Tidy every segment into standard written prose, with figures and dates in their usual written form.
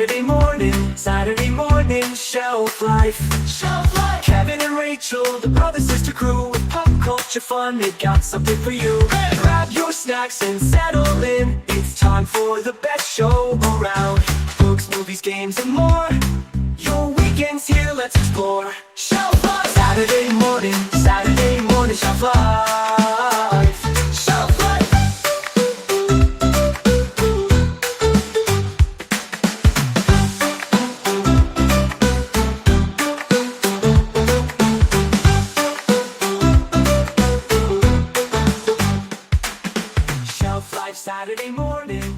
Saturday morning, Shelf Life. Shelf Life. Kevin and Rachel, the brother-sister crew with pop culture fun, they got something for you. Hey! Grab your snacks and settle in. It's time for the best show around. Books, movies, games, and more. Your weekend's here, let's explore. Shelf Life. Saturday morning, Shelf Life. Shelf Life.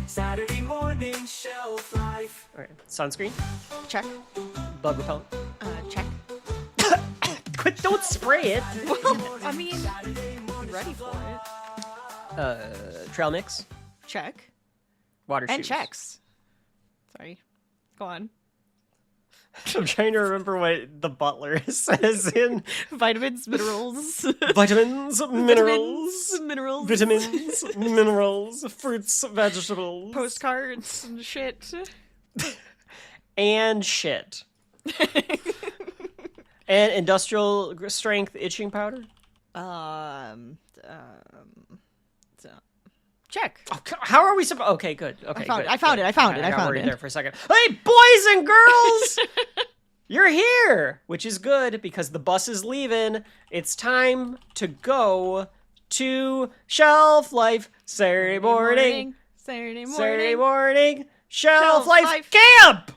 Saturday morning, Shelf Life. All right, sunscreen. Check. Bug repellent. Check. Quit! Don't spray it. Well, I mean, I'm ready for it. Trail mix. Check. Water And shoes. checks. Sorry. Go on. I'm trying to remember what the butler says in Vitamins, minerals. vitamins, minerals, Minerals. vitamins, minerals, fruits, vegetables, Postcards and shit. and shit. And industrial strength itching powder. Check. Oh, how are we supposed? Okay, good. Okay, I found it. I found got worried it. there for a second. Hey, boys and girls, you're here, which is good because the bus is leaving. It's time to go to Shelf Life Saturday morning. Saturday morning. Shelf Shelf Life Life. Camp.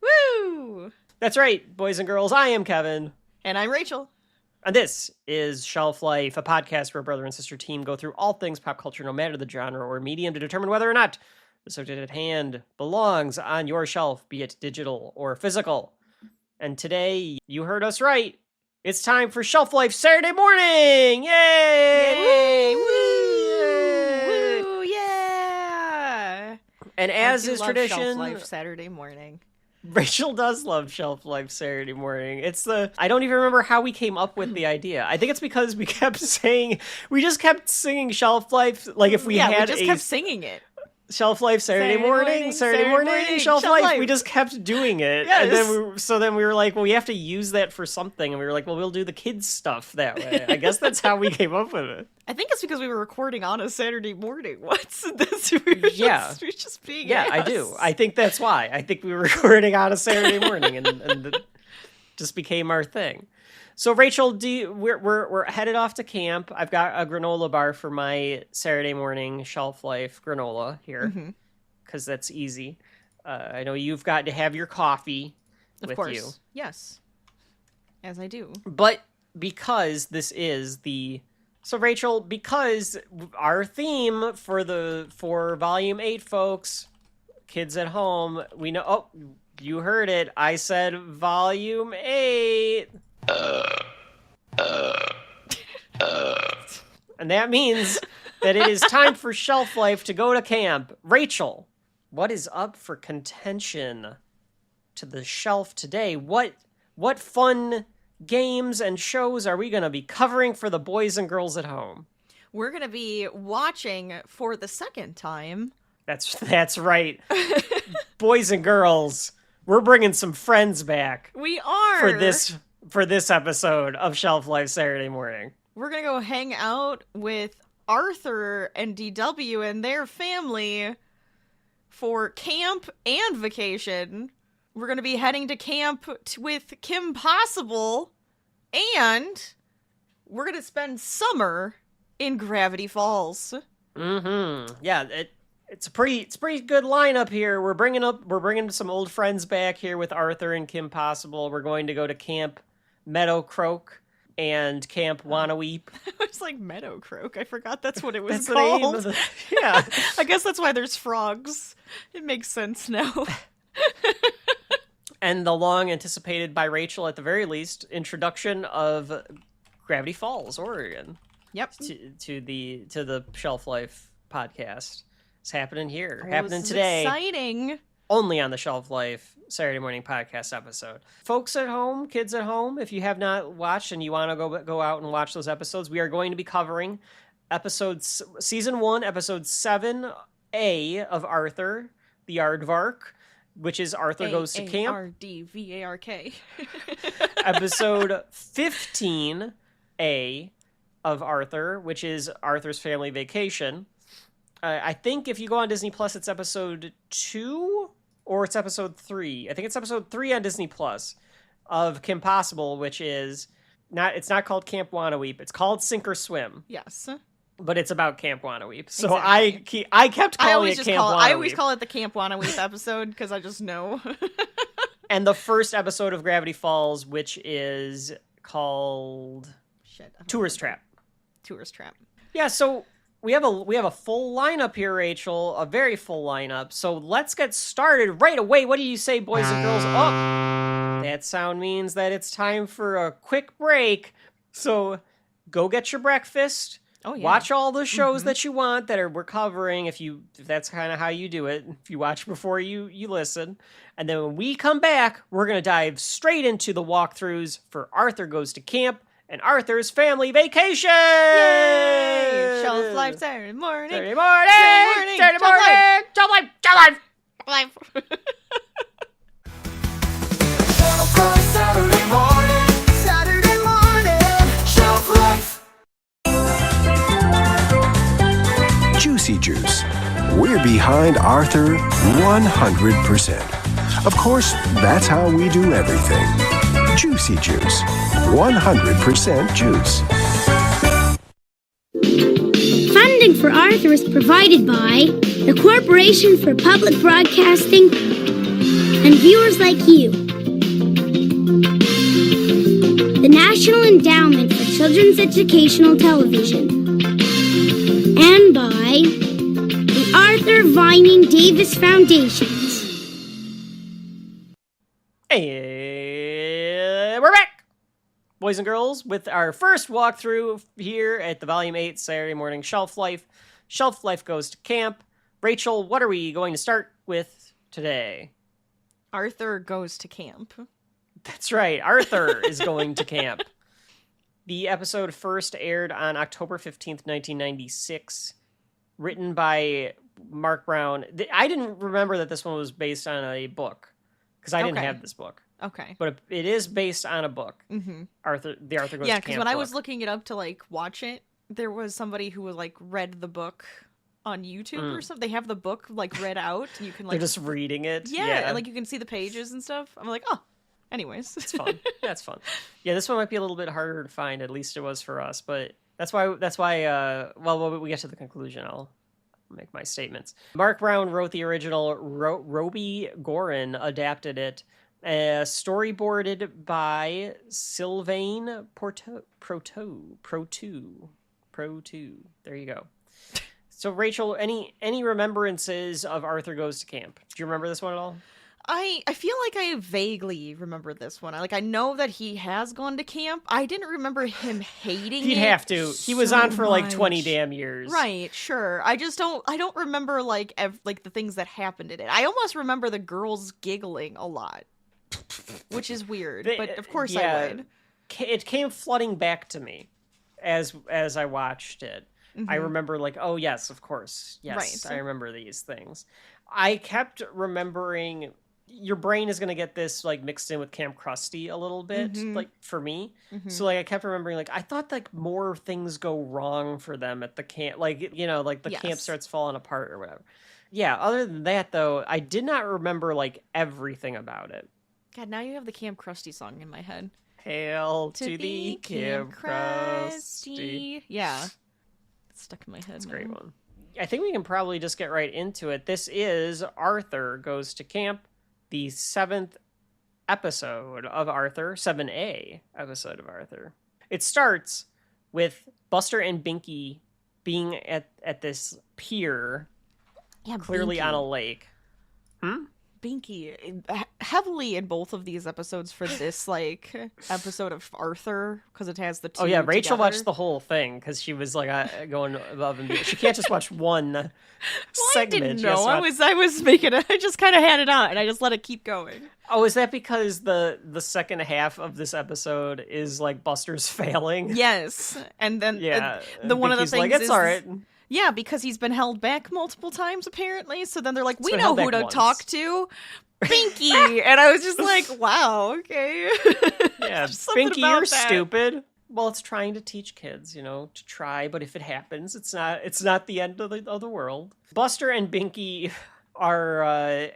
Woo! That's right, boys and girls. I am Kevin. And I'm Rachel. And this is Shelf Life, a podcast where a brother and sister team go through all things pop culture, no matter the genre or medium, to determine whether or not the subject at hand belongs on your shelf, be it digital or physical. And today, you heard us right. It's time for Shelf Life Saturday morning! Yay! Woo! Yeah! And as I do is love tradition, Shelf Life Saturday morning. Rachel does love Shelf Life Saturday morning. I don't even remember how we came up with the idea. I think it's because we just kept singing Shelf Life. Like if we had we just kept singing it. Shelf Life Saturday morning, Shelf Life. We just kept doing it. Yes. And then we were like, well, we have to use that for something. And we were like, well, we'll do the kids stuff that way. I guess that's how we came up with it. I think it's because we were recording on a Saturday morning once. We were just being Yeah, ass. I do. I think that's why. I think we were recording on a Saturday morning and it just became our thing. So Rachel, we're headed off to camp. I've got a granola bar for my Saturday morning Shelf Life granola here because that's easy. I know you've got to have your coffee with course. you. Yes, as I do. But because Rachel, because our theme for volume 8, folks, kids at home, we know. Oh, you heard it. I said volume 8. And that means that it is time for Shelf Life to go to camp. Rachel, what is up for contention to the shelf today? What fun games and shows are we going to be covering for the boys and girls at home? We're going to be watching for the second time. That's right. Boys and girls, we're bringing some friends back. We are. For this episode of Shelf Life Saturday morning. We're going to go hang out with Arthur and DW and their family for camp and vacation. We're going to be heading to camp with Kim Possible, and we're going to spend summer in Gravity Falls. Mm-hmm. Yeah, it's a pretty good lineup here. We're bringing some old friends back here with Arthur and Kim Possible. We're going to go to Camp Meadow Croak and Camp Wannaweep. It's like Meadow Croak. I forgot that's what it was That's the called. name of yeah. I guess that's why there's frogs. It makes sense now. And the long anticipated by Rachel, at the very least, introduction of Gravity Falls, Oregon. Yep. To the Shelf Life podcast. It's happening here. Oh, happening this is today. exciting. Only on the Shelf Life Saturday morning podcast episode. Folks at home, kids at home, if you have not watched and you want to go out and watch those episodes, we are going to be covering season 1, episode 7A of Arthur, the Aardvark, which is Arthur Goes to Camp. ARDVARK. Episode 15A of Arthur, which is Arthur's Family Vacation. I think if you go on Disney Plus, it's episode 2 or it's episode 3. I think it's episode 3 on Disney Plus of Kim Possible, which is it's not called Camp Wannaweep. It's called Sink or Swim. Yes. But it's about Camp Wannaweep. So Exactly. I kept calling it Camp Wannaweep. I always call it the Camp Wannaweep episode because I just know. And the first episode of Gravity Falls, which is called Tourist Trap. Tourist Trap. Yeah, so we have a full lineup here, Rachel, a very full lineup. So let's get started right away. What do you say, boys and girls? Oh, that sound means that it's time for a quick break. So go get your breakfast. Oh, yeah. Watch all the shows that you want we're covering. If that's kind of how you do it. If you watch before you listen, and then when we come back, we're gonna dive straight into the walkthroughs for Arthur Goes to Camp and Arthur's Family Vacation. Yay! Shelf Life Saturday morning. Saturday morning. Shelf Life. Saturday morning. Shelf Life. Juicy Juice. We're behind Arthur 100%. Of course, that's how we do everything. Juicy Juice. 100% juice. Funding for Arthur is provided by the Corporation for Public Broadcasting and viewers like you. The National Endowment for Children's Educational Television. And by the Arthur Vining Davis Foundations. And we're back, boys and girls, with our first walkthrough here at the Volume 8 Saturday Morning Shelf Life. Shelf Life Goes to Camp. Rachel, what are we going to start with today? Arthur Goes to Camp. That's right, Arthur is going to camp. The episode first aired on October 15th, 1996, written by Mark Brown. I didn't remember that this one was based on a book, because I didn't have this book. Okay. But it is based on a book. Mm-hmm. The Arthur Goes to Camp. Yeah, because when I was book. looking it up to watch it, there was somebody who read the book on YouTube or something. They have the book read out, and you can They're just reading it. Yeah, and you can see the pages and stuff. I'm like, oh. Anyways, it's fun. That's fun. Yeah, this one might be a little bit harder to find. At least it was for us, but that's why. Well, when we get to the conclusion, I'll make my statements. Mark Brown wrote the original. Roby Gorin adapted it. Storyboarded by Sylvain Pro2. There you go. So, Rachel, any remembrances of Arthur Goes to Camp? Do you remember this one at all? I feel like I vaguely remember this one. I know that he has gone to camp. I didn't remember him hating it. He'd have to. He was on for 20 damn years. Right, sure. I don't remember the things that happened in it. I almost remember the girls giggling a lot, which is weird, but of course I would. It came flooding back to me as I watched it. Mm-hmm. I remember oh yes, of course. Yes, right. I remember these things. I kept remembering. Your brain is going to get this mixed in with Camp Krusty a little bit, for me. Mm-hmm. So I kept remembering I thought more things go wrong for them at the camp, the camp starts falling apart or whatever. Yeah, other than that though, I did not remember everything about it. God, now you have the Camp Krusty song in my head. Hail to the Camp Krusty. Yeah. It's stuck in my head. That's a great one. I think we can probably just get right into it. This is Arthur Goes to Camp. The 7th episode of Arthur, 7A episode of Arthur. It starts with Buster and Binky being at this pier, clearly Binky. on a lake. Binky heavily in both of these episodes for this episode of Arthur because it has the two. Oh yeah, Rachel together. watched the whole thing because she was going above and beyond. She can't just watch one segment. I didn't know. I was making it. I just kind of had it on and I just let it keep going. Oh, is that because the second half of this episode is Buster's failing? Yes, and then the one of the Binky's things it's is all right. Yeah, because he's been held back multiple times, apparently. So then they're we know who to talk to. Binky! And I was just like, wow, okay. Yeah, Just something Binky, about you're that. stupid. Well, it's trying to teach kids, to try, but if it happens, it's not the end of the world. Buster and Binky are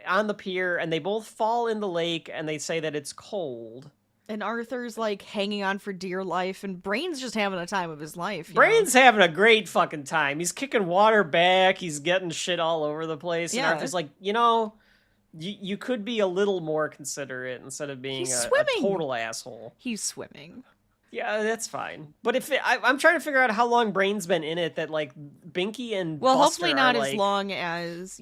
on the pier, and they both fall in the lake, and they say that it's cold. And Arthur's like hanging on for dear life, and Brain's just having a time of his life. Brain's having a great fucking time. He's kicking water back. He's getting shit all over the place. And Yeah. Arthur's like, you could be a little more considerate instead of being He's a swimming. total asshole. He's swimming. Yeah, that's fine. But I'm trying to figure out how long Brain's been in it. That like Binky and Well, Buster hopefully not are, as like, long as,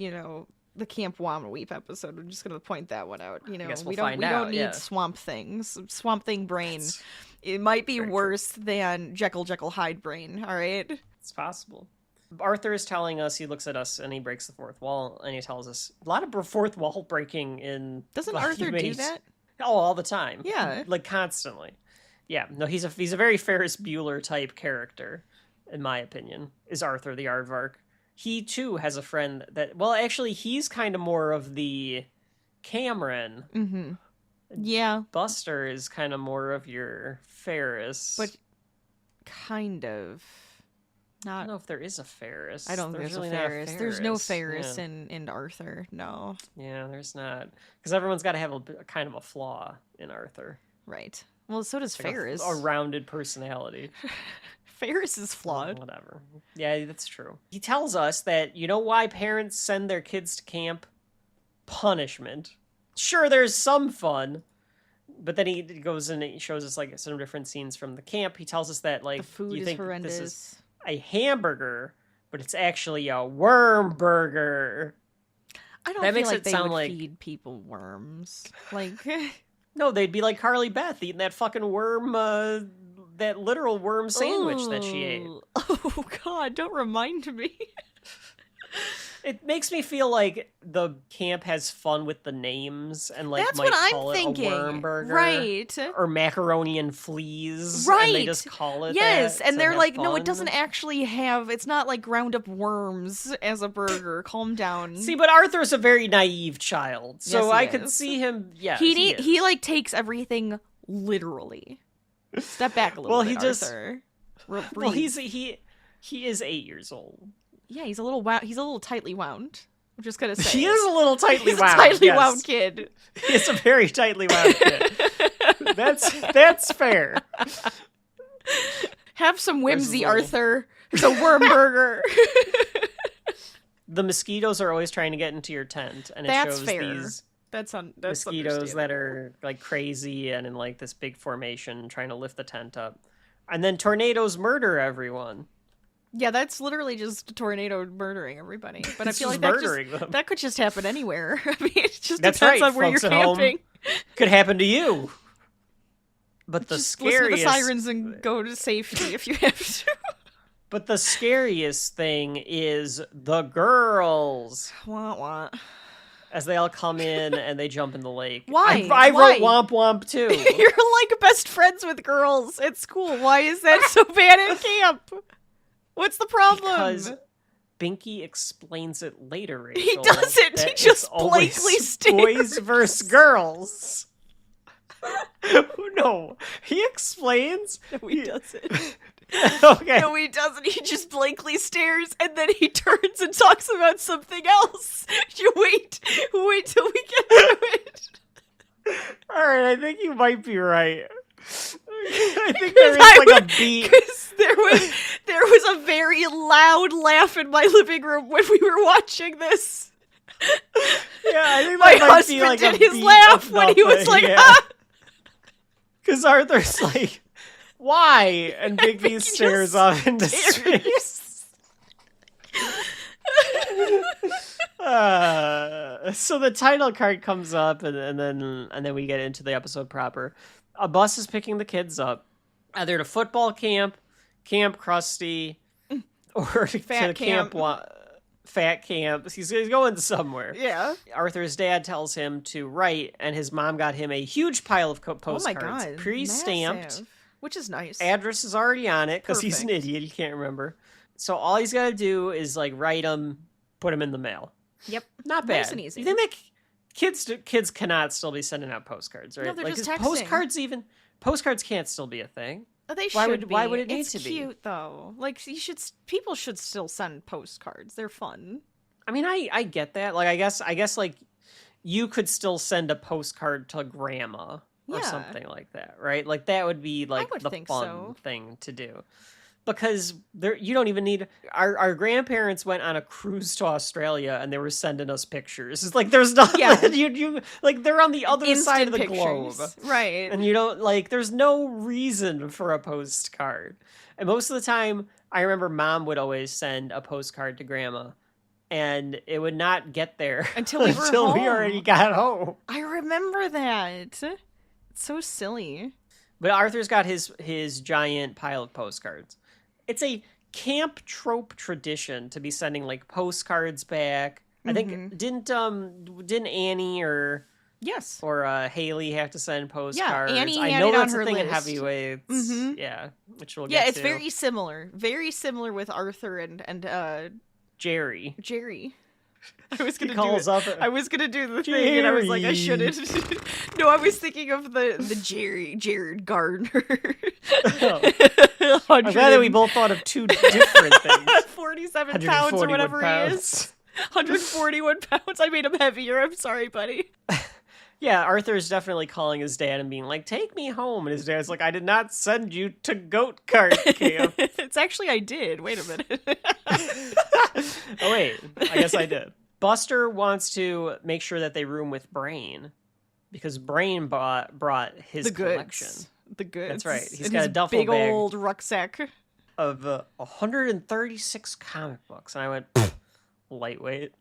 the Camp Wamaweep episode. I'm just going to point that one out. guess we we'll don't find we out, don't need yeah. Swamp Things. Swamp Thing Brain. It might be very worse than Jekyll Hyde Brain, all right? It's possible. Arthur is telling us, he looks at us and he breaks the fourth wall, and he tells us a lot of fourth wall breaking in. Doesn't like, Arthur do humanities. that? Oh, all the time. Yeah. Like constantly. Yeah, no, he's a very Ferris Bueller type character, in my opinion, is Arthur the Aardvark. He, too, has a friend that... Well, actually, he's kind of more of the Cameron. Mm-hmm. Yeah, Buster is kind of more of your Ferris. but kind of. I Not. don't know if there is a Ferris. I don't think there's really a not Ferris. There's no Ferris. Ferris in Arthur. No. Yeah, there's not. Because everyone's got to have a kind of a flaw in Arthur. Right. Well, so does Like Ferris. a rounded personality. Ferris is flawed. Whatever. Yeah, that's true. He tells us that, why parents send their kids to camp? Punishment. Sure, there's some fun. But then he goes and he shows us like some different scenes from the camp. He tells us that like The food you is think horrendous. this is a hamburger, but it's actually a worm burger. I don't That feel makes like it they sound would like- feed people worms. Like, No, they'd be like Carly Beth eating that fucking worm, that literal worm sandwich that she ate. Oh God! Don't remind me. It makes me feel like the camp has fun with the names and like That's might what call I'm it thinking. a worm burger, Right. Or macaroni and fleas, Right. And they just call it Yes, that and to they're have like, no, it fun. doesn't actually have. It's not like ground up worms as a burger. Calm down. See, but Arthur's a very naive child, so Yes, he I could is. see him. Yeah, he like takes everything literally. Step back a little Well, bit, he just- Arthur. Well, Breathe. he is 8 years old. Yeah, he's a little he's a little tightly wound. I'm just gonna say He is a little tightly he's wound. a tightly yes. wound kid. He is a very tightly wound kid. That's fair. Have some whimsy, little- Arthur. It's a worm burger. The mosquitoes are always trying to get into your tent, and it That's shows fair. these That's mosquitoes that are like crazy and in like this big formation trying to lift the tent up. And then tornadoes murder everyone. Yeah, that's literally just a tornado murdering everybody. But It's I feel just like murdering them. that could just happen anywhere. I mean, it just That's depends right, on where you're folks at home. camping. Could happen to you. But the Just listen to the scariest sirens and go to safety if you have to. But the scariest thing is the girls. Wah, wah. As they all come in and they jump in the lake. Why? I Why? wrote womp womp too. You're like best friends with girls at school. Why is that so bad at camp? What's the problem? Because Binky explains it later, Rachel. He doesn't. that He it's just always blankly stares. boys versus girls. No, he explains. No, he doesn't. Okay. No, he doesn't. He just blankly stares and then he turns and talks about something else. You wait till we get to it. All right, I think you might be right. I think there is like a beat. Because there was a very loud laugh in my living room when we were watching this. Yeah, I think My that might husband be like did a his beat laugh of when he was nothing, like, yeah. ah! Because Arthur's like, why? And Bigby just stares off into stares. space. So the title card comes up, and then we get into the episode proper. A bus is picking the kids up, either at a football camp, Camp Krusty, or to Fat the camp. Fat camp. He's going somewhere. Yeah. Arthur's dad tells him to write, and his mom got him a huge pile of Oh my postcards, god. pre-stamped. Massive. Which is nice. Address is already on it because he's an Perfect. idiot. He can't remember. So all he's got to do is like write them, put them in the mail. Yep. Not bad. Nice and easy. You think that kids cannot still be sending out postcards, right? No, they're like, just is texting. Postcards can't still be a thing. They Why should would- be. why would it need it's to be? cute, though. Like, people should still send postcards. They're fun. I mean, I get that. Like, I guess like you could still send a postcard to grandma or Yeah. something like that, right? Like that would be like would the think fun so. thing to do. Because you don't even need our grandparents went on a cruise to Australia and they were sending us pictures. It's like there's nothing Yeah. you like they're on the other side of the Instant globe. pictures. Right. And you don't like there's no reason for a postcard. And most of the time I remember mom would always send a postcard to grandma and it would not get there Until we were we home. already got home. I remember that. It's so silly. But Arthur's got his giant pile of postcards. It's a camp trope tradition to be sending like postcards back. I think didn't Annie or Yes. Haley have to send postcards? Annie I had know it on that's a her thing in list. Heavyweights. Mhm. Yeah, which we'll Yeah, get it's to. very similar. Very similar with Arthur and Jerry. Jerry. I was gonna calls do up. I was gonna do the thing, and I was like, I Jerry. shouldn't. No, I was thinking of the Jared Gardner. Oh. I'm glad that we both thought of two different things. 47 pounds or 141 whatever he pounds. is. 141 pounds. I made him heavier. I'm sorry, buddy. Yeah, Arthur's definitely calling his dad and being like, "Take me home," and his dad's like, "I did not send you to goat cart camp." It's actually I did. Wait a minute. Oh wait, I guess I did. Buster wants to make sure that they room with Brain because Brain brought his The goods. collection The goods. That's right. He's In got his a duffel big bag. old rucksack. of 136 comic books, and I went "Pfft, lightweight.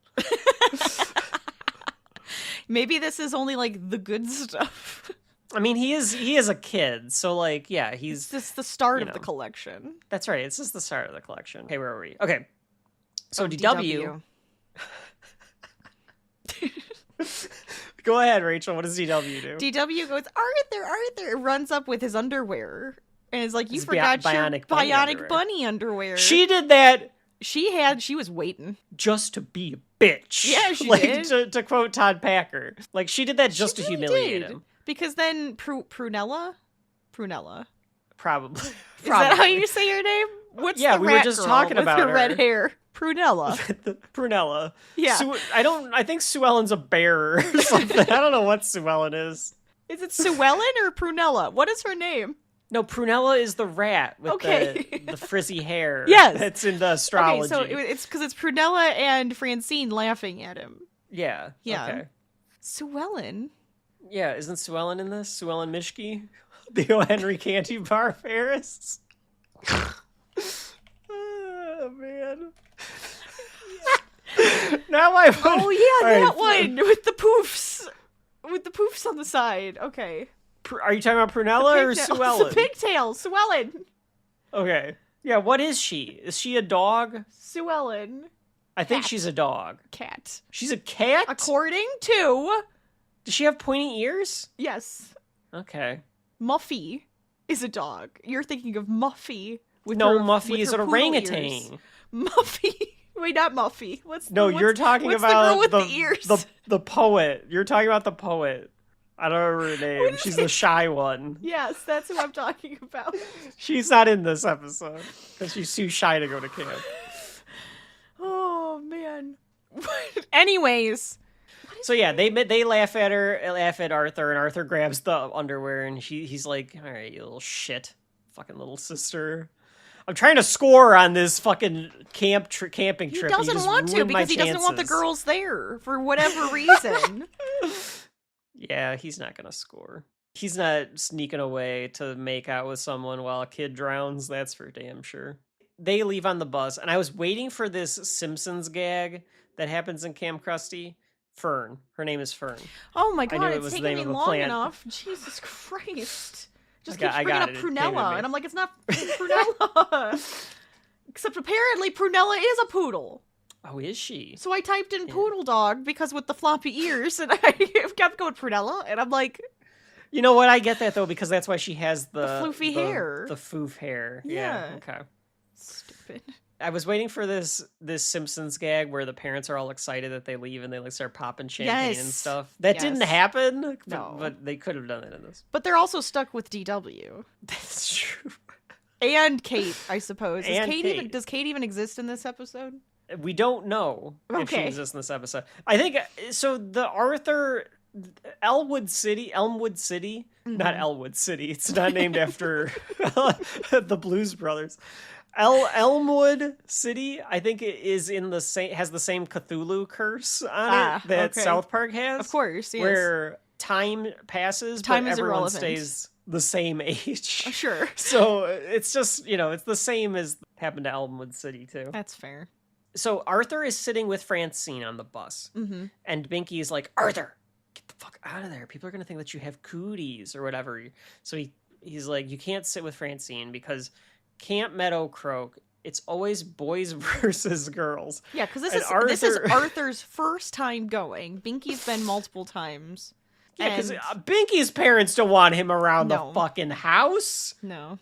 Maybe this is only like the good stuff. I mean, he is a kid, so like, yeah, It's just the start you of the know. collection. That's right. It's just the start of the collection. Okay, where are we? Okay, so DW. Go ahead, Rachel. What does DW do? DW goes, Arthur, runs up with his underwear. And is like, you His forgot your bionic bunny underwear. bunny underwear. She did that She was waiting. just to be a bitch. Yeah, she like, did. To quote Todd Packer. Like, she did that just She to really humiliate did. him. Because then Prunella? Probably. Is that how you say her name? What's Yeah, the we were rat just girl talking with about her her. red hair? Prunella. Prunella. Yeah. I think Sue Ellen's a bear or something. I don't know what Sue Ellen is. Is it Sue Ellen or Prunella? What is her name? No, Prunella is the rat with Okay. the frizzy hair. Yes. That's in the astrology. Okay, so it's because it's Prunella and Francine laughing at him. Yeah. Yeah. Okay. Sue Ellen? Yeah, isn't Sue Ellen in this? Sue Ellen Mishke? The O. Henry Candy Bar Ferris? Oh, man. Now my phone. Oh, yeah, All that right. one with the poofs. With the poofs on the side. Okay. Are you talking about Prunella or Pigtail- Sue Ellen? The pigtail. Sue Ellen. Okay. Yeah, what is she? Is she a dog? Sue Ellen. I think Cat. she's a dog. Cat. She's a cat? According to... Does she have pointy ears? Yes. Okay. Muffy is a dog. You're thinking of Muffy. With No, her, Muffy with is her an poodle orangutan. ears. Muffy. Wait, not Muffy. You're talking what's about the girl with the ears? the poet. You're talking about the poet. I don't remember her name. She's the shy one. Yes, that's who I'm talking about. She's not in this episode because she's too shy to go to camp. Oh man. Anyways, So yeah, they laugh at her, laugh at Arthur, and Arthur grabs the underwear, and he's like, "All right, you little shit, fucking little sister. I'm trying to score on this fucking camping he trip. and you doesn't just want to ruined my because he doesn't want the chances." girls there for whatever reason. Yeah, he's not gonna score. He's not sneaking away to make out with someone while a kid drowns. That's for damn sure. They leave on the bus, and I was waiting for this Simpsons gag that happens in Camp Krusty. Fern. Her name is Fern. Oh my I knew god, it it's was the taking name me of a long plant. enough. Jesus Christ. Just I keeps bringing got up it. It came to Prunella, me. and I'm like, it's not Prunella. Except apparently Prunella is a poodle. Oh, is she? So I typed in poodle dog because with the floppy ears, and I kept going Prunella, and I'm like, You know what? I get that though because that's why she has the floofy hair. the foof hair. Yeah. Okay. stupid. I was waiting for this Simpsons gag where the parents are all excited that they leave and they like start popping champagne and Yes. stuff. That didn't Yes. happen, No. but they could have done it in this. But they're also stuck with DW. That's true. And Kate, I suppose. And Kate. Does Kate even exist in this episode? We don't know if she Okay. exists in this episode. I think so. The Arthur Elmwood City, not Elwood City. It's not named after the Blues Brothers. Elmwood City, I think it is in the same, has the same Cthulhu curse on it that okay. South Park has. Of course, yes. Where time passes, Time but is everyone irrelevant. stays the same age. Sure. So it's just, it's the same as happened to Elmwood City too. That's fair. So Arthur is sitting with Francine on the bus, and Binky is like, Arthur, get the fuck out of there. People are going to think that you have cooties or whatever. So he's like, you can't sit with Francine because Camp Meadow Croak, it's always boys versus girls. Yeah, because this And is Arthur's first time going. Binky's been multiple times. Yeah, because And- Binky's parents don't want him around No. the fucking house. No.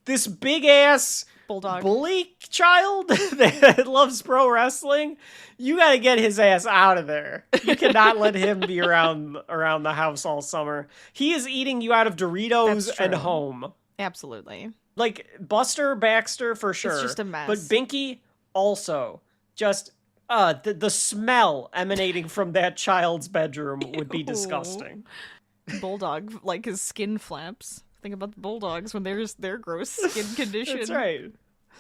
This big-ass Bulldog. bully child that loves pro wrestling, you gotta get his ass out of there. You cannot let him be around the house all summer. He is eating you out of Doritos That's and true. home. Absolutely. Like Buster Baxter for sure. just a mess. But Binky also just the smell emanating from that child's bedroom would be Ew. disgusting. Bulldog, like his skin flaps. Think about the bulldogs when there's their gross skin condition. That's right.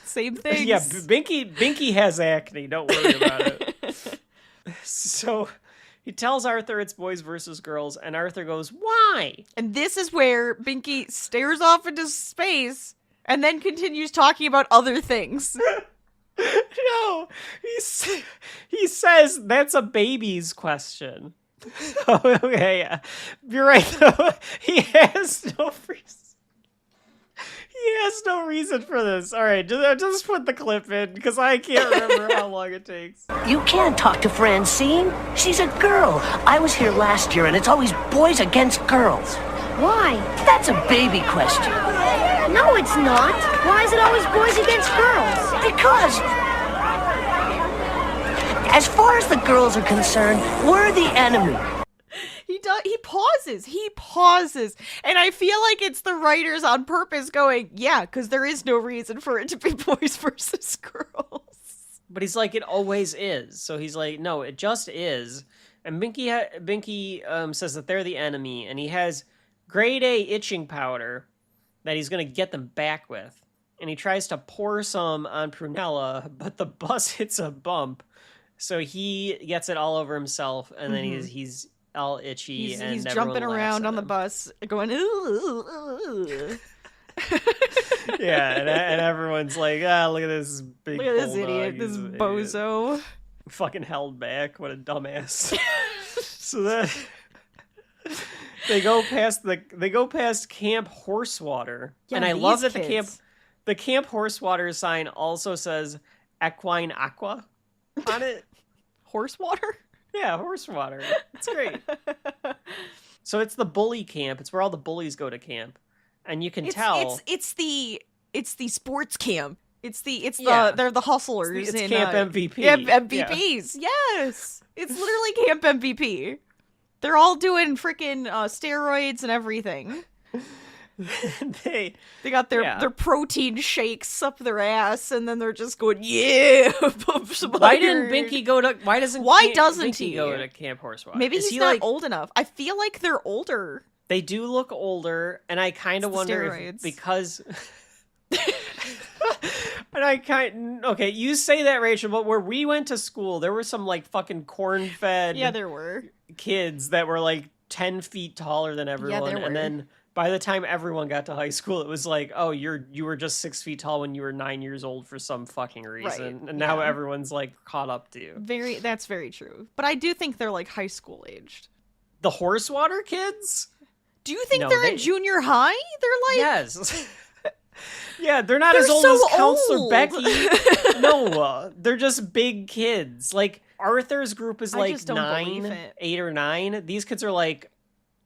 Same thing. Yeah, Binky has acne. Don't worry about it. So he tells Arthur it's boys versus girls, and Arthur goes, "Why?" And this is where Binky stares off into space and then continues talking about other things. No, he says that's a baby's question. Oh, okay, yeah. You're right, though. He has no reason. He has no reason for this. All right, just put the clip in, because I can't remember how long it takes. You can't talk to Francine. She's a girl. I was here last year, and it's always boys against girls. Why? That's a baby question. No, it's not. Why is it always boys against girls? Because, as far as the girls are concerned, we're the enemy. He pauses. And I feel like it's the writers on purpose going, yeah, because there is no reason for it to be boys versus girls. But he's like, it always is. So he's like, no, it just is. And Binky says that they're the enemy, and he has grade A itching powder that he's going to get them back with. And he tries to pour some on Prunella, but the bus hits a bump. So he gets it all over himself, and then he's all itchy. He's and jumping everyone laughs around at on the him. bus going, ooh, ooh, ooh. Yeah, and everyone's like, look at this big Look at this bulldog. idiot, this He's an idiot. bozo. Fucking held back. What a dumbass. So then they go past Camp Horsewater. Yeah, And I love these that kids. the Camp Horsewater sign also says Equine Aqua on it. Horse water? Yeah, Horsewater. It's great. So it's the bully camp. It's where all the bullies go to camp. And you can tell It's the sports camp. Yeah. They're the hustlers. It's in, Camp MVP. Yeah, MVPs. Yes. It's literally Camp MVP. They're all doing freaking steroids and everything. they They got their protein shakes up their ass, and then they're just going, yeah. Why didn't Binky go to? Why doesn't doesn't Binky he go to Camp Horsewater? Maybe Is he's he not like old enough. I feel like they're older. They do look older, and I kind of the wonder steroids. if because. Okay, you say that, Rachel, but where we went to school, there were some like fucking corn-fed Yeah, there were. kids that were like 10 feet taller than everyone, there were. and then by the time everyone got to high school, it was like, oh, you were just 6 feet tall when you were 9 years old for some fucking reason, Right, and now yeah. everyone's like caught up to you. That's very true. But I do think they're like high school aged. The Horsewater kids? Do you think No, they're they- in junior high? They're like Yes. Yeah, they're not They're as old so as Counselor old. Becky. No, they're just big kids. Like, Arthur's group is I like just don't believe it. 8 or 9. These kids are like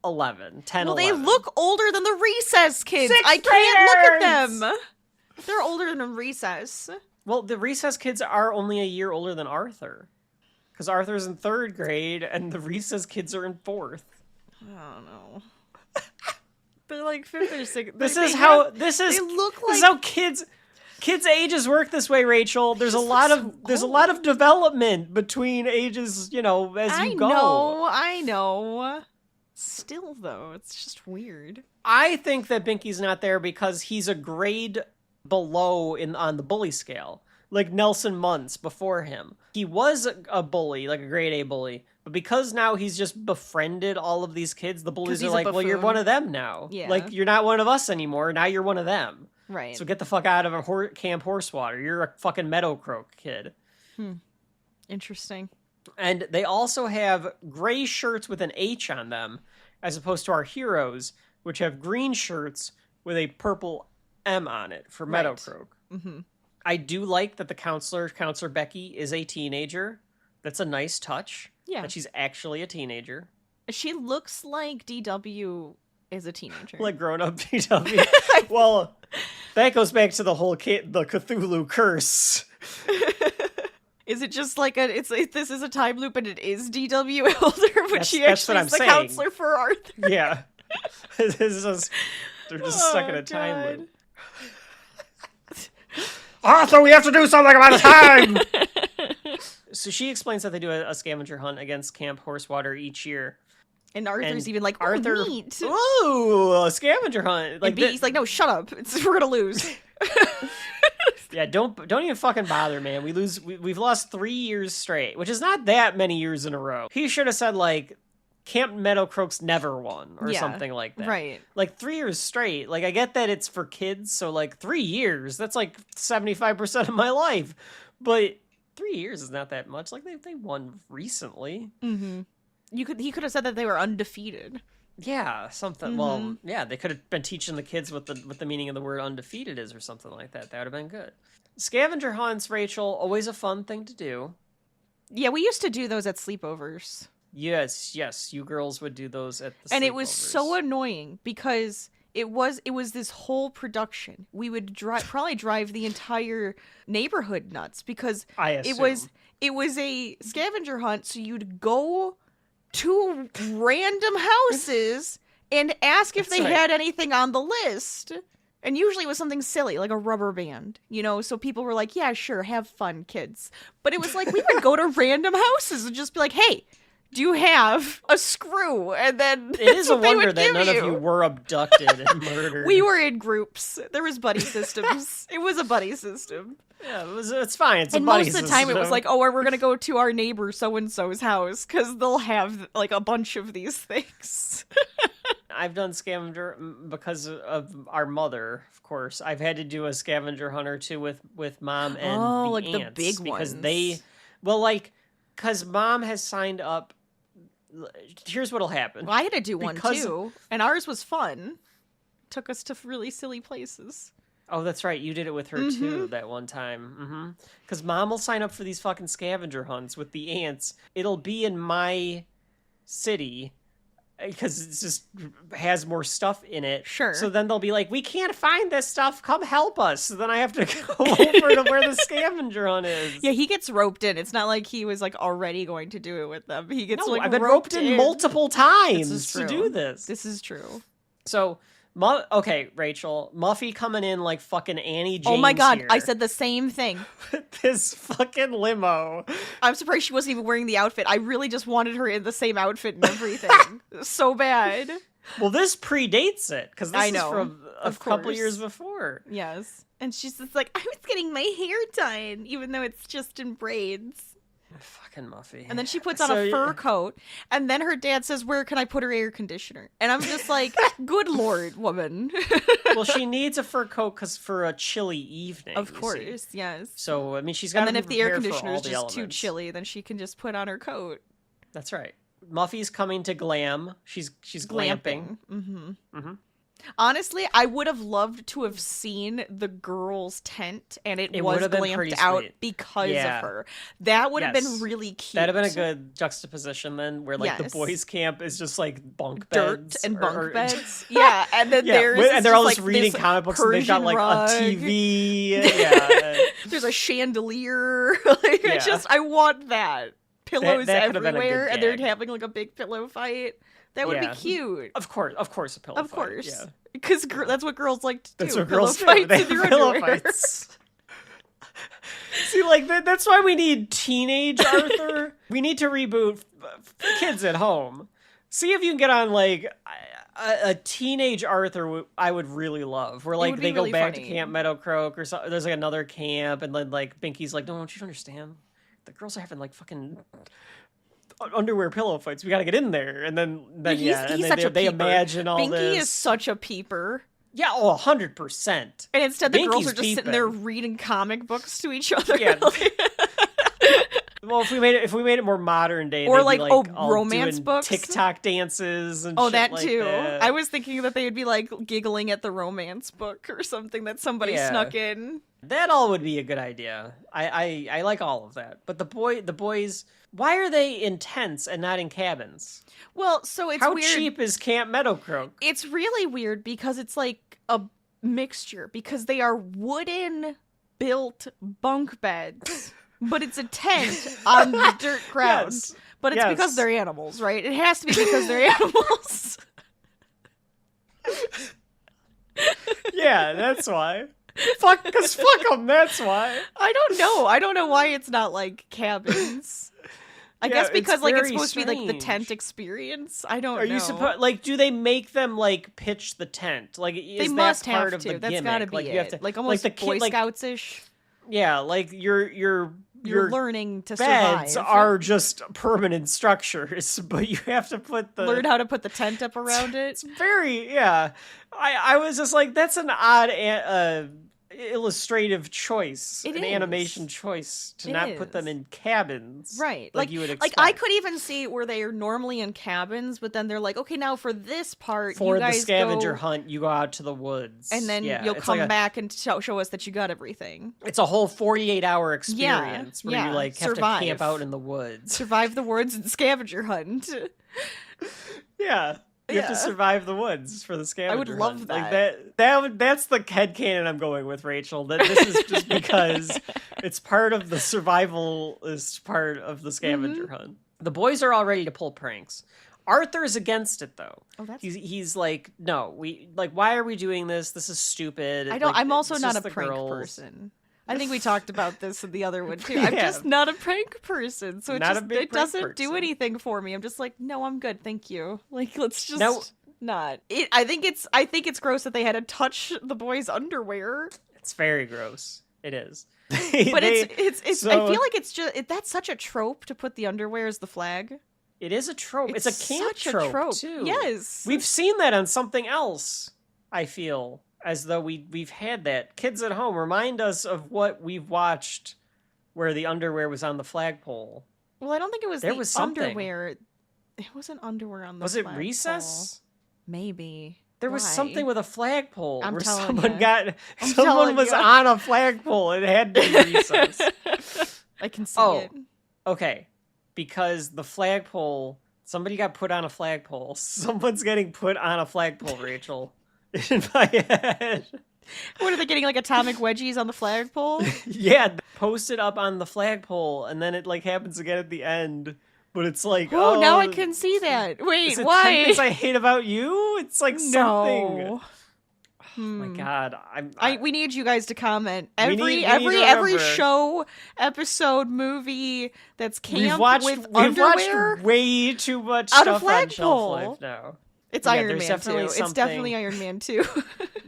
11, 10, well, 11. they look older than the recess kids. Sixth I can't look at graders! them. They're older than recess. Well, the recess kids are only a year older than Arthur. Because Arthur's in 3rd grade, and the recess kids are in 4th. I don't know. They're like 5th or 6th. This They is they look this like is how kids ages work this way, Rachel. There's a lot of development between ages, you know, as you go. I know. Still though, it's just weird. I think that Binky's not there because he's a grade below on the bully scale. Like Nelson Muntz before him. He was a bully, like a grade A bully. But because now he's just befriended all of these kids, the bullies are like, well, you're one of them now. Yeah. Like, you're not one of us anymore. Now you're one of them. Right. So get the fuck out of Camp Horsewater. You're a fucking Meadowcroak kid. Interesting. And they also have gray shirts with an H on them, as opposed to our heroes, which have green shirts with a purple M on it for Right. Meadowcroak. Mm-hmm. I do like that the Counselor Becky, is a teenager. That's a nice touch. Yeah. That she's actually a teenager. She looks like DW is a teenager. Like grown-up DW. Well, that goes back to the whole the Cthulhu curse. Is it just like this is a time loop and it is DW older, but she That's what actually I'm is the saying. counselor for Arthur? Yeah. This is just, they're just stuck in a time God. loop. Arthur, we have to do something about the time! So she explains that they do a scavenger hunt against Camp Horsewater each year. And Arthur's And even like, Arthur, neat. ooh, a scavenger hunt. Like And Beaky's like, no, shut up. We're gonna lose. yeah, don't even fucking bother, man. We've lost 3 years straight, which is not that many years in a row. He should have said like, Camp Meadowcroaks never won, or Yeah, something like that. right. Like 3 years straight. Like I get that it's for kids, so like 3 years, that's like 75% of my life. But 3 years is not that much. Like they won recently. Mm-hmm. He could have said that they were undefeated. Yeah, something. Well, yeah, they could have been teaching the kids what the meaning of the word undefeated is, or something like that. That would have been good. Scavenger hunts, Rachel, always a fun thing to do. Yeah, we used to do those at sleepovers. Yes, you girls would do those at the And it was sleepovers. so annoying because it was this whole production. We would probably drive the entire neighborhood nuts because I it assume. was a scavenger hunt, so you'd go to random houses and ask if That's they right. had anything on the list. And usually it was something silly, like a rubber band, you know? So people were like, yeah, sure, have fun, kids. But it was like, we would go to random houses and just be like, hey, do you have a screw? And then It is a what they wonder would that give none of you were abducted and murdered. We were in groups. There was buddy systems. It was a buddy system. Yeah, it's fine. It's And a buddy most of the time it was system. like, oh, we're going to go to our neighbor so-and-so's house because they'll have like a bunch of these things. I've done scavenger because of our mother, of course. I've had to do a scavenger hunt or two with mom and Oh, the like the aunts big because ones. because mom has signed up. Here's what'll happen. Well, I had to do one Because- too. And ours was fun. Took us to really silly places. Oh, that's right. You did it with her too that one time. Because mom will sign up for these fucking scavenger hunts with the ants. It'll be in my city because it just has more stuff in it. Sure. So then they'll be like, we can't find this stuff. Come help us. So then I have to go over to where the scavenger hunt is. Yeah, he gets roped in. It's not like he was like already going to do it with them. He gets No, like I've been roped in multiple times This is to true. do this. This is true. So, okay, Rachel, Muffy coming in like fucking Annie James Oh my god, here. I said the same thing. this fucking limo. I'm surprised she wasn't even wearing the outfit. I really just wanted her in the same outfit and everything. So bad. Well, this predates it because this I is know, from a of couple course. years before. Yes. And she's just like, I was getting my hair done, even though it's just in braids. Fucking Muffy. And then she puts on So, a fur coat, and then her dad says, where can I put her air conditioner? And I'm just like, good lord, woman. Well, she needs a fur coat because for a chilly evening. Of you see. course, yes. So I mean, she's got. And then if the air conditioner conditioner is just too chilly, then she can just put on her coat. That's right. Muffy's coming to glam. She's glamping. Mm-hmm. Honestly, I would have loved to have seen the girl's tent, and it was would have been pretty glamped out sweet. because Yeah. of her. That would have Yes. been really cute. That'd have been a good juxtaposition then, where like Yes. the boys' camp is just like bunk dirt beds and bunk or- beds. Yeah, and then Yeah, there's and they're all just like reading this comic books, and they've got Persian like rug. a TV. Yeah, There's a chandelier. Like, Yeah. I want that. Pillows that could have been a good everywhere, and they're gag. having like a big pillow fight. That would Yeah. be cute. of course, a pillow. Of fight, course. yeah. Because that's what girls like to do. That's what pillow girls do. fights They in their have pillow underwear. fights. See, like that's why we need teenage Arthur. We need to reboot kids at home. See if you can get on like a teenage Arthur. I would really love. Where like would be they go really back funny. to Camp Meadowcroak or something. There's like another camp, and then like Binky's like, "No, don't you understand? The girls are having like fucking underwear pillow fights. We got to get in there." And then He's and such a they peeper. imagine all Binky this. is such a peeper. Yeah, 100%. And instead the girls Binky's are just sitting there peeping. reading comic books to each other. Yeah. Well, if we made it more modern day, Or they'd be, like, like all romance doing books? TikTok dances, and Oh, shit that like too. that. I was thinking that they would be like giggling at the romance book or something that somebody Yeah. snuck in. That all would be a good idea. I like all of that. But the boys, why are they in tents and not in cabins? Well, so it's How weird. cheap is Camp Meadowcroak? It's really weird because it's like a mixture because they are wooden built bunk beds. But it's a tent on the dirt ground. Yes. But it's Yes. because they're animals, right? It has to be because they're animals. Yeah, that's why. Fuck them. That's why. I don't know. I don't know why it's not like cabins. I Yeah, guess it's because like it's very supposed to be like the strange. tent experience. I don't know. Are you supposed like? Do they make them like pitch the tent? Like, is They that must part have of to. the That's gimmick? gotta be like, it. you have to like almost the Boy kid, like, Scouts-ish. yeah, like your You're learning to beds survive. are just permanent structures, but you have to put the Learn how to put the tent up around it. It's very I was just like, that's an odd illustrative choice, It an is. animation choice to It not put them is. in cabins, Right. Like you would Like expect. I could even see where they are normally in cabins, but then they're like, okay, now for this part, for you the guys scavenger go, hunt, you go out to the woods, and then Yeah, you'll it's come like back and show us that you got everything. It's a whole 48-hour experience where yeah, you like have survive. to camp out in the woods. Survive the woods and scavenger hunt. Yeah. You have to Yeah. survive the woods for the scavenger love hunt. that. Like that's the headcanon I'm going with, Rachel. That this is just because it's part of the survivalist part of the scavenger Mm-hmm. hunt. The boys are all ready to pull pranks. Arthur's against it though. Oh, that's- He's like, no, why are we doing this? This is stupid. I don't. Like, I'm also it's not a just the prank girls. person. I think we talked about this in the other one too. I'm Yeah. just not a prank person, so Not a big it prank doesn't do person. anything for me. I'm just like, no, I'm good, thank you. Like, let's just Now- not. I think it's gross that they had to touch the boys' underwear, It's very gross. It is. but They- it's. I so- feel like it's just that's such a trope to put the underwear as the flag. It is a trope. It's a camp such a trope too. Yes, We've seen that on something else. I feel as though we've had that. Kids at home, remind us of what we've watched where the underwear was on the flagpole. Well, I don't think it was There the was something. underwear. It wasn't underwear on the. Was it flagpole. Recess? Maybe. There was Why? something with a flagpole I'm where telling someone ya. I'm someone telling was ya. on a flagpole. It had to be Recess. I can see Oh. it. Okay, because the flagpole, somebody got put on a flagpole. Someone's getting put on a flagpole, Rachel. In my head. What are they getting, like atomic wedgies on the flagpole? Yeah, posted up on the flagpole, and then it like happens again at the end. But it's like, Oh, now I can see that. Wait, is it 10 why? Things I Hate About You? It's like something. No. Oh my god, We need you guys to comment. We Every need to every remember. show, episode, movie that's camp we've watched underwear. way too much Out of stuff on flagpole. Shelf Life now. It's Yeah, Iron there's Man definitely 2. It's something- definitely Iron Man 2.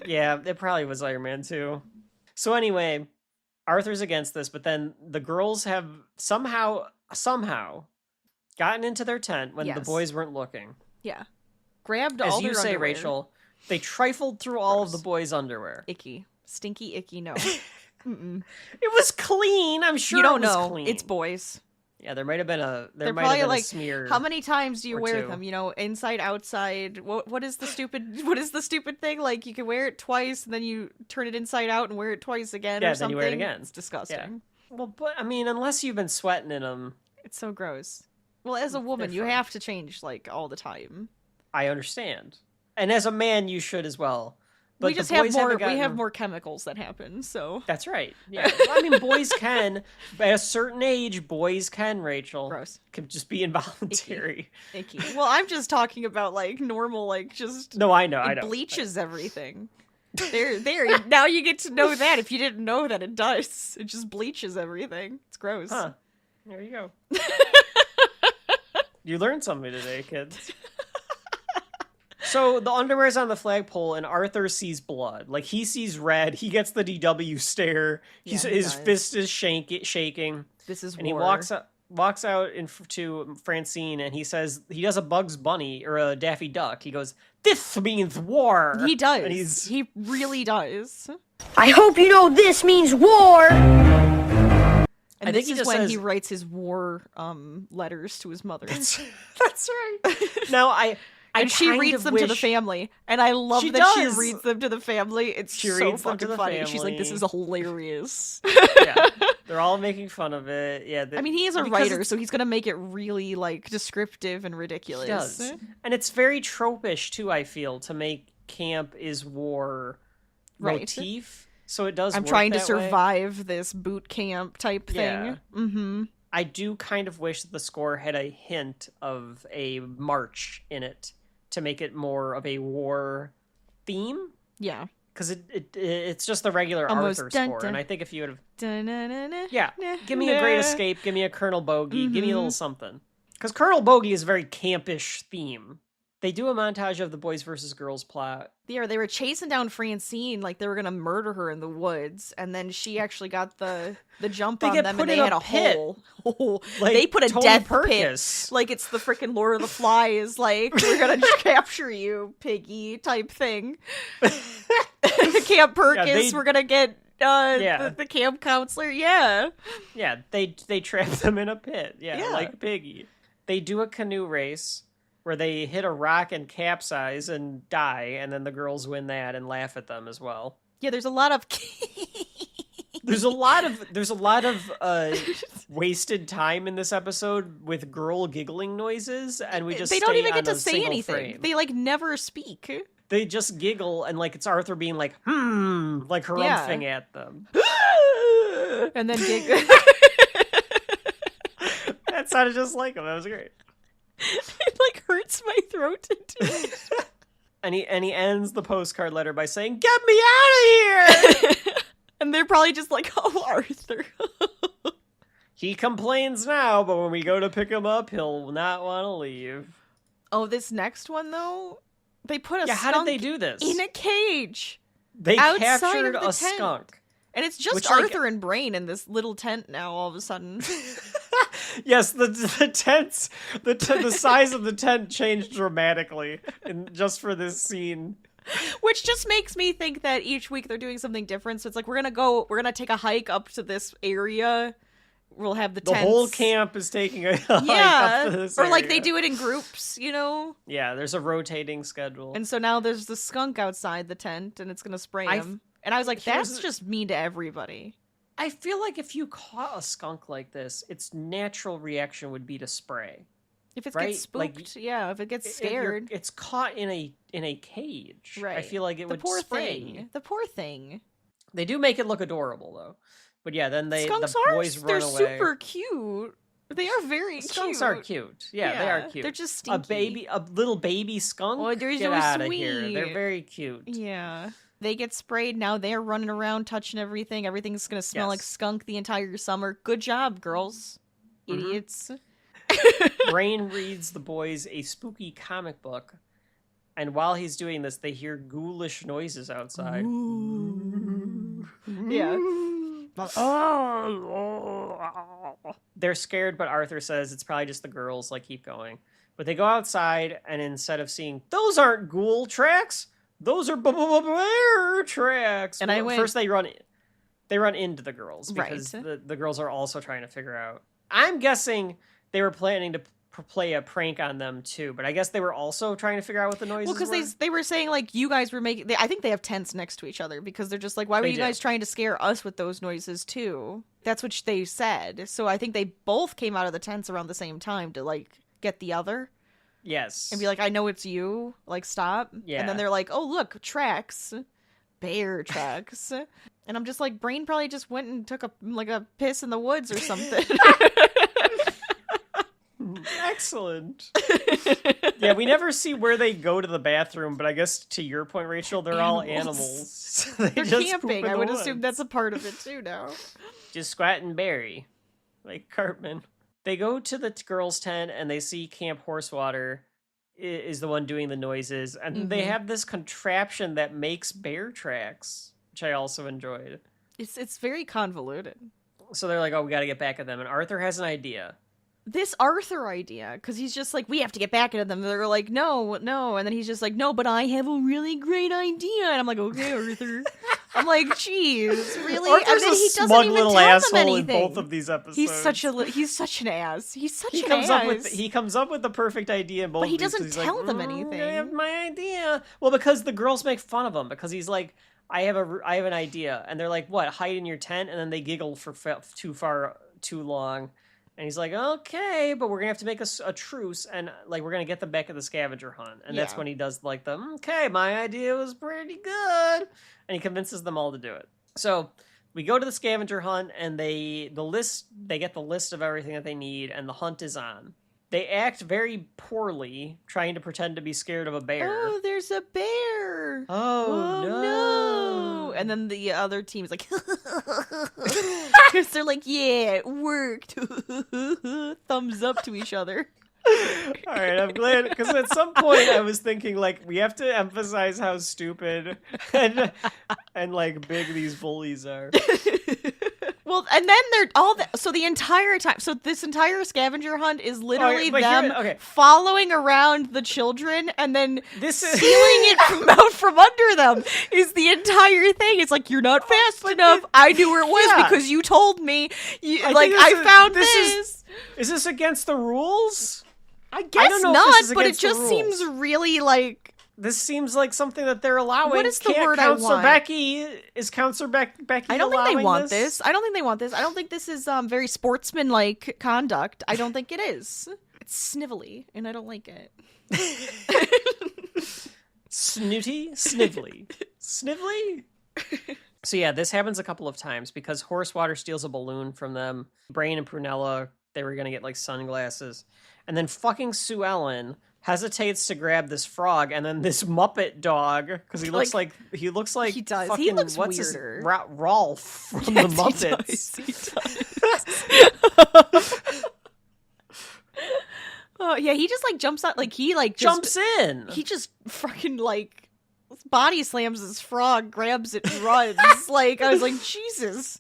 Yeah, it probably was Iron Man 2. So anyway, Arthur's against this, but then the girls have somehow gotten into their tent when the Yes. boys weren't looking. Yeah. Grabbed As all you their say, underwear. Rachel, they trifled through all of the Gross. boys' underwear. Icky. Stinky, icky, no. It was clean. I'm sure You don't it was know. clean. It's boys. Yeah, there might have been a They're might have probably been a like, smear. how many times do you or wear two. them? You know, inside, outside. What is the stupid thing? Like you can wear it twice and then you turn it inside out and wear it twice again Yeah, or then something. you wear it again. It's disgusting. Well, but I mean, unless you've been sweating in them, It's so gross. Well, as a woman, you fun. have to change like all the time. I understand. And as a man, you should as well. But We the just have boys more. haven't We gotten- have more chemicals that happen. So That's right. Yeah. Well, I mean, boys can. At a certain age, boys can, Rachel. Gross. Can just be involuntary. icky. Well, I'm just talking about like normal, like just No, I know. I it know. bleaches everything. There. Now you get to know that. If you didn't know that, it does. It just bleaches everything. It's gross. Huh. There you go. You learned something today, kids. So the underwear's on the flagpole, and Arthur sees blood. Like, he sees red. He gets the DW stare. Yeah, he His does. fist is shaking. This is And war. he walks out to Francine, and he says he does a Bugs Bunny or a Daffy Duck. He goes, "This means war." He does. And he's He really does. I hope you know this means war. And I think this he is just when says- he writes his war letters to his mother. That's right. Now And she kind reads of them to the wish- family. And I love She that does. she reads them to the family. It's She so reads them to fucking the funny. She's like, this is family. hilarious. Yeah, they're all making fun of it. Yeah, I mean, he is a because writer, it's- so he's going to make it really, like, descriptive and ridiculous. He does. And it's very tropish, too, I feel, to make camp is war Right. motif. So it does I'm work trying to that way. survive this boot camp type thing. Yeah. Mm-hmm. I do kind of wish that the score had a hint of a march in it to make it more of a war theme. Yeah. Because it's just the regular Almost Arthur dun, score. dun. And I think if you would have... Da-na-na-na, Yeah, na, give me a Great na. Escape, give me a Colonel Bogey, give me a Mm-hmm. little something. Because Colonel Bogey is a very campish theme. They do a montage of the boys versus girls plot. Yeah, they were chasing down Francine like they were gonna murder her in the woods, and then she actually got the jump They on get them, put and they in had a a pit. hole. Like They put a Tony death Perkis. pit, like it's the freaking Lord of the Flies, like we're gonna capture you, piggy type thing. Camp Perkins, we're gonna get the camp counselor. Yeah, Yeah, they trap them in a pit. Yeah, Yeah. like Piggy. They do a canoe race where they hit a rock and capsize and die, and then the girls win that and laugh at them as well. yeah. There's a lot of There's a lot of wasted time in this episode with girl giggling noises, and we just they don't stay even on get to a say single anything. frame. They like never speak. They just giggle, and like it's Arthur being like like harumphing at them. And then gig. That sounded just like him. That was great. It like hurts my throat to do it. And he ends the postcard letter by saying, "Get me out of here!" And they're probably just like, oh, Arthur. He complains now, but when we go to pick him up, he'll not want to leave. Oh, this next one, though? They put a Yeah, skunk how did they do this? in a cage. They outside captured of the a tent. skunk. And it's just Which, like- Arthur and Brain in this little tent now all of a sudden. Yes, the tents, the size of the tent changed dramatically just for this scene. Which just makes me think that each week they're doing something different. So it's like, we're going to take a hike up to this area. We'll have the The tents. whole camp is taking a hike up Yeah. to this Or like they area. do it in groups, you know? Yeah, there's a rotating schedule. And so now there's the skunk outside the tent and it's going to spray him. And I was like, here's that's the- just mean to everybody. I feel like if you caught a skunk like this, its natural reaction would be to spray. If it Right? gets Like, spooked, yeah, if it gets If you're- scared. it's caught in a cage. Right. I feel like it the would poor spray. thing. The poor thing. They do make it look adorable though. But yeah, then Skunks the are boys run they're away. super cute. They are very Skunks cute. are cute. Yeah, they are cute. They're just stinky. A little baby skunk. Oh, they're Get so out of here. sweet. They're very cute. Yeah. They get sprayed. Now they're running around touching everything. Everything's going to smell like Yes. skunk the entire summer. Good job, girls. Mm-hmm. Idiots. Brain reads the boys a spooky comic book, and while he's doing this, they hear ghoulish noises outside. Yeah. They're scared, but Arthur says it's probably just the girls, like, keep going. But they go outside, and instead of seeing, those aren't ghoul tracks, those are bear tracks. And I went- First they run into the girls, Right. because the girls are also trying to figure out I'm guessing they were planning to play a prank on them too, but I guess they were also trying to figure out what the noises Well, because they were saying, like, you guys were making... I think they have tents next to each other, because they're just like, why were you guys trying to scare us with those noises too? That's what they said. So I think they both came out of the tents around the same time to, like, get the other. Yes. And be like, I know it's you. Like, stop. Yeah. And then they're like, oh, look, tracks. Bear tracks. And I'm just like, Brain probably just went and took a piss in the woods or something. Excellent. Yeah, we never see where they go to the bathroom, but I guess to your point, Rachel, they're all animals. They're camping. I would assume that's a part of it too now. Just squat and bury, like Cartman. They go to the girls' tent and they see Camp Horsewater is the one doing the noises, and they have this contraption that makes bear tracks, which I also enjoyed. It's very convoluted. So they're like, oh, we got to get back at them, and Arthur has an idea. This Arthur idea, because he's just like, we have to get back at them. They're like, no, and then he's just like, no, but I have a really great idea, and I'm like, okay, Arthur. I'm like, geez, really? Arthur's and then a he doesn't smug even little tell asshole them anything. in both of these episodes. He's such an ass. He's such He an comes ass. He comes up with the perfect idea in both. But he of these, doesn't tell them anything. I have my idea. Well, because the girls make fun of him because he's like, I have an idea, and they're like, what? Hide in your tent, and then they giggle for too long. And he's like, okay, but we're going to have to make a truce, and, like, we're going to get them back at the scavenger hunt. And that's when he does, like, okay, my idea was pretty good. And he convinces them all to do it. So we go to the scavenger hunt, and they get the list of everything that they need, and the hunt is on. They act very poorly, trying to pretend to be scared of a bear. Oh, there's a bear. Oh, no. And then the other team's like, because they're like, yeah, it worked. Thumbs up to each other. All right, I'm glad, because at some point I was thinking, like, we have to emphasize how stupid and like big these bullies are. Well, and then they're so the entire time. So this entire scavenger hunt is literally them following around the children and then stealing it out from under them. Is the entire thing? It's like, you're not fast enough. I knew where it was because you told me. I found this. Is this against the rules? I guess not, but it just seems really like. This seems like something that they're allowing. What is the word I want? Is Counselor Becky I don't think they want this? this. I don't think they want this. I don't think this is very sportsman-like conduct. I don't think it is. It's snivelly, and I don't like it. Snooty? Snively? Snively? So yeah, this happens a couple of times because Horsewater steals a balloon from them. Brain and Prunella, they were going to get like sunglasses. And then fucking Sue Ellen hesitates to grab this frog, and then this Muppet dog, because he looks like he does. Fucking, he looks what's weirder. His, Rolf from the Muppets. He does. Oh yeah, he just like jumps out, like he like jumps in. He just fucking like body slams his frog, grabs it, and runs. Like I was like, Jesus.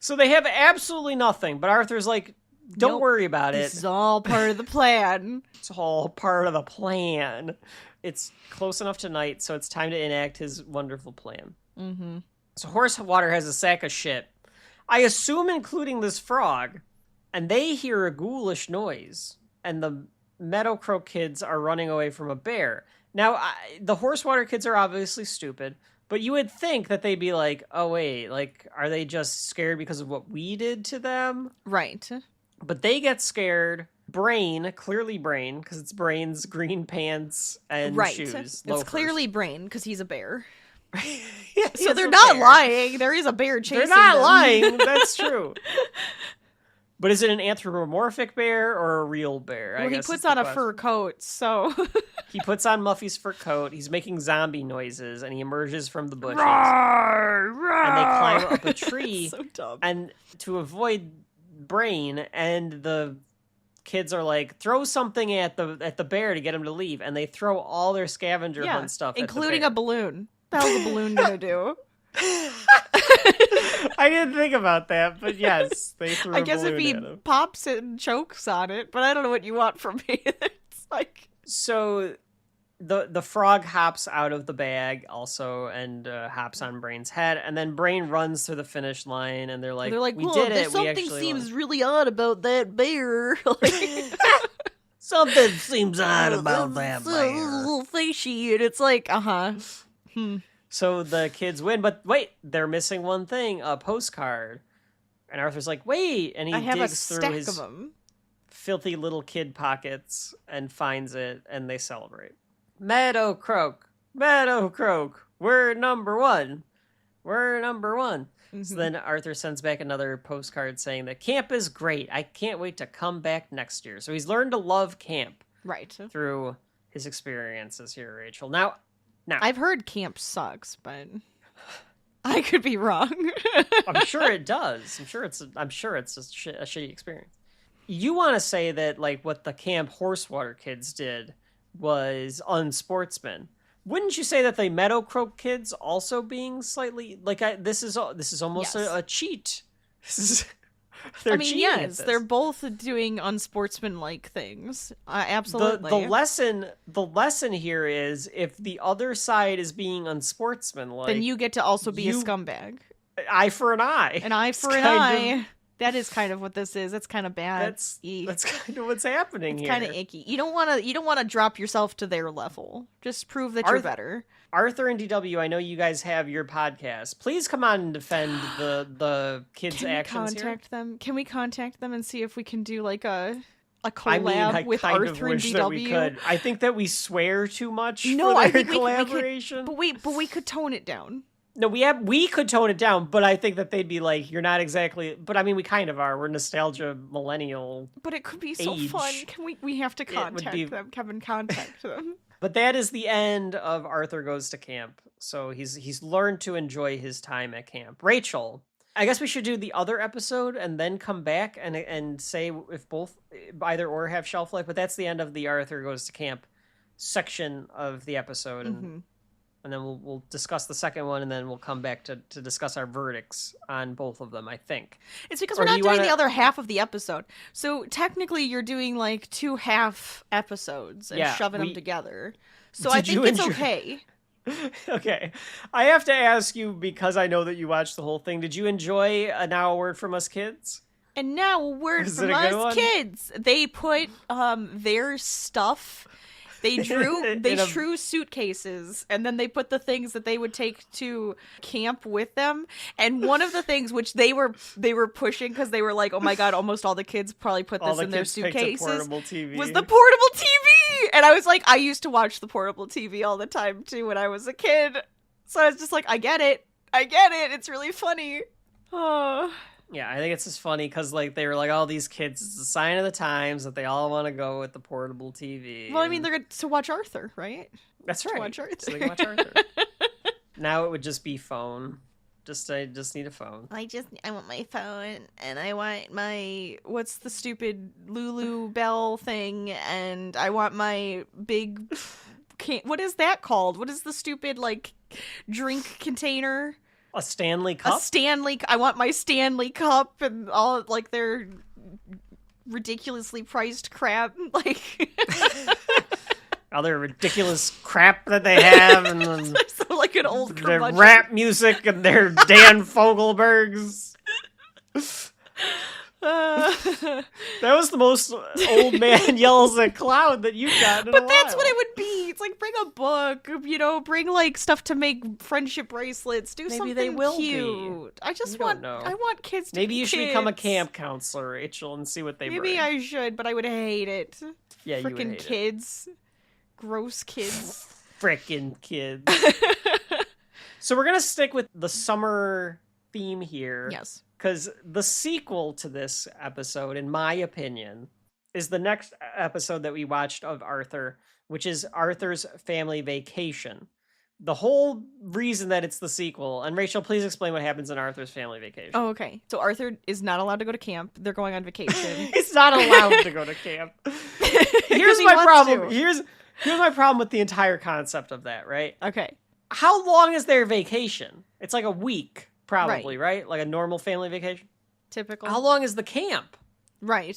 So they have absolutely nothing, but Arthur's like, don't worry about it. This is all part of the plan. It's all part of the plan. It's close enough to night, so it's time to enact his wonderful plan. Mm-hmm. So Horsewater has a sack of shit. I assume including this frog. And they hear a ghoulish noise. And the Meadow Crow kids are running away from a bear. Now, the Horsewater kids are obviously stupid. But you would think that they'd be like, oh, wait, like, are they just scared because of what we did to them? Right. But they get scared. Clearly Brain, because it's Brain's green pants and shoes. It's loafers. clearly Brain, because he's a bear. Yeah, so they're not lying. There is a bear chasing them. They're not lying. That's true. But is it an anthropomorphic bear or a real bear? Well, he puts on a fur coat, so... He puts on Muffy's fur coat, he's making zombie noises, and he emerges from the bushes. Roar, roar. And they climb up a tree. So dumb. And to avoid Brain, and the kids are like, throw something at the bear to get him to leave, and they throw all their scavenger hunt stuff including at a balloon. What the hell's a balloon gonna do? I didn't think about that, but yes, they threw I guess a balloon if he at him. pops it and chokes on it, but I don't know what you want from me. It's like... So the frog hops out of the bag also and hops on Brain's head, and then Brain runs through the finish line, and they're like, we "Whoa, did there's it. something We actually seems really odd about that bear." Like, something seems odd about that a bear. little fishy, and it's like, So the kids win, but wait, they're missing one thing: a postcard. And Arthur's like, wait, and he I have a digs through stack his of them. filthy little kid pockets and finds it, and they celebrate. Meadow Croak, we're number one. We're number one. So then Arthur sends back another postcard saying that camp is great. I can't wait to come back next year. So he's learned to love camp Right. through his experiences here, Rachel. Now, I've heard camp sucks, but I could be wrong. I'm sure it does. I'm sure it's a shitty experience. You want to say that like what the Camp Horsewater kids did was unsportsman. Wouldn't you say that the Meadowcroak kids also being slightly like this is almost Yes. a cheat? I mean, cheating yes, at this. they're both doing unsportsmanlike things. Absolutely. The lesson here is if the other side is being unsportsmanlike, then you get to also be a you- scumbag. eye for an eye. An eye It's for an kind of- eye. That is kind of what this is. It's kind of bad. That's kind of what's happening here. kind of icky. You don't want to drop yourself to their level. Just prove that you're better. Arthur and DW, I know you guys have your podcast. Please come on and defend the kids' Can we actions here. contact them? Can we contact them and see if we can do like a I collab mean, I with kind Arthur of and wish DW? that we could. I think that we swear too much No, for I their think we could, collaboration. but we could tone it down. No, we could tone it down, but I think that they'd be like, you're not exactly. But I mean, we kind of are. We're nostalgia millennial. But it could be so Age. fun. Can we have to would contact be- them? Kevin, contact them. But that is the end of Arthur Goes to Camp. So he's learned to enjoy his time at camp. Rachel, I guess we should do the other episode and then come back and say if both either or have shelf life. But that's the end of the Arthur Goes to Camp section of the episode, and then we'll discuss the second one, and then we'll come back to discuss our verdicts on both of them. I think It's because Or we're do not you doing wanna- the other half of the episode. So technically, you're doing like 2 half episodes and Yeah, shoving them we- together. So I Did you think it's enjoy- okay. Okay, I have to ask you because I know that you watched the whole thing. Did you enjoy Now a Word from Us Kids? And now a word Was from it a good us one? kids. They put their stuff. They drew suitcases, and then they put the things that they would take to camp with them. And one of the things which they were pushing because they were like, "Oh my god, almost all the kids probably put All this the in their kids picked a suitcases." portable TV. Was the portable TV? And I was like, I used to watch the portable TV all the time too when I was a kid. So I was just like, I get it. It's really funny. Oh. Yeah, I think it's just funny because like they were like, all these kids, it's a sign of the times that they all want to go with the portable TV. Well, I mean, they're going to watch Arthur, right? that's right. watch Arthur. So they can watch Arthur. Now it would just be phone. I just need a phone. I want my phone, and I want my, what's the stupid Lulu Bell thing, and I want my big, what is that called? What is the stupid, like, drink container? A Stanley Cup. I want my Stanley Cup, and all, like, their ridiculously priced crap, like... Other ridiculous crap that they have, and then so like an old their curmudgeon. rap music and their Dan Fogelbergs. That was the most old man yells at cloud that you've gotten in a But that's while. what it would be. It's like, bring a book, bring like stuff to make friendship bracelets. Do Maybe something they will be. cute. I just You don't want. know. I want kids to Maybe be you should become a kids. camp counselor, Rachel, and see what they Maybe bring. I should, but I would hate it. Yeah, you would Freaking hate it. kids, gross kids. Frickin' kids. So we're gonna stick with the summer theme here. Yes. Because the sequel to this episode, in my opinion, is the next episode that we watched of Arthur, which is Arthur's Family Vacation. The whole reason that it's the sequel, and Rachel, please explain what happens in Arthur's Family Vacation. Oh, okay. So Arthur is not allowed to go to camp. They're going on vacation. He's not allowed to go to camp. Here's he my wants problem. to. Here's my problem with the entire concept of that, right? Okay. How long is their vacation? It's like a week, probably, right? Like a normal family vacation. Typical. How long is the camp? Right.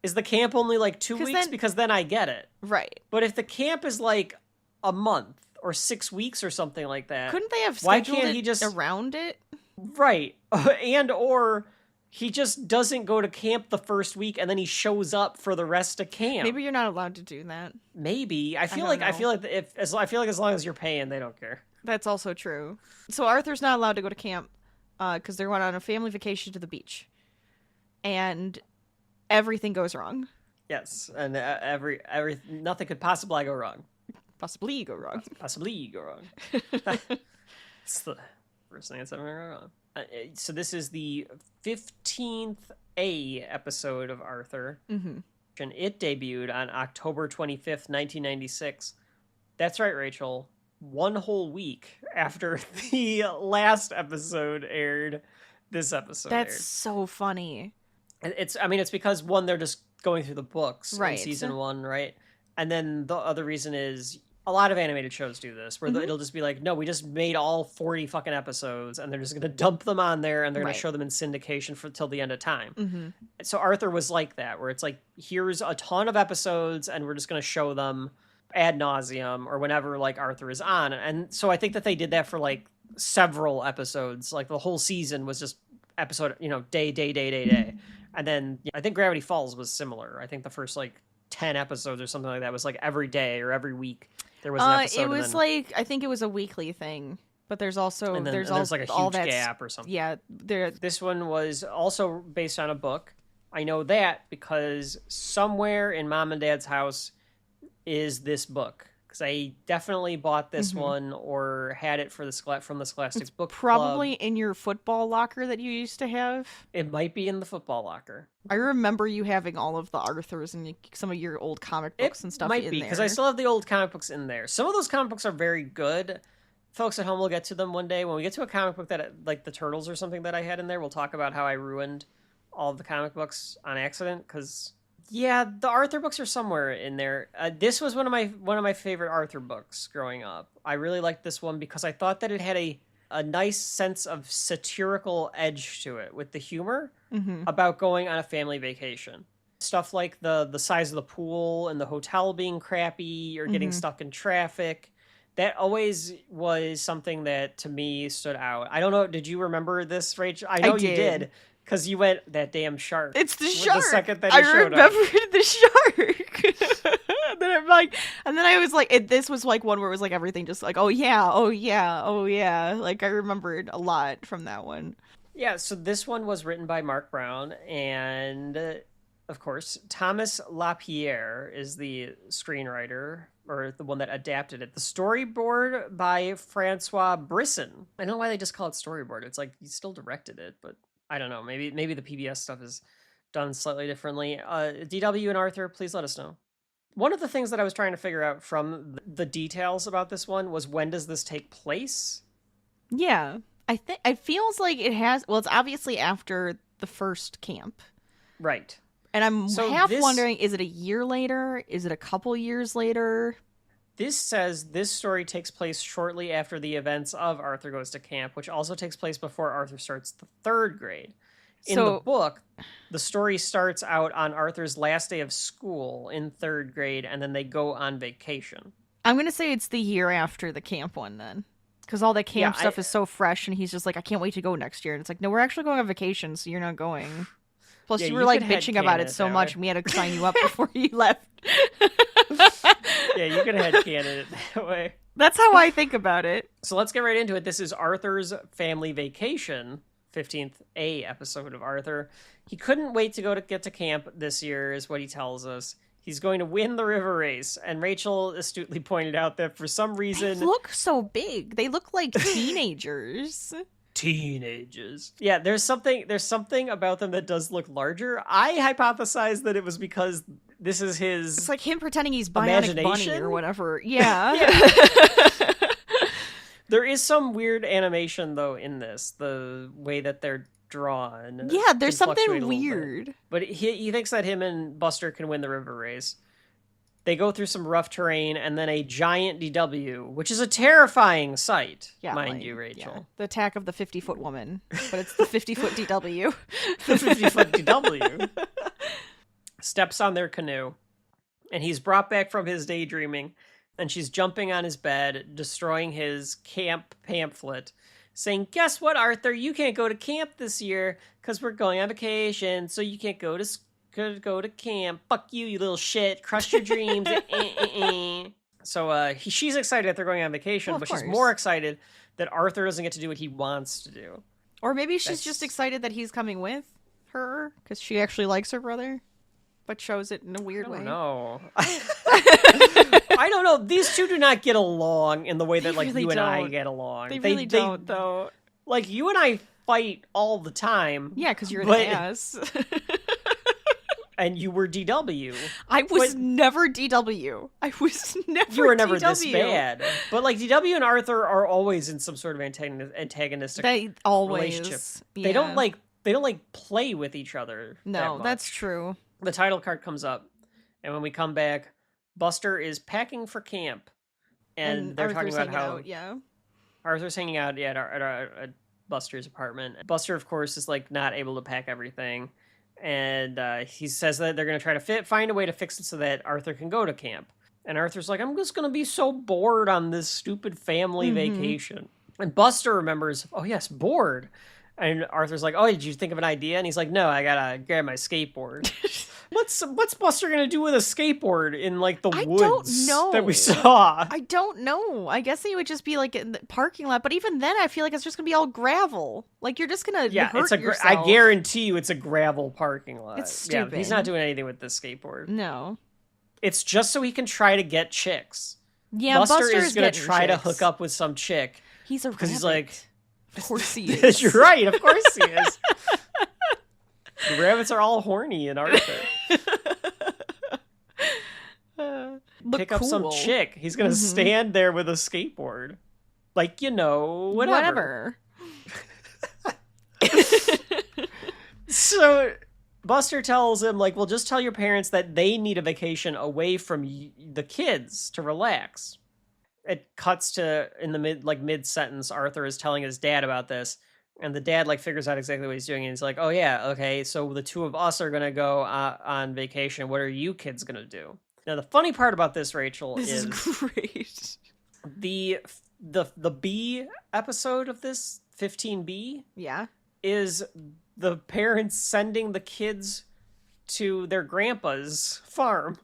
Is the camp only like 2 weeks? then- Because then I get it. Right. But if the camp is like a month or 6 weeks or something like that. Couldn't they have Why scheduled can't he it just around it? right? And or he just doesn't go to camp the first week and then he shows up for the rest of camp. Maybe you're not allowed to do that. Maybe. I feel don't like know. as long as you're paying, they don't care. That's also true. So Arthur's not allowed to go to camp because they're going on a family vacation to the beach, and everything goes wrong. Yes, and nothing could possibly go wrong. Possibly go wrong. Possibly go wrong. It's the first thing that's ever gone wrong. So this is the 15th A episode of Arthur. Mm-hmm. And it debuted on October 25th, 1996. That's right, Rachel. 1 whole week after the last episode aired, this episode That's aired. so funny. It's because, one, they're just going through the books Right. in season 1, right? And then the other reason is a lot of animated shows do this, where it'll just be like, no, we just made all 40 fucking episodes, and they're just going to dump them on there, and they're going to show them in syndication for till the end of time. Mm-hmm. So Arthur was like that, where it's like, here's a ton of episodes, and we're just going to show them ad nauseum or whenever like Arthur is on. And so I think that they did that for like several episodes. Like the whole season was just episode, day. And then I think Gravity Falls was similar. I think the first like 10 episodes or something like that was like every day or every week there was an episode. It was like, I think it was a weekly thing, but there's also there's like a all huge that gap or something. Yeah, This one was also based on a book. I know that because somewhere in Mom and Dad's house is this book, because I definitely bought this one or had it from the Scholastic Book probably Club. in your football locker that you used to have. It might be in the football locker. I remember you having all of the Arthurs and some of your old comic books and stuff. Might in be there. because I still have the old comic books in there. Some of those comic books are very good. Folks at home will get to them one day when we get to a comic book that like the Turtles or something that I had in there. We'll talk about how I ruined all of the comic books on accident, because yeah, the Arthur books are somewhere in there. This was one of my favorite Arthur books growing up. I really liked this one because I thought that it had a nice sense of satirical edge to it with the humor about going on a family vacation. Stuff like the size of the pool and the hotel being crappy or getting stuck in traffic. That always was something that to me stood out. I don't know. Did you remember this, Rachel? I know you did. Because you went, that damn shark. It's the shark. The second that I showed remembered the shark. And then I'm like, and then I was like, this was like one where it was like everything just like, oh yeah. Like I remembered a lot from that one. Yeah, so this one was written by Mark Brown, and of course, Thomas LaPierre is the screenwriter, or the one that adapted it. The storyboard by Francois Brisson. I don't know why they just call it storyboard. It's like, he still directed it, but I don't know. Maybe the PBS stuff is done slightly differently. DW and Arthur, please let us know. One of the things that I was trying to figure out from the details about this one was, when does this take place? Yeah, I think it feels like it has. Well, it's obviously after the first camp, right? And I'm wondering, is it a year later? Is it a couple years later? This says this story takes place shortly after the events of Arthur Goes to Camp, which also takes place before Arthur starts the 3rd grade. In the book, the story starts out on Arthur's last day of school in 3rd grade, and then they go on vacation. I'm going to say it's the year after the camp one then. Because all that camp stuff is so fresh, and he's just like, I can't wait to go next year. And it's like, no, we're actually going on vacation, so you're not going. Plus, you were like bitching about it so much, and we had to sign you up before you left. Yeah, you could headcanon it that way. That's how I think about it. So let's get right into it. This is Arthur's Family Vacation, 15th A episode of Arthur. He couldn't wait to get to camp this year, is what he tells us. He's going to win the river race. And Rachel astutely pointed out that for some reason... They look so big. They look like teenagers. Yeah, there's something about them that does look larger. I hypothesized that it was because this is his... It's like him pretending he's Bionic Bunny or whatever. Yeah. There is some weird animation, though, in this. The way that they're drawn. Yeah, there's something weird. But he thinks that him and Buster can win the river race. They go through some rough terrain, and then a giant DW, which is a terrifying sight, mind you, Rachel. Yeah. The attack of the 50-foot woman, but it's the 50-foot DW. The 50-foot DW steps on their canoe, and he's brought back from his daydreaming and she's jumping on his bed, destroying his camp pamphlet, saying, "Guess what, Arthur? You can't go to camp this year because we're going on vacation, so you can't go to camp. Fuck you, you little shit. Crush your dreams." So she's excited that they're going on vacation, Well, of but she's course. more excited that Arthur doesn't get to do what he wants to do. Or maybe she's just excited that he's coming with her because she actually likes her brother, but shows it in a weird way. No, I don't know. These two do not get along in the way that They like really you and I don't. get along. They really don't, though. Like you and I fight all the time. Yeah, because you're an but- ass. And you were DW. I was But- never DW. I was never You were never DW. this bad. But like DW and Arthur are always in some sort of antagonistic They always. relationship. Yeah. They don't like play with each other. that No, much. that's true. The title card comes up, and when we come back, Buster is packing for camp, and they're Arthur's talking about hanging how out, yeah. Arthur's hanging out at Buster's apartment. Buster, of course, is like not able to pack everything, and he says that they're going to try to find a way to fix it so that Arthur can go to camp. And Arthur's like, "I'm just going to be so bored on this stupid family vacation." And Buster remembers, "Oh yes, bored." And Arthur's like, "Oh, did you think of an idea?" And he's like, "No, I gotta grab my skateboard." What's Buster gonna do with a skateboard in like the I woods don't know. that we saw? I don't know. I guess he would just be like in the parking lot, but even then I feel like it's just gonna be all gravel. Like you're just gonna Yeah, hurt I yourself. guarantee you it's a gravel parking lot. It's Yeah, he's not stupid. doing anything with this skateboard. No. It's just so he can try to get chicks. Yeah, Buster Buster's is gonna getting try to chicks. hook up with some chick. He's a because he's rabbit. like, Of course he is. You're right, of course he is. The rabbits are all horny in Arthur. Look Pick up some cool. chick. He's gonna stand there with a skateboard. Like, whatever. So Buster tells him, like, well, just tell your parents that they need a vacation away from the kids to relax. It cuts to, in the mid-sentence, Arthur is telling his dad about this, and the dad, like, figures out exactly what he's doing, and he's like, "Oh, yeah, okay, so the two of us are gonna go on vacation. What are you kids gonna do?" Now, the funny part about this, Rachel, This is great. the B episode of this, 15B, Yeah. is the parents sending the kids to their grandpa's farm.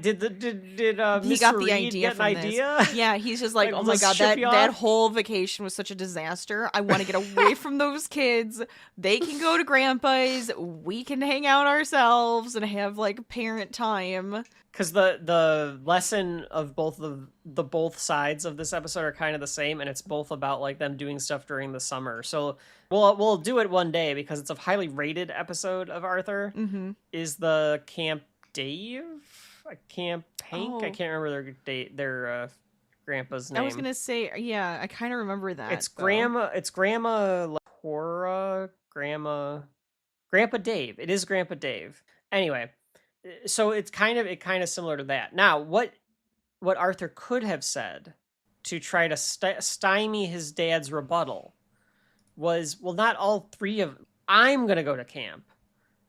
Did He Mr. got the Reed idea get an from idea? this. Yeah, he's just like, Like, "Oh my let's god, ship that you that off?" whole vacation was such a disaster. I want to get away from those kids. They can go to grandpa's. We can hang out ourselves and have like parent time." Because the lesson of both sides of this episode are kind of the same, and it's both about like them doing stuff during the summer. So we'll do it one day because it's a highly rated episode of Arthur. Mm-hmm. Is the Camp Dave? Camp Hank? Oh. I can't remember their grandpa's name. I was gonna say, yeah, I kind of remember that. It's though. Grandma Cora, Grandpa Dave. It is Grandpa Dave. Anyway, so it's kind of similar to that. Now, what Arthur could have said to try to stymie his dad's rebuttal was, well, not all three of I'm going to go to camp.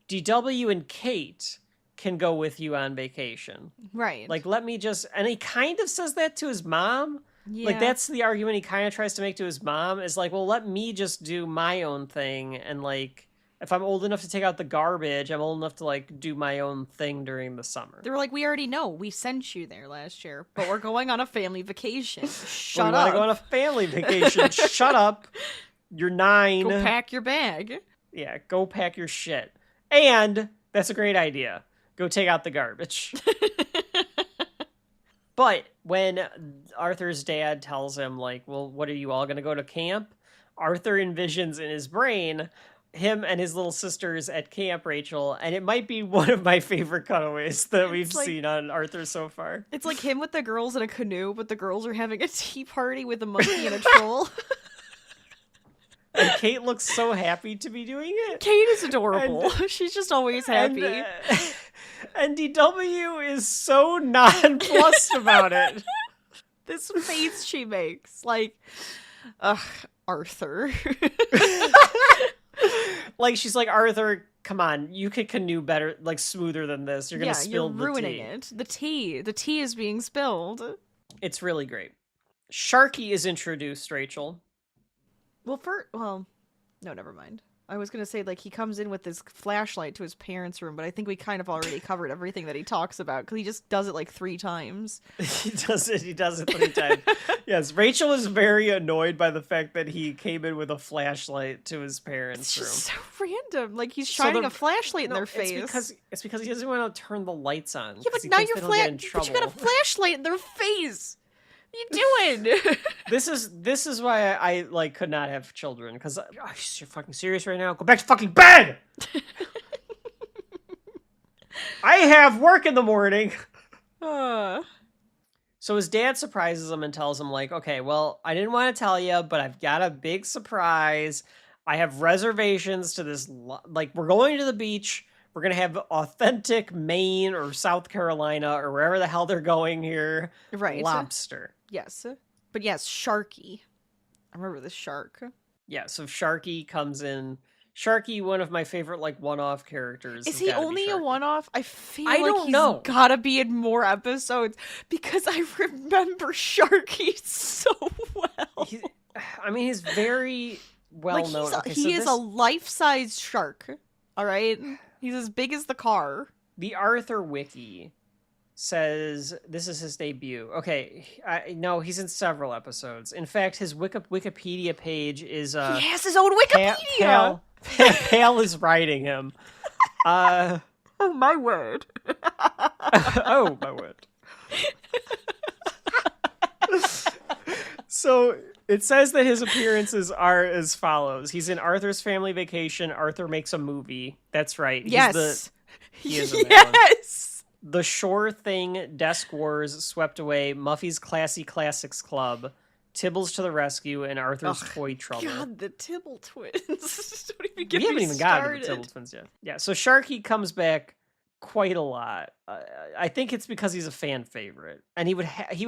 DW and Kate can go with you on vacation. Right. Like, let me just, and he kind of says that to his mom. yeah. Like, that's the argument he kind of tries to make to his mom, is like, well, let me just do my own thing. And like, if I'm old enough to take out the garbage, I'm old enough to like do my own thing during the summer. They were like, "We already know. We sent you there last year, but we're going on a family vacation. We Shut want up. to go on a family vacation. Shut up. You're 9. Go pack your bag." Yeah, go pack your shit. And that's a great idea. Go take out the garbage. But when Arthur's dad tells him, like, well, what are you all going to go to camp? Arthur envisions in his brain him and his little sisters at camp, Rachel, and it might be one of my favorite cutaways that we've like- seen on Arthur so far. It's like him with the girls in a canoe, but the girls are having a tea party with a monkey and a troll. And Kate looks so happy to be doing it. Kate is adorable. She's just always happy. And DW is so nonplussed about it. This face she makes, like, ugh, Arthur. Like, she's like, Arthur, come on, you could canoe better, like, smoother than this. You're gonna spill you're ruining the tea. it. The tea is being spilled. It's really great. Sharky is introduced, Rachel. Well, no, never mind. I was gonna say, like, he comes in with this flashlight to his parents' room, but I think we kind of already covered everything that he talks about, because he just does it like 3 times. He does it 3 times. Yes, Rachel is very annoyed by the fact that he came in with a flashlight to his parents' It's room. just so random. Like, he's shining a flashlight in their face. It's because he doesn't want to turn the lights on. Yeah, but he now thinks you're they don't get in but you got a trouble. flashlight in their face. What are you doing? This is why I like could not have children, because you're fucking serious right now. Go back to fucking bed. I have work in the morning. So his dad surprises him and tells him, like, okay, well, I didn't want to tell you, but I've got a big surprise. I have reservations to this, like, we're going to the beach. We're going to have authentic Maine or South Carolina or wherever the hell they're going here. Right. Lobster. Yes. But yes, Sharky. I remember this shark. Yeah, so Sharky comes in. Sharky, one of my favorite, like, one-off characters. Is he only a one-off? I feel like don't he's know. gotta be in more episodes, because I remember Sharky so well. He's very well known. He is a life-size shark. All right? He's as big as the car. The Arthur Wiki says this is his debut. Okay, no, he's in several episodes. In fact, his Wikipedia page is... he has his own Wikipedia! Pale is writing him. Oh, my word. Oh, my word. So it says that his appearances are as follows. He's in Arthur's Family Vacation. Arthur Makes a Movie. That's right. Yes. He is in that one. Yes. The Shore Thing, Desk Wars, Swept Away, Muffy's Classy Classics Club, Tibbles to the Rescue, and Arthur's Toy Trouble. God, the Tibble twins. Don't even get We haven't me even gotten started. to the Tibble twins yet. Yeah, so Sharky comes back quite a lot. I think it's because he's a fan favorite, and he would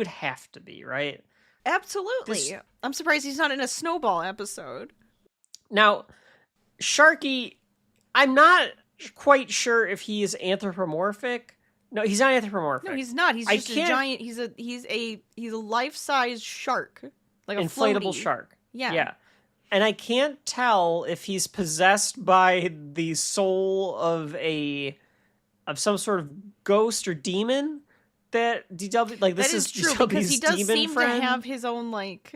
have to be, right? Absolutely. I'm surprised he's not in a Snowball episode. Now, Sharky, I'm not quite sure if he is anthropomorphic. No, he's not anthropomorphic. No, he's not. He's just a giant. He's a life-size shark, like a inflatable floaty. shark. Yeah. And I can't tell if he's possessed by the soul of some sort of ghost or demon. That DW, like, this that is true, DW's because he does demon seem friend. to have his own, like,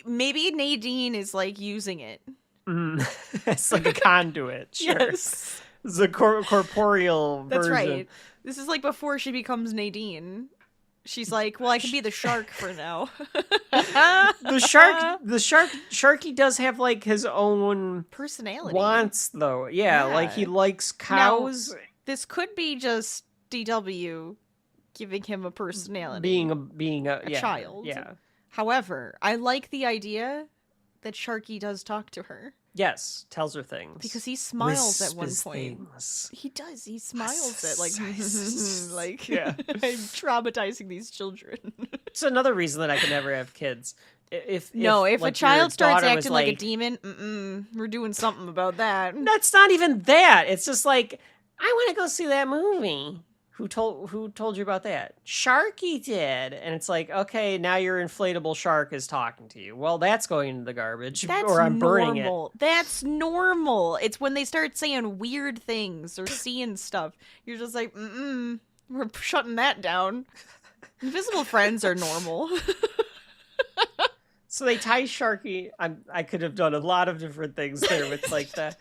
maybe Nadine is like using it. It's like a conduit. Sure. Yes, It's a corporeal that's version. right. This is like before she becomes Nadine. She's like, well, I can be the shark for now. Sharky does have, like, his own Personality. wants, though. Yeah, like, he likes cows. Now, this could be just DW giving him a personality. Being a child. Yeah. However, I like the idea that Sharky does talk to her. Yes, tells her things. Because he smiles at one Whispers point. things. He does. He smiles at, like, like, Yeah. I'm traumatizing these children. It's another reason that I could never have kids. If a like, child your starts daughter was acting like a demon, we're doing something about that. That's not even that. It's just like, I want to go see that movie. Who told you about that? Sharky did. And it's like, okay, now your inflatable shark is talking to you. Well, that's going into the garbage. That's or I'm burning normal. That's normal. It's when they start saying weird things or seeing stuff. You're just like, we're shutting that down. Invisible friends are normal. So they tie Sharky. I could have done a lot of different things there with, like, that.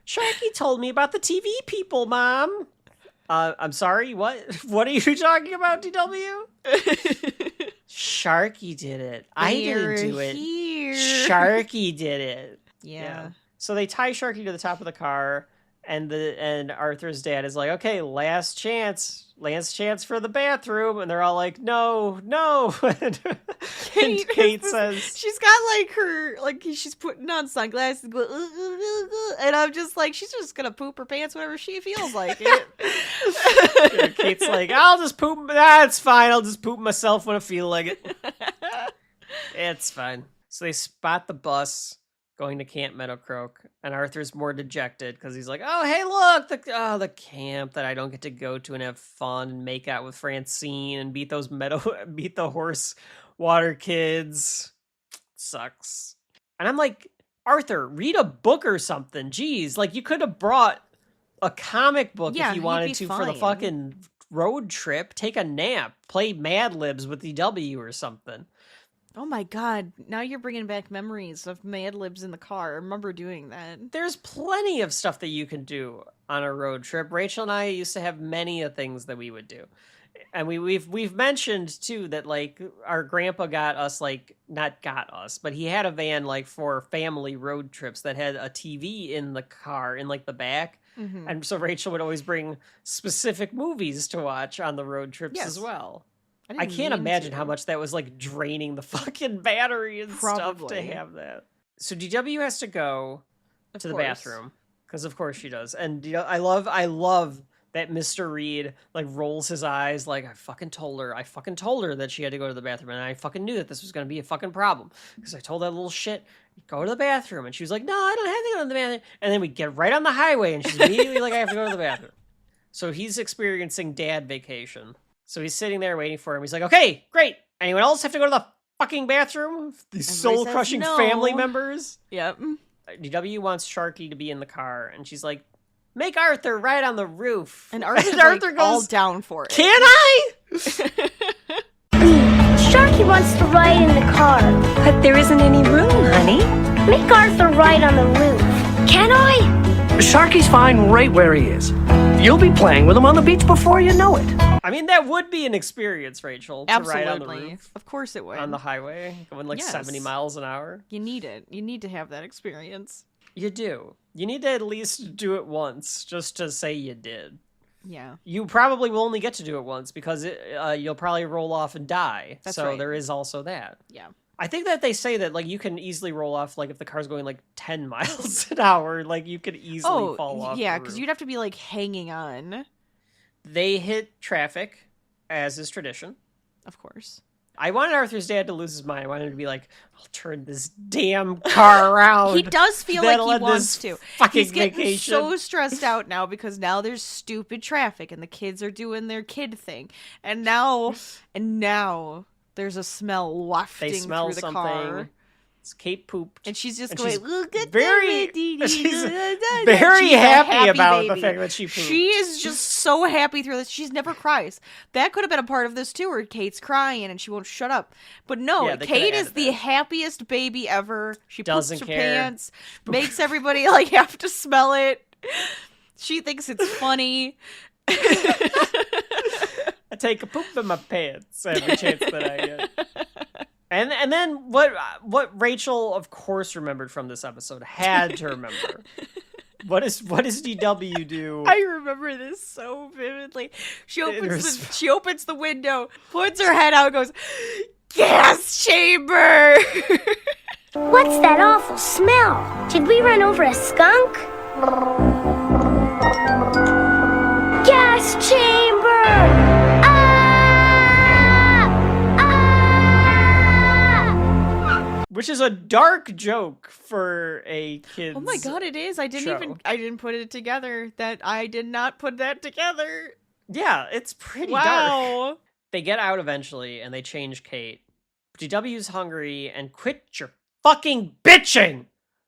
Sharky told me about the TV people, Mom. I'm sorry, what? What are you talking about, DW? Sharky did it. I didn't do it. Here. Sharky did it. Yeah. So they tie Sharky to the top of the car, and Arthur's dad is like, okay, last chance for the bathroom, and they're all like, no. and Kate says, she's got like her, like, she's putting on sunglasses and going, and I'm just like, she's just gonna poop her pants whenever she feels like it. Yeah, Kate's like, I'll just poop. That's fine. I'll just poop myself when I feel like it. It's fine. So they spot the bus. going to Camp Meadowcroak, and Arthur's more dejected because he's like, "Oh, hey, look, the camp that I don't get to go to and have fun and make out with Francine and beat the horse water kids. Sucks." And I'm like, Arthur, read a book or something. Jeez, like you could have brought a comic book if you wanted to for the fucking road trip. Take a nap, play Mad Libs with DW or something. Oh my god, now you're bringing back memories of Mad Libs in the car. I remember doing that. There's plenty of stuff that you can do on a road trip. Rachel and I used to have many of things that we would do. And we've mentioned too that like our grandpa got us but he had a van like for family road trips that had a TV in the car in like the back. Mm-hmm. And so Rachel would always bring specific movies to watch on the road trips as well. I can't imagine how much that was like draining the fucking battery and stuff to have that. So DW has to go to the bathroom because of course she does. And I love that Mr. Reed like rolls his eyes like, I fucking told her that she had to go to the bathroom, and I fucking knew that this was going to be a fucking problem because I told that little shit, go to the bathroom. And she was like, no, I don't have to go to the bathroom. And then we get right on the highway and she's immediately like, I have to go to the bathroom. So he's experiencing dad vacation. So he's sitting there waiting for him. He's like, okay, great. Anyone else have to go to the fucking bathroom? These soul-crushing family members? Yep. DW wants Sharky to be in the car, and she's like, make Arthur ride on the roof. And Arthur goes, all down for it. Can I? Sharky wants to ride in the car. But there isn't any room, honey. Make Arthur ride on the roof. Can I? Sharky's fine right where he is. You'll be playing with him on the beach before you know it. I mean, that would be an experience, Rachel, to Absolutely. ride on the roof. Of course it would. On the highway, going like 70 miles an hour. You need it. You need to have that experience. You do. You need to at least do it once, just to say you did. Yeah. You probably will only get to do it once, because you'll probably roll off and die. That's so right. there is also that. Yeah. I think that they say that like you can easily roll off, like if the car's going like 10 miles an hour, like you could easily fall off. Yeah, because you'd have to be like hanging on. They hit traffic, as is tradition. Of course. I wanted Arthur's dad to lose his mind. I wanted him to be like, I'll turn this damn car around. He does feel like he wants to. He's getting so stressed out now because now there's stupid traffic and the kids are doing their kid thing. And now there's a smell wafting through the car. It's Kate pooped. And she's just and going, she's look at very, she's very happy about baby. the fact that she pooped. She is just so happy through this. She's never cries. That could have been a part of this too, where Kate's crying and she won't shut up. But no, Kate is the happiest baby ever. She doesn't poops her care. pants, makes everybody like have to smell it. She thinks it's funny. I take a poop in my pants every chance that I get. And then what Rachel of course remembered from this episode, had to remember. What does DW do? I remember this so vividly. She opens the window, puts her head out, and goes, gas chamber. What's that awful smell? Did we run over a skunk? Gas chamber! Which is a dark joke for a kid's. Oh my god, it is. I didn't put it together. I did not put that together. Yeah, it's pretty dark. They get out eventually and they change Kate. DW's hungry and quit your fucking bitching.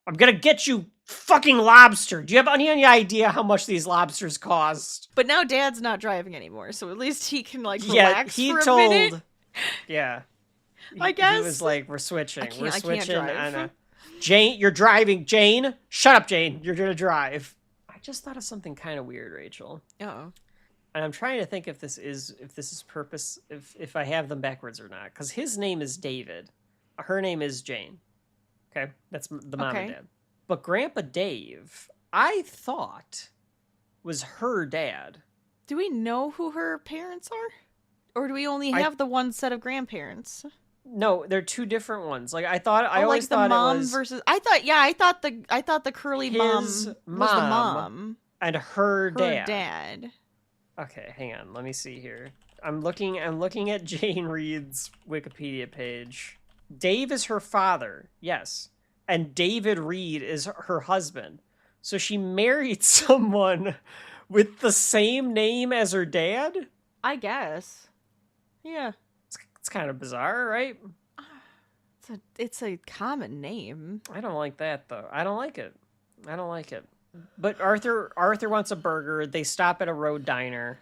I'm gonna get you fucking lobster. Do you have any idea how much these lobsters cost? But now Dad's not driving anymore, so at least he can like relax for a minute. Yeah. I guess. He was like, we're switching. We're switching. I can't drive. Jane, you're driving. Jane, shut up, Jane. You're going to drive. I just thought of something kind of weird, Rachel. Uh-oh. And I'm trying to think if this is purpose, if I have them backwards or not. Because his name is David. Her name is Jane. Okay? That's the mom and dad. But Grandpa Dave, I thought, was her dad. Do we know who her parents are? Or do we only have the one set of grandparents? No, they're two different ones. Like I thought, I always like the thought mom it was versus. I thought the curly mom was the mom and her dad. Dad. Okay, hang on. Let me see here. I'm looking at Jane Reed's Wikipedia page. Dave is her father. Yes. and David Reed is her husband. So she married someone with the same name as her dad? I guess. Yeah. It's kind of bizarre, right? It's a common name. I don't like that, though. I don't like it. But Arthur wants a burger. They stop at a road diner.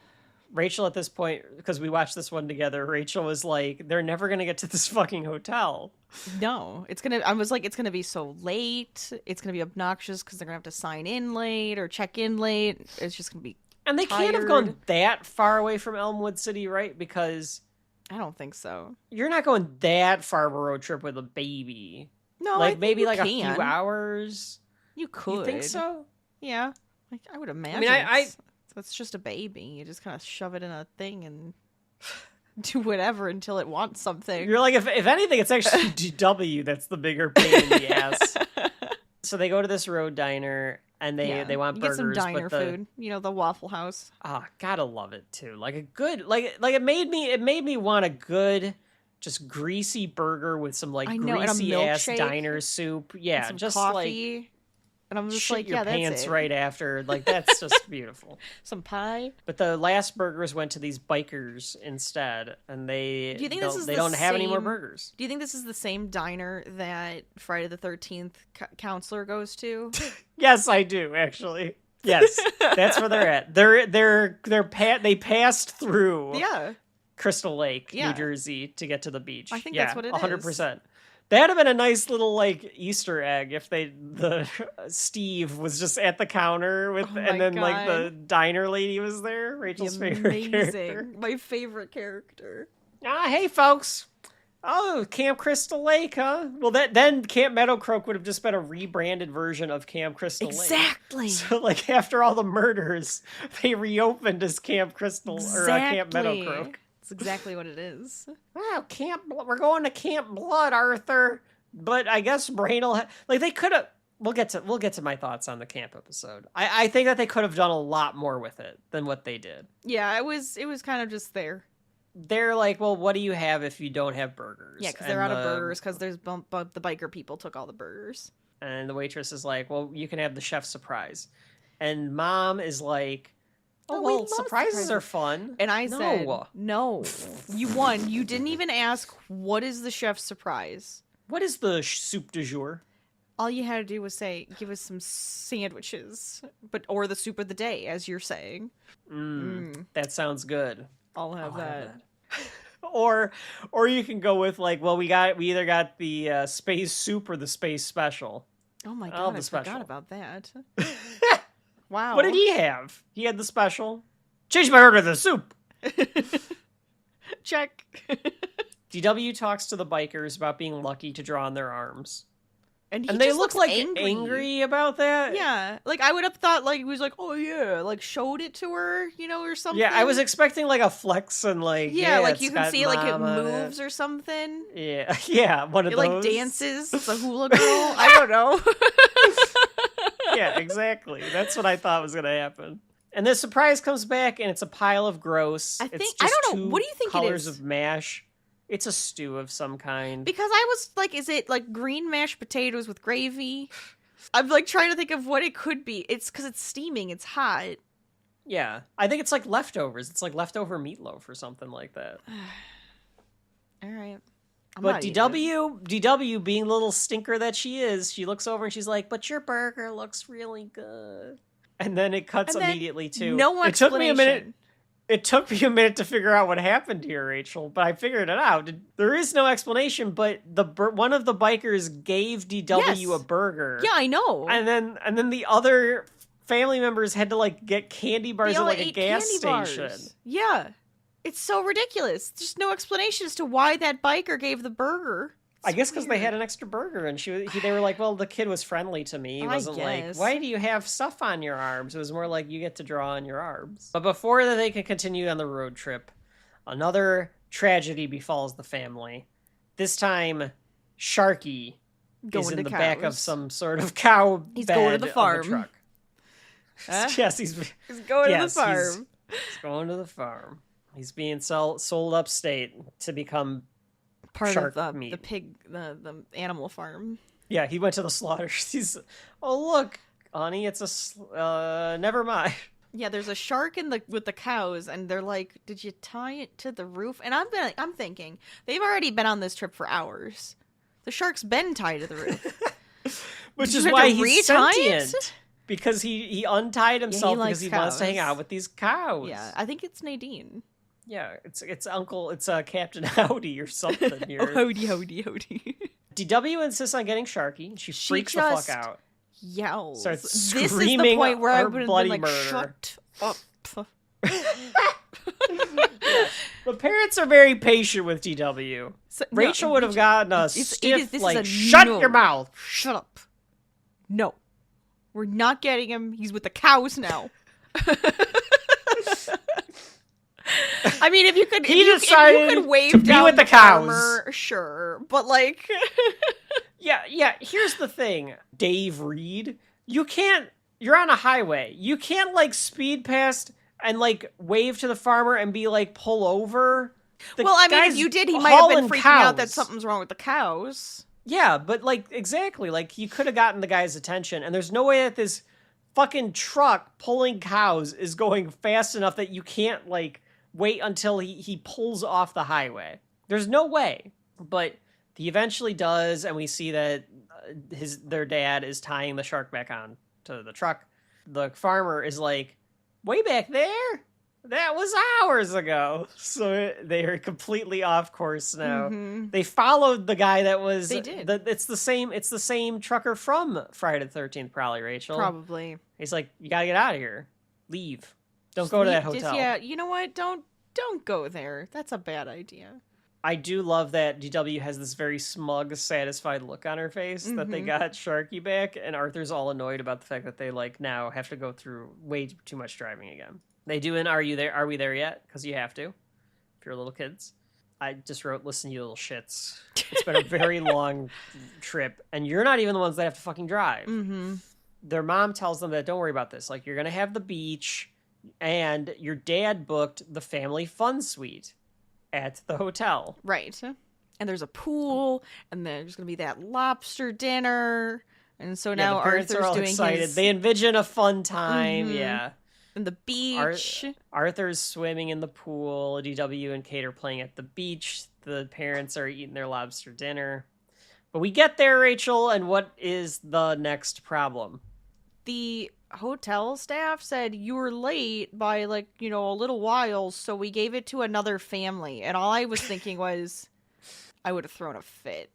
Rachel, at this point, because we watched this one together, Rachel was like, they're never going to get to this fucking hotel. No, I was like, it's gonna be so late. It's gonna be obnoxious because they're gonna have to sign in late or check in late. It's just gonna be And they can't have gone that far away from Elmwood City, right? Because I don't think so. you're not going that far of a road trip with a baby. No, Like, I think maybe you like can. a few hours. You could. You think so? Yeah, like I would imagine. It's just a baby. You just kind of shove it in a thing and do whatever until it wants something. You're like, if anything, it's actually GW that's the bigger pain in the ass. So they go to this road diner and they want you burgers. get some diner but food. You know, the Waffle House. Gotta love it too. Like a good, like it made me want a good, just greasy burger with some like I know, and a greasy ass milkshake diner soup. Yeah, and some just coffee. like. And I'm just Shit like, your yeah, that's pants it. right after. Like, that's just beautiful. Some pie. But the last burgers went to these bikers instead, and they Do you think this is they the don't have any more same- burgers. Do you think this is the same diner that Friday the 13th counselor goes to? Yes, I do actually. Yes, that's where they're at. They passed through Yeah. Crystal Lake, Yeah. New Jersey, to get to the beach. I think yeah, that's what it 100%. That'd have been a nice little like Easter egg if Steve was just at the counter with, Oh my and then like the God. diner lady was there. Rachel's favorite character. Amazing. My favorite character. Hey folks. Oh, Camp Crystal Lake, huh? Well, then Camp Meadowcroak would have just been a rebranded version of Camp Crystal Lake. Exactly. So, like, after all the murders, they reopened as Camp Crystal or Camp Meadowcroak. That's exactly what it is. Wow, we're going to Camp Blood, Arthur. But I guess Brain will like they could have. We'll get to my thoughts on the camp episode. I think that they could have done a lot more with it than what they did. Yeah, it was kind of just there. They're like, well, what do you have if you don't have burgers? Yeah, because they're out of burgers because there's the biker people took all the burgers. And the waitress is like, well, you can have the chef's surprise. And Mom is like, oh, we well, love surprises are surprises. fun. And I No. said, no. You didn't even ask, what is the chef's surprise? What is the soup du jour? All you had to do was say, give us some sandwiches, or the soup of the day, as you're saying. That sounds good. I'll have that. Or you can go with like, well, we either got the space soup or the space special. Oh my I'll have god, I the special. forgot about that. Wow. What did he have? He had the special. Change my order to the soup. Check. DW talks to the bikers about being lucky to draw on their arms. And And they just look looks like angry about that. Yeah. Like, I would have thought, like, he was like, oh yeah, like, showed it to her, or something. Yeah, I was expecting like a flex and like Yeah, like, it's you can got see, like, it Mom on moves or something. Yeah, yeah, one of It, those. like, dances. It's a hula girl. I don't know. Yeah, exactly. That's what I thought was gonna happen. And the surprise comes back, and it's a pile of gross. I It's think- just I don't know. two What do you think it colors is? of mash. It's a stew of some kind. Because I was like, is it like green mashed potatoes with gravy? I'm like trying to think of what it could be. It's because it's steaming. It's hot. Yeah, I think it's like leftovers. It's like leftover meatloaf or something like that. All right. I'm But not eating it. DW, being the little stinker that she is, she looks over and she's like, "But your burger looks really good." And then it cuts And then immediate to no It took me a minute. explanation. It took me a minute to figure out what happened here, Rachel, but I figured it out. There is no explanation, but one of the bikers gave DW Yes. a burger. Yeah, I know. And then the other family members had to like get candy bars They at all like a ate gas candy station. bars. Yeah. It's so ridiculous. There's no explanation as to why that biker gave the burger. I guess because they weird. had an extra burger, and they were like, "Well, the kid was friendly to me. He I wasn't like, guess. why do you have stuff on your arms?" It was more like, you get to draw on your arms. But before they can continue on the road trip, another tragedy befalls the family. This time, Sharky is Going in to the back of cows. some sort of cow He's bed going to the of farm. truck. Huh? Yes, he's Going yes, to the he's- farm. He's going to the farm. He's being sold upstate to become Part shark of meat. the pig, the animal farm. Yeah, he went to the slaughter. He's, oh look, honey, it's a never mind. Yeah, there's a shark with the cows, and they're like, "Did you tie it to the roof?" And I'm thinking they've already been on this trip for hours. The shark's been tied to the roof, Which is why he's sentient. Because he untied himself because he wants to hang out with these cows. Yeah, I think it's Nadine. Yeah, it's Captain Howdy or something here. Oh, howdy. DW insists on getting Sharky, and she freaks the fuck out. Yells. Starts This screaming is the point where I her would have bloody been like, murder. "Shut up." The parents are very patient with DW. So, Rachel would have gotten a this stiff, is like, a shut no. your mouth. Shut up. No. We're not getting him. He's with the cows now. I mean, if you could, He if you decided could wave to be down with the farmer, cows. sure. But like, Yeah, here's the thing, Dave Reed. You're on a highway. You can't, like, speed past and, like, wave to the farmer and be like, pull over. well, I mean, if you did, he might have been hauling freaking out that cows. something's wrong with the cows. Yeah, but, like, exactly. Like, you could have gotten the guy's attention, and there's no way that this fucking truck pulling cows is going fast enough that you can't, like, wait until he pulls off the highway. There's no way. But he eventually does, and we see that their dad is tying the shark back on to the truck. The farmer is like, way back there? That was hours ago. So they are completely off course now. Mm-hmm. They followed the guy that was. They did. It's the same trucker from Friday the 13th, probably, Rachel. Probably. He's like, you gotta get out of here. Leave. Don't go to that hotel. Yeah, you know what? Don't go there. That's a bad idea. I do love that DW has this very smug, satisfied look on her face that they got Sharky back, and Arthur's all annoyed about the fact that they, like, now have to go through way too much driving again. They do an Are we there yet? Because you have to, if you're little kids. I just wrote, listen, you little shits. It's been a very long trip, and you're not even the ones that have to fucking drive. Mm-hmm. Their mom tells them that don't worry about this. Like, you're going to have the beach, and your dad booked the family fun suite at the hotel. Right. And there's a pool, and there's going to be that lobster dinner. And so now the parents Arthur's are all doing excited. his... They envision a fun time. Mhm. Yeah. And the beach. Arthur's swimming in the pool. DW and Kate are playing at the beach. The parents are eating their lobster dinner. But we get there, Rachel, and what is the next problem? The hotel staff said you were late by, like, you know, a little while, so we gave it to another family. And all I was thinking was, I would have thrown a fit.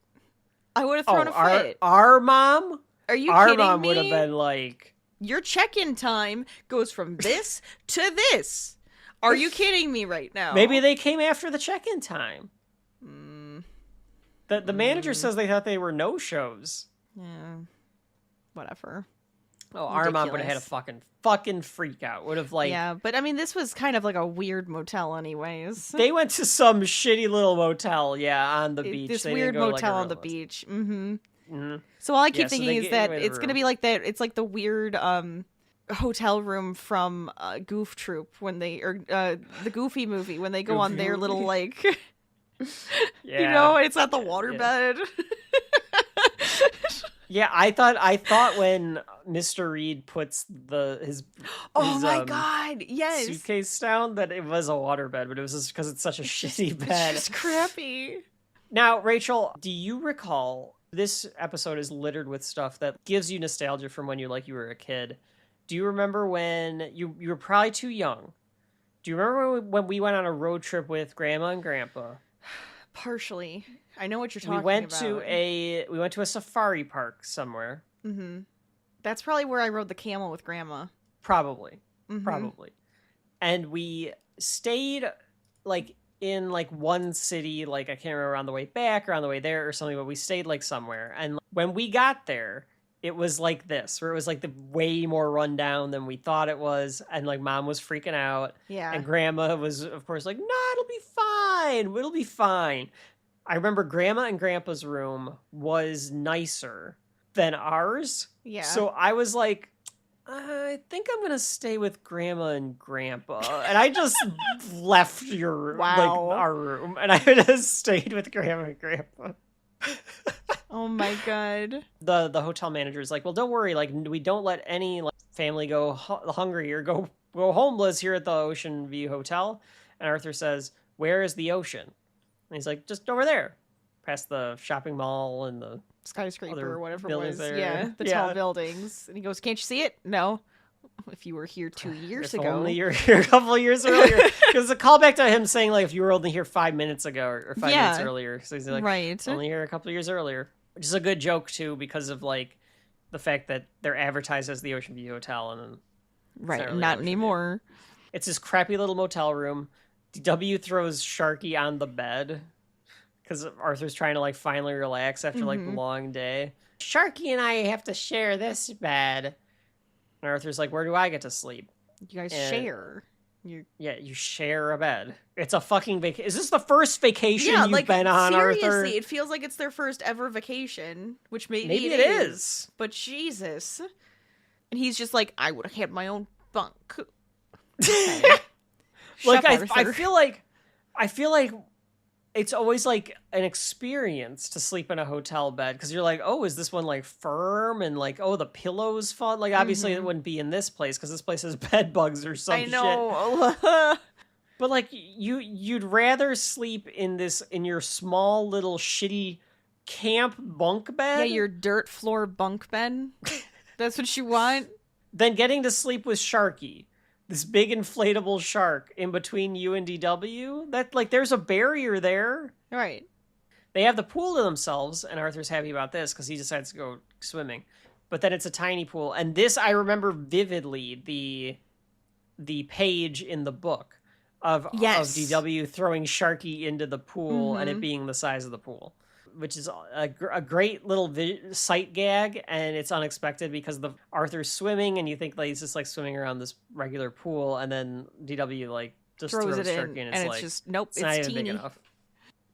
I would have thrown a fit. Our mom? Are you Our kidding mom me? would have been like... Your check-in time goes from this to this. Are you kidding me right now? Maybe they came after the check-in time. The manager says they thought they were no-shows. Yeah. Whatever. Oh, our mom would have had a Ridiculous. fucking freak out. Would have, like... Yeah, but I mean, this was kind of like a weird motel anyways. They went to some shitty little motel, on the beach. This They weird didn't go to, like, a motel on real the hotel. beach. Mm-hmm. Mm-hmm. So all I keep Yeah, so thinking they is get that away with it's the going to be like that. It's like the weird hotel room from Goof Troop when the Goofy movie when they go on their little, like, Yeah. you know, it's at the waterbed. Yeah, I thought when Mr. Reed puts his Oh my god, yes. suitcase down that it was a waterbed, but it was just because it's such a shitty bed. It's just crappy. Now, Rachel, do you recall, this episode is littered with stuff that gives you nostalgia from when you were a kid. Do you remember when you were probably too young? Do you remember when we went on a road trip with Grandma and Grandpa? Partially. I know what you're talking We went about. to a safari park somewhere. Mm-hmm. That's probably where I rode the camel with Grandma. Probably. Mhm. Probably. And we stayed, like, in, like, one city, like, I can't remember on the way back or on the way there or something, but we stayed, like, somewhere. And when we got there, it was like this, where it was, like, the way more rundown than we thought it was. And, like, Mom was freaking out. Yeah. And Grandma was, of course, like, no, it'll be fine. It'll be fine. I remember Grandma and Grandpa's room was nicer than ours. Yeah. So I was like, I think I'm going to stay with Grandma and Grandpa. And I just left Wow. our room. And I just stayed with Grandma and Grandpa. Oh my god. The hotel manager is like, well, don't worry. Like, we don't let any family go hungry or go homeless here at the Ocean View Hotel. And Arthur says, where is the ocean? And he's like, just over there, past the shopping mall and the Skyscraper or whatever it buildings was. there. Yeah, the tall buildings. And he goes, can't you see it? No. If you were here 2 years if ago. only you were here a couple of years earlier. Because a callback to him saying, like, if you were only here 5 minutes ago or 5 minutes earlier. So he's like, right. only here a couple of years earlier. Which is a good joke, too, because of, like, the fact that they're advertised as the Ocean View Hotel. And right, really not anymore. It's this crappy little motel room. DW throws Sharky on the bed because Arthur's trying to, like, finally relax after, like, the long day. Sharky and I have to share this bed. And Arthur's like, where do I get to sleep? You guys share. Yeah, you share a bed. It's a fucking vacation. Is this the first vacation you've been on, seriously, Arthur? it feels like it's their first ever vacation, which maybe it is. But Jesus. And he's just like, I would have had my own bunk. Like, I feel like it's always like an experience to sleep in a hotel bed because you're like, oh, is this one like firm and like, oh, the pillow's fun? Like, obviously it wouldn't be in this place because this place has bed bugs or some shit. I know. But like, you'd rather sleep in your small little shitty camp bunk bed? Yeah, your dirt floor bunk bed. That's what you want? Than getting to sleep with Sharky. This big inflatable shark in between you and DW. That, like, there's a barrier there. Right. They have the pool to themselves, and Arthur's happy about this because he decides to go swimming. But then it's a tiny pool. And this, I remember vividly, the page in the book of DW throwing Sharky into the pool and it being the size of the pool. Which is a great little sight gag, and it's unexpected because Arthur's swimming, and you think like he's just like swimming around this regular pool, and then DW like just throws it Sharky in, and it's like, just nope, it's not even teeny. big enough.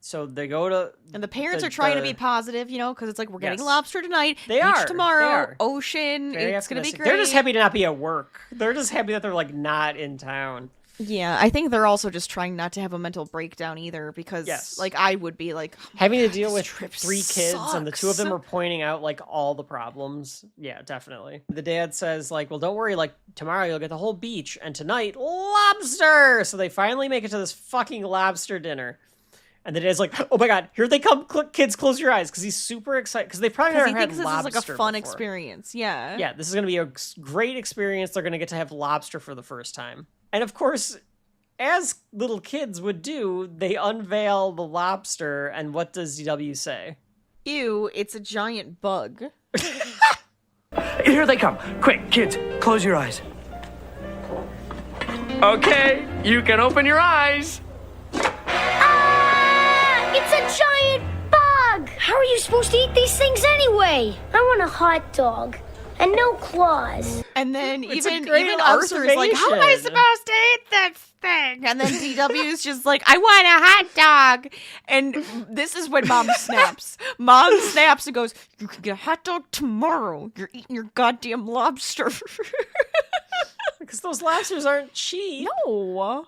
So they go to, and the parents are trying to be positive, you know, because it's like we're getting lobster tonight, they beach are tomorrow, they are. ocean, Very it's gonna be great. They're just happy to not be at work. They're just happy that they're like not in town. Yeah, I think they're also just trying not to have a mental breakdown either because, like, I would be like... Oh having God, to deal with trip 3 kids sucks. and the 2 of them are pointing out, like, all the problems. Yeah, definitely. The dad says, like, well, don't worry, like, tomorrow you'll get the whole beach, and tonight, lobster! So they finally make it to this fucking lobster dinner. And the dad's like, oh my God, here they come, kids, close your eyes, because he's super excited, because they probably never had lobster this is like a fun before. experience, yeah. Yeah, this is going to be a great experience. They're going to get to have lobster for the first time. And of course... as little kids would do, they unveil the lobster, and what does DW say? Ew, it's a giant bug. Here they come. Quick, kids, close your eyes. Okay, you can open your eyes. Ah! It's a giant bug! How are you supposed to eat these things anyway? I want a hot dog. And no claws. And then even Arthur's like, how am I supposed to eat this thing? And then DW's just like, I want a hot dog. And this is when Mom snaps. Mom snaps and goes, you can get a hot dog tomorrow. You're eating your goddamn lobster. Because those lobsters aren't cheap. No.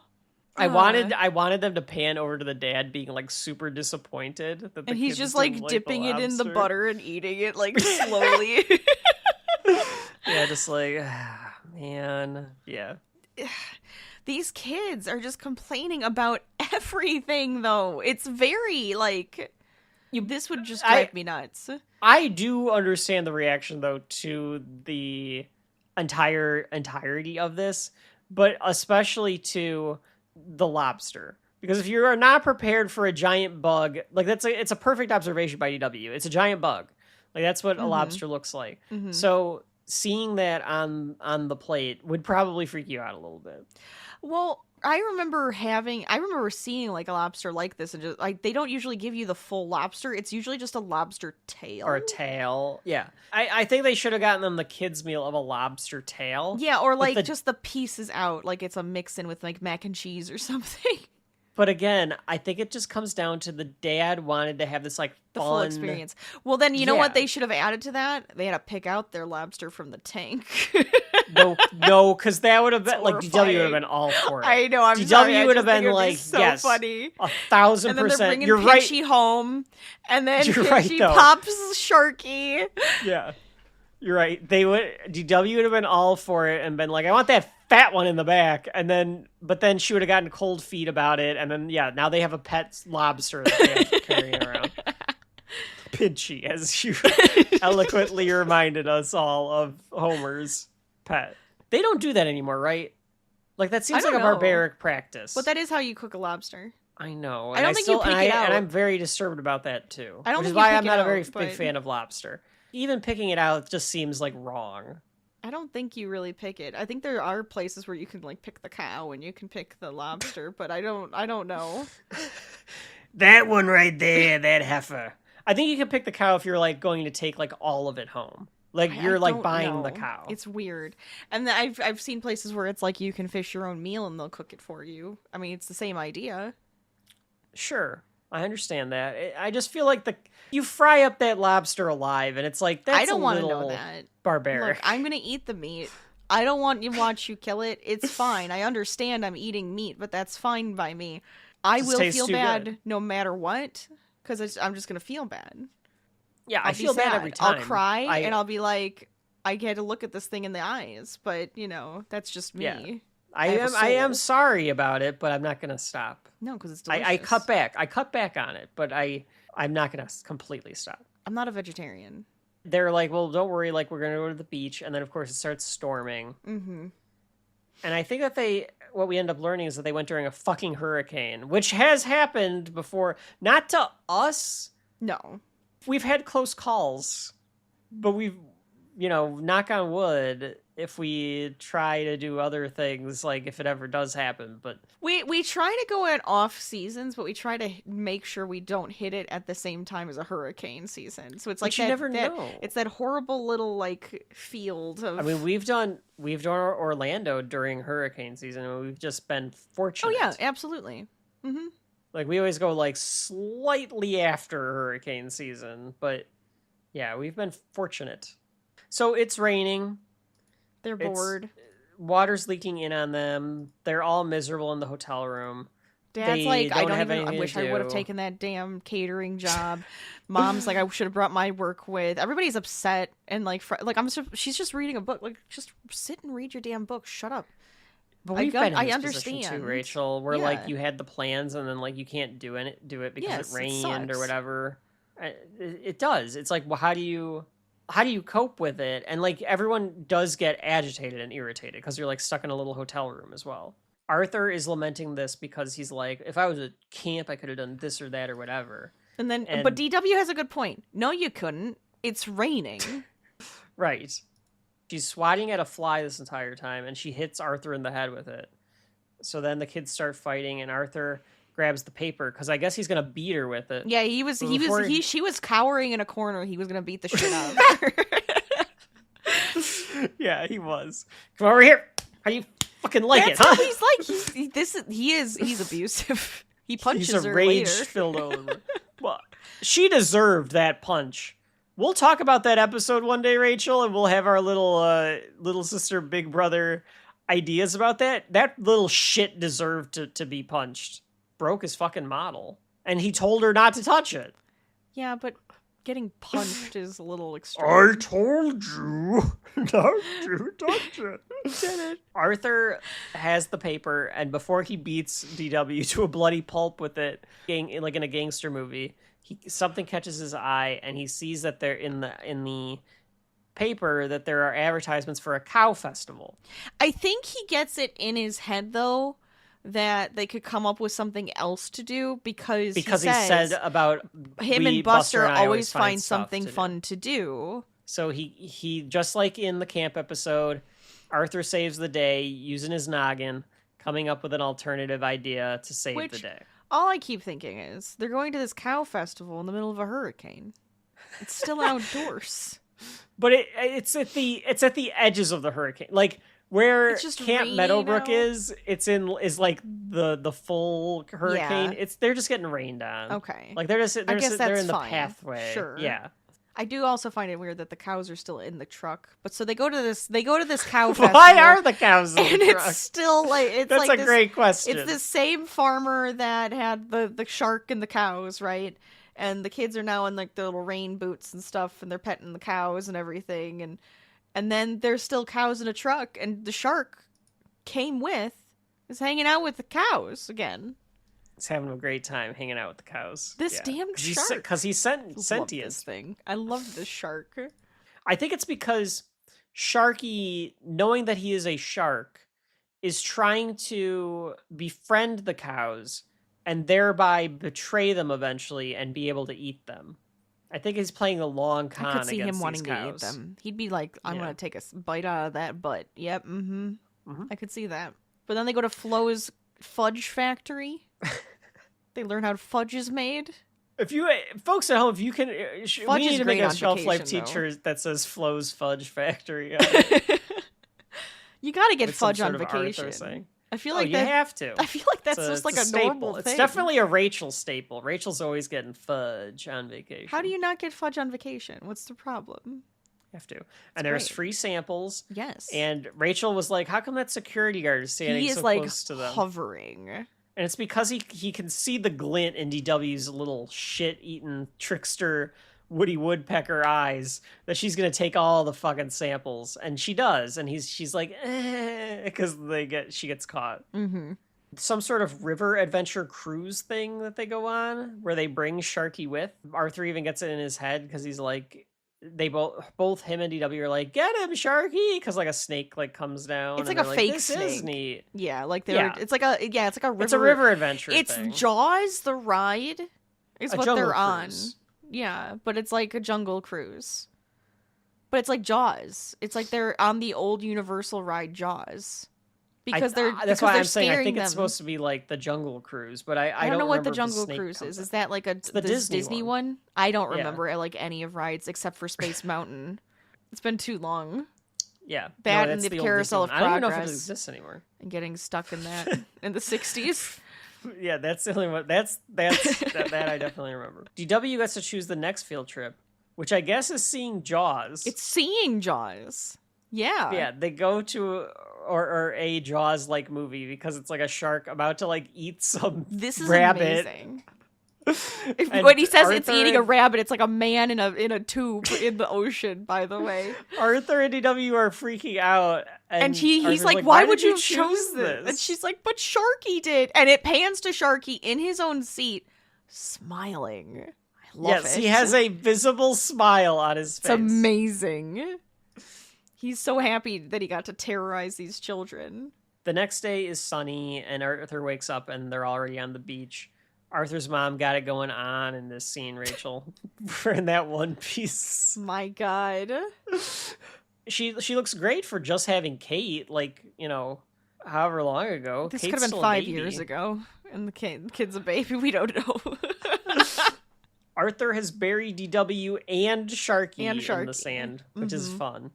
I wanted them to pan over to the dad being like super disappointed that the and he's kids just didn't like dipping the it in the lobster. butter and eating it like slowly. Yeah, just like, man, yeah. These kids are just complaining about everything, though. It's very, like, this would just drive me nuts. I do understand the reaction, though, to the entirety of this, but especially to the lobster. Because if you are not prepared for a giant bug, like, it's a perfect observation by EW. It's a giant bug. Like, that's what a lobster looks like. Mm-hmm. So seeing that on the plate would probably freak you out a little bit. Well, I remember seeing like a lobster like this, and just like they don't usually give you the full lobster. It's usually just a lobster tail. Or a tail. Yeah. I think they should have gotten them the kids' meal of a lobster tail. Yeah, or like just the pieces out, like it's a mix in with like mac and cheese or something. But again, I think it just comes down to the dad wanted to have this like the fun full experience. Well, then you know what they should have added to that? They had to pick out their lobster from the tank. No, because that would have been like DW would have horrifying. been all for it. I know. I'm DW sorry. I would just have think been it'd be like, so yes, funny. 1,000%. And then they're bringing You're right. Pinchy home, and then You're right, Pinchy though. pops Sharky. Yeah, you're right. DW would have been all for it and been like, I want that fat one in the back, but then she would have gotten cold feet about it, and then now they have a pet lobster that they have to carry around. Pinchy, as you eloquently reminded us all of Homer's pet. They don't do that anymore, right? Like, that seems I like a don't know. barbaric practice. But that is how you cook a lobster. I know. I don't think you pick it out. And I'm very disturbed about that, too. I don't which think is you why pick I'm it not a out, very but- big fan of lobster. Even picking it out just seems like wrong. I don't think you really pick it. I think there are places where you can like pick the cow and you can pick the lobster, but I don't know. That one right there, that heifer. I think you can pick the cow if you're like going to take like all of it home. Like I you're like don't buying the know. cow. It's weird. And I've seen places where it's like you can fish your own meal and they'll cook it for you. I mean, it's the same idea. Sure. I understand that. I just feel like you fry up that lobster alive and it's like that's I don't want to know that. barbaric. Look, I'm going to eat the meat. I don't want you watch you kill it. It's fine. I understand I'm eating meat, but that's fine by me. I Just will tastes feel too bad good. no matter what because I'm just going to feel bad. Yeah, I'll I feel be bad sad. every time. I'll cry and I'll be like, I get to look at this thing in the eyes, but that's just me. Yeah. I have a I am soul. sorry about it, but I'm not going to stop. No, because it's delicious. I cut back. I cut back on it, but I'm not going to completely stop. I'm not a vegetarian. They're like, well, don't worry, like we're going to go to the beach, and then of course it starts storming. Mm-hmm. And I think that what we end up learning is that they went during a fucking hurricane, which has happened before. Not to us. No. We've had close calls, but we've, knock on wood, if we try to do other things, like if it ever does happen. But We try to go at off seasons, but we try to make sure we don't hit it at the same time as a hurricane season. So it's like you never know. It's that horrible little like field of. I mean, we've done Orlando during hurricane season, and we've just been fortunate. Oh yeah, absolutely. Mm-hmm. Like we always go like slightly after hurricane season, but yeah, we've been fortunate. So it's raining. They're bored. Water's leaking in on them. They're all miserable in the hotel room. Dad's They like, I don't don't have even. I anything wish to I would have do. taken that damn catering job. Mom's like, I should have brought my work with. Everybody's upset and like, she's just reading a book. Like, just sit and read your damn book. Shut up. But we've been in I this position understand. too, Rachel, where Yeah. like you had the plans and then like you can't do it because Yes, it it rained or sucks. whatever. It does. It's like, well, how do you cope with it? And like everyone does get agitated and irritated because you're like stuck in a little hotel room as well. Arthur is lamenting this because he's like, if I was at camp, I could have done this or that or whatever. And then, And- but DW has a good point. No, you couldn't. It's raining. Right. She's swatting at a fly this entire time, and she hits Arthur in the head with it. So then the kids start fighting, and Arthur grabs the paper because I guess he's gonna beat her with it. Yeah, she was cowering in a corner. He was gonna beat the shit out of her. Yeah, he was. Come over here. How do you fucking like That's it, huh? how he's like. He's abusive. He punches He's a her rage later. filled over. Well, she deserved that punch. We'll talk about that episode one day, Rachel, and we'll have our little sister, big brother ideas about that. That little shit deserved to be punched. Broke his fucking model, and he told her not to touch it. Yeah, but getting punched is a little extreme. told you not to touch it. Arthur has the paper, and before he beats DW to a bloody pulp with it, like in a gangster movie, something catches his eye, and he sees that they're in the paper that there are advertisements for a cow festival. I think he gets it in his head though that they could come up with something else to do because he said about him we, and Buster and I always find stuff something to do. fun to do. So he just like in the camp episode, Arthur saves the day using his noggin, coming up with an alternative idea to save the day. All I keep thinking is they're going to this cow festival in the middle of a hurricane. It's still outdoors. But it's at the edges of the hurricane, like where It's just Camp rainy Meadowbrook now. is like the full hurricane. Yeah. They're just getting rained on. Okay. Like they're I guess they're that's in the fine. pathway. Sure. Yeah. I do also find it weird that the cows are still in the truck. But so they go to this cow festival. Why are the cows in and the truck? it's still like it's That's like a great question. It's the same farmer that had the shark and the cows, right? And the kids are now in like their little rain boots and stuff, and they're petting the cows and everything, and then there's still cows in a truck, and the shark is hanging out with the cows again. He's having a great time hanging out with the cows. This damn shark. Because he's I love sentient. this thing. I love this shark. I think it's because Sharky, knowing that he is a shark, is trying to befriend the cows and thereby betray them eventually and be able to eat them. I think he's playing a long con I could see him against wanting these to eat cows. them. He'd be like, I'm Yeah. going to take a bite out of that butt. Yep, Mm-hmm. I could see that. But then they go to Flo's fudge factory. They learn how fudge is made. If you folks at home, if you can, Fudge we is need to make great a on shelf life vacation, though. t-shirt that says Flo's Fudge Factory. You got to get with some fudge sort on of Arthur vacation. saying. I feel Oh, like you that. have to. I feel like that's just like a staple. normal thing. It's definitely a Rachel staple. Rachel's always getting fudge on vacation. How do you not get fudge on vacation? What's the problem? You have to. And there's great. free samples. Yes. And Rachel was like, "How come that security guard is standing he is so like close to them?" hovering. And it's because he can see the glint in DW's little shit-eating trickster Woody Woodpecker eyes that she's gonna take all the fucking samples, and she does. And she's like, because she gets caught. Mm-hmm. Some sort of river adventure cruise thing that they go on where they bring Sharky with. Arthur even gets it in his head because he's like, they both him and DW are like, get him, Sharky, because like a snake like comes down. It's and like a they're fake this snake. is neat. Yeah, like Yeah. it's like a river. It's a river adventure. It's thing. Jaws the ride is A what jungle they're on. cruise. Yeah, but it's like a jungle cruise. But it's like Jaws. It's like they're on the old Universal ride Jaws. Because that's why I'm saying I scaring think them. it's supposed to be like the Jungle Cruise, but I don't know what the remember if Jungle snake Cruise comes is. up. Is that like the this Disney one? I don't Yeah. remember like any of rides except for Space Mountain. It's been too long. Yeah, That no, and that's the old Carousel Disney of one. I don't even know if it Progress. exists anymore. And getting stuck in that in the 60s. Yeah, that's the only one. That's that I definitely remember. DW gets to choose the next field trip, which I guess is seeing Jaws. It's seeing Jaws. Yeah. Yeah, they go to or a Jaws like movie because it's like a shark about to like eat some This is rabbit. amazing. And When he says it's Arthur eating a and- rabbit, it's like a man in a tube in the ocean, by the way. Arthur and DW are freaking out, And he's Arthur's like, why would did you choose choose this? And she's like, but Sharky did. And it pans to Sharky in his own seat, smiling. I love Yes, it. he has a visible smile on his face. It's amazing. He's so happy that he got to terrorize these children. The next day is sunny, and Arthur wakes up, and they're already on the beach. Arthur's mom got it going on in this scene, Rachel. We're in that one piece. My God. She looks great for just having Kate, like, you know, however long ago. This Kate's could have still been a 5 baby. years ago. And the kid's a baby. We don't know. Arthur has buried DW and Sharky, And in Sharky. the sand, which is Mhm. fun.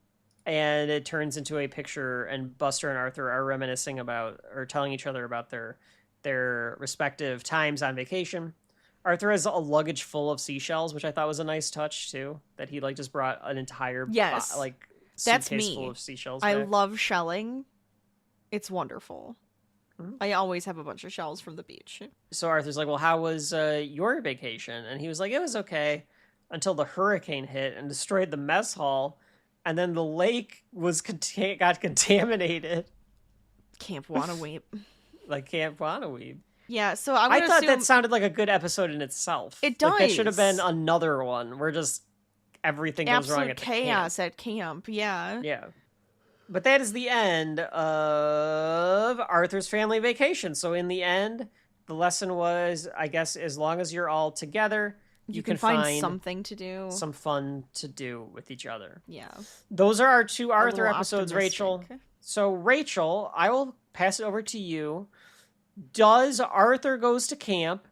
And it turns into a picture, and Buster and Arthur are reminiscing about, or telling each other about their respective times on vacation. Arthur has a luggage full of seashells, which I thought was a nice touch too. That he like just brought an entire Yes. That's suitcase me. full of seashells. I back. love shelling. It's wonderful. Mhm. I always have a bunch of shells from the beach. So Arthur's like, "Well, how was your vacation?" And he was like, "It was okay until the hurricane hit and destroyed the mess hall, and then the lake was got contaminated Camp Wannaweep. like Camp Wannaweeb." Yeah, so I'm I gonna thought assume that sounded like a good episode in itself. It Like, that should have does. been another one where just everything goes wrong absolute at the chaos at camp. Yeah. camp. Yeah. But that is the end of Arthur's family vacation. So in the end, the lesson was, I guess, as long as you're all together, you can find something to do. some fun to do with each other. Yeah. Those are our two Arthur little episodes, Rachel. optimistic. So, Rachel, I will pass it over to you. Does Arthur goes to camp,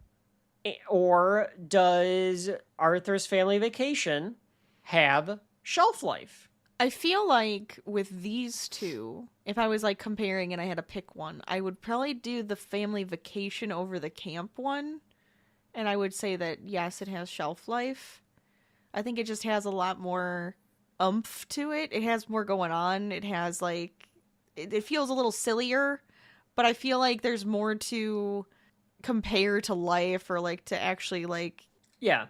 or does Arthur's family vacation have shelf life? I feel like with these two, if I was like comparing and I had to pick one, I would probably do the family vacation over the camp one. And I would say that yes, it has shelf life. I think it just has a lot more oomph to it. It has more going on. It has like it feels a little sillier, but I feel like there's more to compare to life or like to actually like Yeah.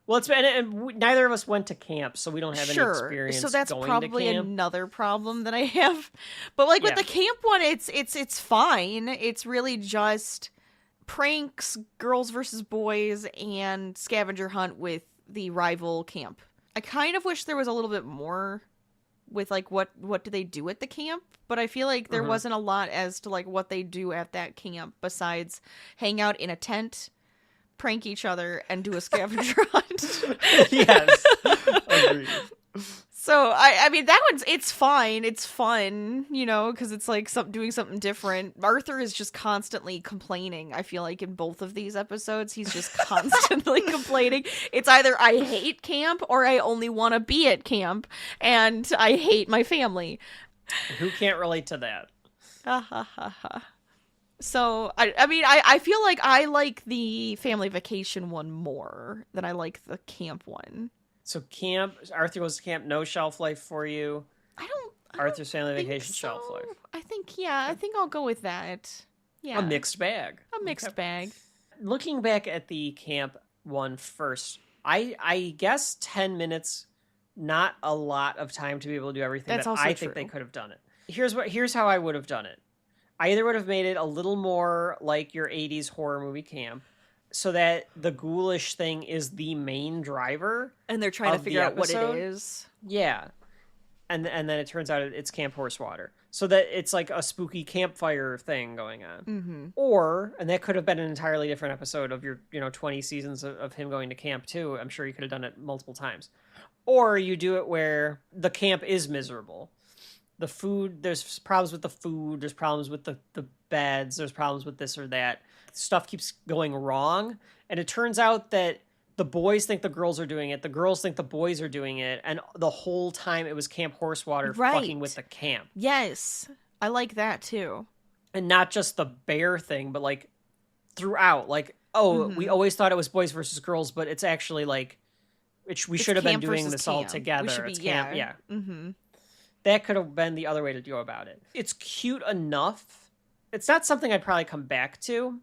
Well, neither of us went to camp, so we don't have any experience. So that's going probably to camp. another problem that I have. But like with the camp one, it's fine. It's really just pranks, girls versus boys, and scavenger hunt with the rival camp. I kind of wish there was a little bit more with like what do they do at the camp, but I feel like there wasn't a lot as to like what they do at that camp besides hang out in a tent, prank each other, and do a scavenger hunt. Yes. Agreed. So I mean that it's fine, it's fun, you know, because it's like doing something different. Arthur is just constantly complaining. I feel like in both of these episodes, he's just constantly complaining. It's either I hate camp or I only want to be at camp, and I hate my family. Who can't relate to that? So I mean I feel like I like the family vacation one more than I like the camp one. So Arthur goes to camp, no shelf life for you. Arthur's family think vacation, so. shelf life. I think I'll go with that. Yeah. A mixed bag. A mixed bag. Looking back at the camp one first, I guess 10 minutes, not a lot of time to be able to do everything. That's that also I true. think they could have done it. Here's how I would have done it. I either would have made it a little more like your 80s horror movie camp, so that the ghoulish thing is the main driver. And they're trying to of figure the out what it episode. is. Yeah. And then it turns out it's Camp Horsewater. So that it's like a spooky campfire thing going on. Mm-hmm. Or, and that could have been an entirely different episode of your 20 seasons of him going to camp too. I'm sure you could have done it multiple times. Or you do it where the camp is miserable. The food, there's problems with the food, there's problems with the beds, there's problems with this or that. Stuff keeps going wrong, and it turns out that the boys think the girls are doing it, the girls think the boys are doing it, and the whole time it was Camp Horsewater fucking with the camp. Yes, I like that too. And not just the bear thing, but like throughout, like, we always thought it was boys versus girls, but it's actually like we should have been doing this all together. It's camp, yeah. Mm-hmm. That could have been the other way to go about it. It's cute enough. It's not something I'd probably come back to.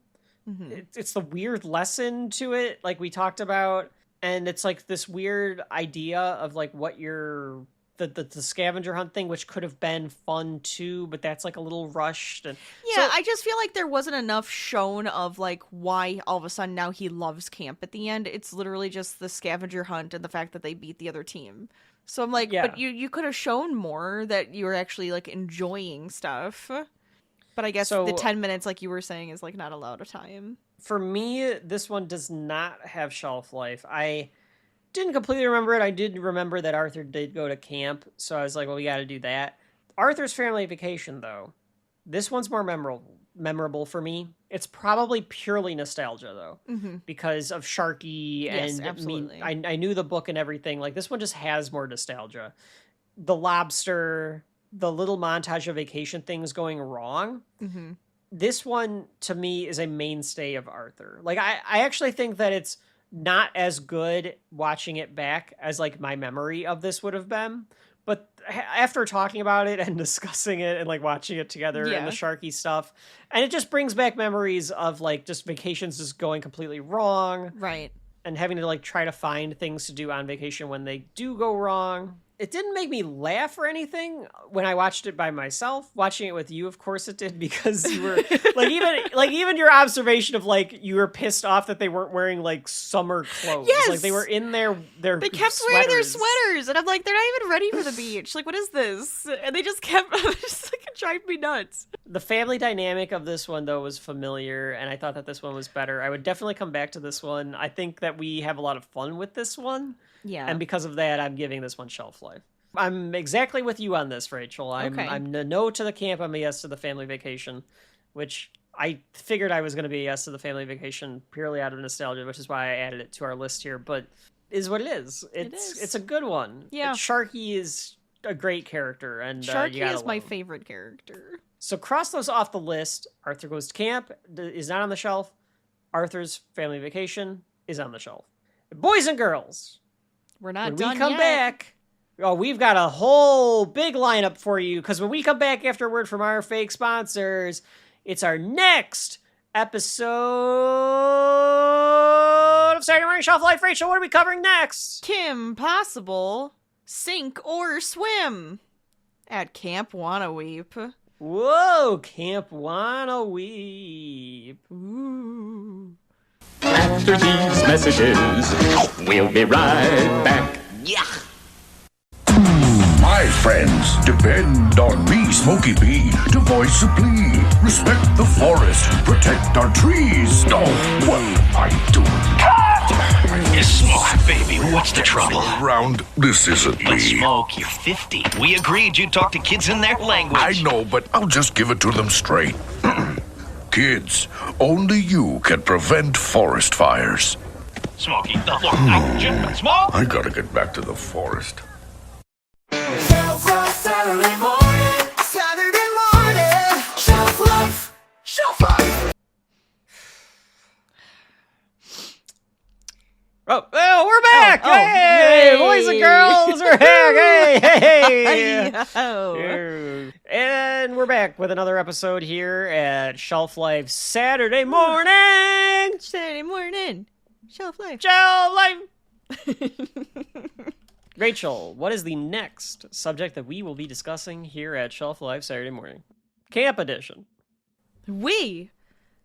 Mm-hmm. It's the weird lesson to it, like we talked about, and it's like this weird idea of like what the scavenger hunt thing, which could have been fun too, but that's like a little rushed. And yeah, so I just feel like there wasn't enough shown of like why all of a sudden now he loves camp at the end. It's literally just the scavenger hunt and the fact that they beat the other team. So I'm like, but you could have shown more that you were actually like enjoying stuff. But I guess the 10 minutes, like you were saying, is like not a lot of time. For me, this one does not have shelf life. I didn't completely remember it. I did remember that Arthur did go to camp, so I was like, well, we got to do that. Arthur's family vacation, though, this one's more memorable for me. It's probably purely nostalgia, though, because of Sharky. Yes, and absolutely. I knew the book and everything. Like, this one just has more nostalgia. The lobster, the little montage of vacation things going wrong. Mm-hmm. This one, to me, is a mainstay of Arthur. Like, I actually think that it's not as good watching it back as, like, my memory of this would have been. But after talking about it and discussing it and, like, watching it together and the Sharky stuff, and it just brings back memories of, like, just vacations just going completely wrong. Right. And having to, like, try to find things to do on vacation when they do go wrong. It didn't make me laugh or anything when I watched it by myself. Watching it with you, of course it did, because you were even your observation of like you were pissed off that they weren't wearing like summer clothes. Yes! Like they were in their They kept wearing their sweaters, and I'm like, they're not even ready for the beach. Like, what is this? And they just kept just like it drove me nuts. The family dynamic of this one though was familiar, and I thought that this one was better. I would definitely come back to this one. I think that we have a lot of fun with this one. Yeah. And because of that, I'm giving this one shelf life. I'm exactly with you on this, Rachel. I'm a no to the camp. I'm a yes to the family vacation, which I figured I was going to be a yes to the family vacation purely out of nostalgia, which is why I added it to our list here. But is what it is. It's a good one. Yeah. Sharky is a great character, and Sharky is my favorite character. So cross those off the list. Arthur Goes to Camp is not on the shelf. Arthur's Family Vacation is on the shelf. Boys and girls. We're not when done we come yet. back, we've got a whole big lineup for you, because when we come back after a word from our fake sponsors, it's our next episode of Saturday Morning Shelf Life. Rachel, what are we covering next? Kim Possible, sink or swim at Camp Wanna Weep. Whoa, Camp Wanna Weep. Ooh. After these messages, we'll be right back. Yeah. My friends, depend on me, Smokey B, to voice a plea. Respect the forest, protect our trees. Oh, what are you doing? Smoke, baby, what's the trouble? Round, this isn't But me. Smoke, you're 50. We agreed you'd talk to kids in their language. I know, but I'll just give it to them straight. Kids, only you can prevent forest fires. Smokey, look, Smoke! I gotta get back to the forest. Shelf Life Saturday morning. Saturday morning. Shelf Life. Shelf Life. Oh, we're back! Oh, hey, hey. boys and girls, we're back! Hey! Yo. And we're back with another episode here at Shelf Life Saturday morning! Saturday morning. Shelf Life. Shelf Life! Rachel, what is the next subject that we will be discussing here at Shelf Life Saturday morning? Camp edition. We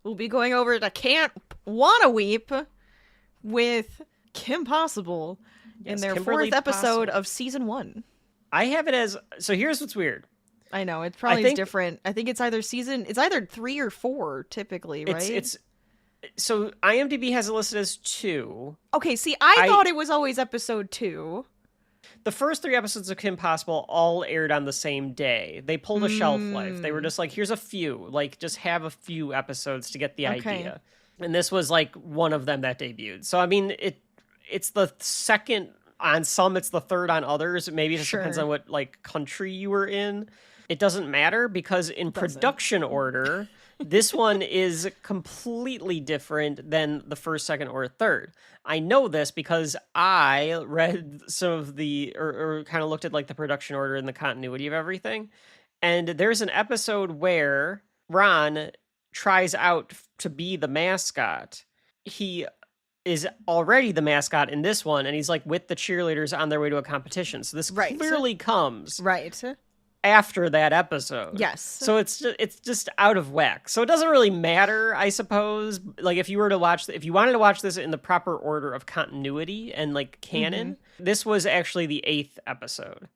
will be going over to Camp Wanna Weep with Kim Possible in Yes, their Kimberly fourth episode Possible. of season 1. I have it as... So here's what's weird. I know, it probably think- is different. I think it's either 3 or 4 typically, right? It's so IMDb has it listed as 2. Okay, see, I I- thought it was always episode 2. The first 3 episodes of Kim Possible all aired on the same day. They pulled a Shelf Life. They were just like, here's a few. Like, just have a few episodes to get the Okay. idea. And this was like one of them that debuted. So I mean, it's the second on some, it's the third on others. Maybe it just depends Sure. on what like country you were in. It doesn't matter because in production order, this one is completely different than the first, second, or third. I know this because I read some of the, or kind of looked at like the production order and the continuity of everything. And there's an episode where Ron tries out to be the mascot. He is already the mascot in this one, and he's like with the cheerleaders on their way to a competition. So this Right. clearly comes Right. after that episode. Yes. So it's just out of whack. So it doesn't really matter, I suppose. Like if you were to watch, if you wanted to watch this in the proper order of continuity and like canon, this was actually the 8th episode.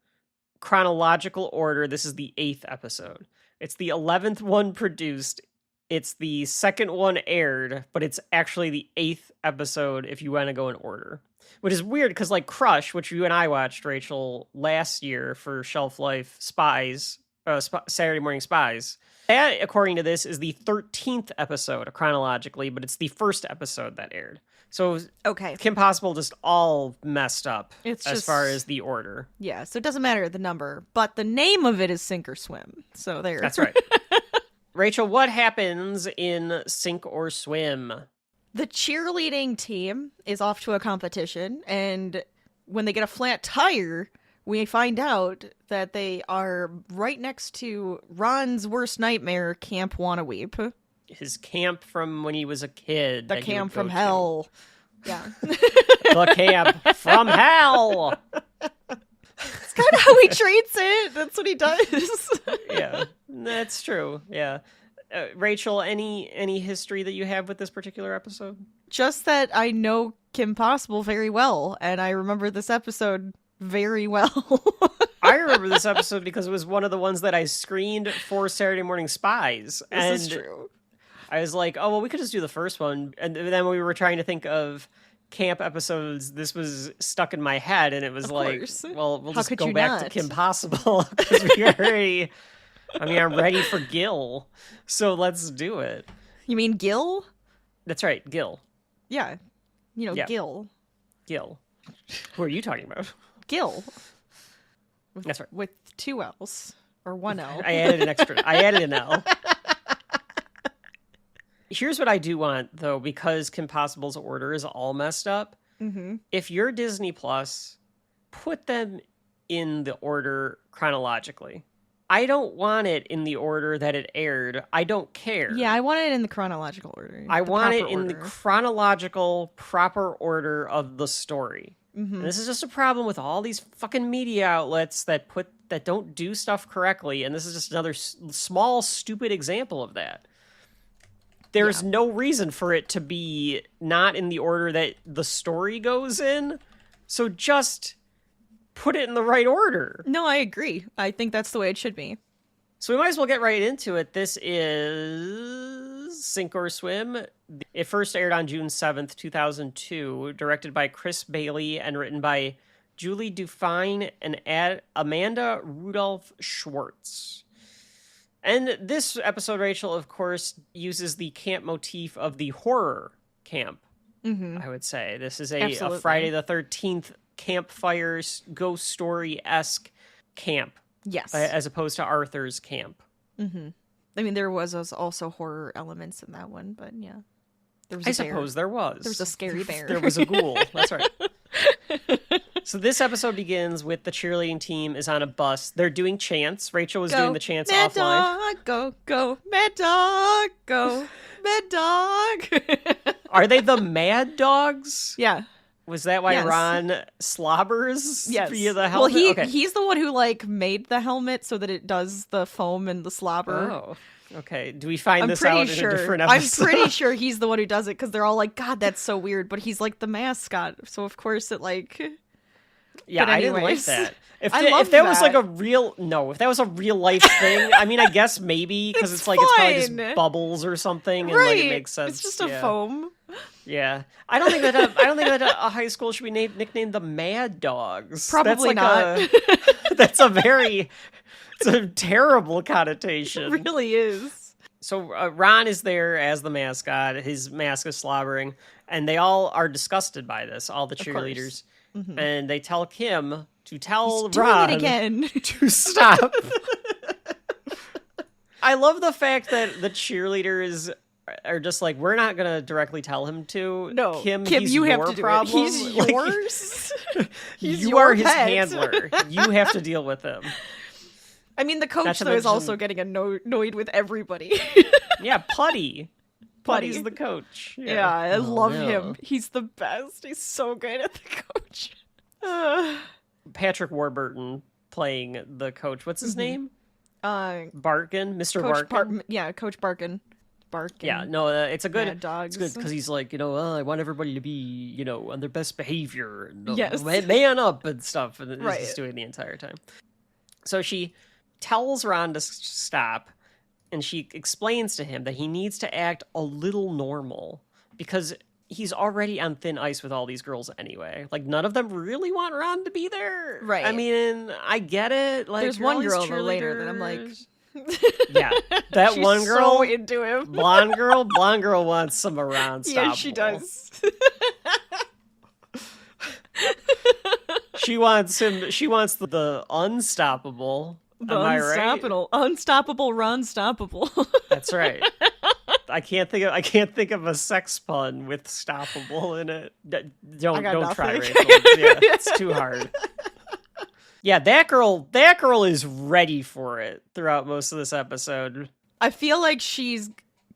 Chronological order, this is the 8th episode. It's the 11th one produced. It's the second one aired, but it's actually the 8th episode if you want to go in order. Which is weird because like Crush, which you and I watched, Rachel, last year for Shelf Life Spies, Saturday Morning Spies. That, according to this, is the 13th episode chronologically, but it's the first episode that aired. So Okay. Kim Possible just all messed up It's as just- far as the order. Yeah, so it doesn't matter the number, but the name of it is Sink or Swim. So there. That's right. Rachel, what happens in Sink or Swim? The cheerleading team is off to a competition, and when they get a flat tire, we find out that they are right next to Ron's worst nightmare, Camp Wanna Weep. His camp from when he was a kid. The that he would camp go from to. hell. Yeah. The camp from hell. It's kind of how he treats it. That's what he does. Yeah, that's true. Yeah. Rachel, any history that you have with this particular episode? Just that I know Kim Possible very well, and I remember this episode very well. I remember this episode because it was one of the ones that I screened for Saturday Morning Spies. This is true. I was like, oh, well, we could just do the first one. And then when we were trying to think of camp episodes, this was stuck in my head, and it was Of like, course. well, we'll How just could go you back to not? Kim Possible because we already... I mean, I'm ready for Gil, so let's do it. You mean Gil? That's right, Gil. Yeah. You know, Yeah. Gil. Gil. Who are you talking about? Gil. That's right. With 2 L's. Or 1 L. I added an L. Here's what I do want, though, because Kim Possible's order is all messed up. Mm-hmm. If you're Disney Plus put them in the order chronologically. I don't want it in the order that it aired. I don't care. Yeah, I want it in the chronological order. I want it in the order. chronological, proper order of the story. And this is just a problem with all these fucking media outlets that don't do stuff correctly. And this is just another small, stupid example of that. There's no reason for it to be not in the order that the story goes in. So just put it in the right order. No, I agree. I think that's the way it should be. So we might as well get right into it. This is Sink or Swim. It first aired on June 7th, 2002, directed by Chris Bailey and written by Julie Dufine and Amanda Rudolph Schwartz. And this episode, Rachel, of course, uses the camp motif of the horror camp, I would say. This is a Friday the 13th campfire ghost story-esque camp. Yes. As opposed to Arthur's camp. I mean, there was also horror elements in that one, but yeah. There was a bear. Suppose there was. There was a scary bear. There was a ghoul. That's right. So this episode begins with the cheerleading team is on a bus. They're doing chants. Rachel was doing the chants Mad offline. Dog, go, go, Mad Dog, go, Mad Dog. Are they the Mad Dogs? Yeah. Was that why Ron slobbers via the helmet? Well, he's the one who like made the helmet so that it does the foam and the slobber. Oh, okay. Do we find this out in a different episode? I'm pretty sure he's the one who does it because they're all like, God, that's so weird. But he's like the mascot, so of course it like. Yeah, but I didn't like that. If that was like if that was a real life thing, I mean, I guess maybe because it's like probably just bubbles or something, and like it makes sense. It's just a foam. Yeah, I don't think that a high school should be nicknamed the Mad Dogs. Probably not. That's it's a terrible connotation. It really is. So Ron is there as the mascot. His mask is slobbering, and they all are disgusted by this. All the cheerleaders. And they tell Kim to tell Ron it again. to stop. I love the fact that the cheerleaders are just like, we're not going to directly tell him to. No, Kim, he's you have your to do problem. It. He's yours. You are his handler. You have to deal with him. I mean, the coach, though, is also getting annoyed with everybody. Yeah, Putty. Putty's the coach. Yeah, I love him. He's the best. He's so good at the coach. Patrick Warburton playing the coach. What's his name? Barkin, Mr. Coach Barkin. Coach Barkin. Yeah, no, it's a good. Mad Dogs. It's good because he's like, I want everybody to be, on their best behavior. And, yes. Man up and stuff, and right. He's just doing it the entire time. So she tells Ron to stop. And she explains to him that he needs to act a little normal because he's already on thin ice with all these girls anyway. Like, none of them really want Ron to be there. Right. I mean, I get it. Like, there's one girl later that I'm like... Yeah, that She's one girl... so into him. Blonde girl wants some Ron Stoppable. Yeah, she does. She wants the unstoppable... Unstoppable Ron Stoppable. That's right. I can't think of a sex pun with stoppable in it. Don't try, Rachel. Yeah, it's too hard. Yeah, that girl is ready for it throughout most of this episode. I feel like she's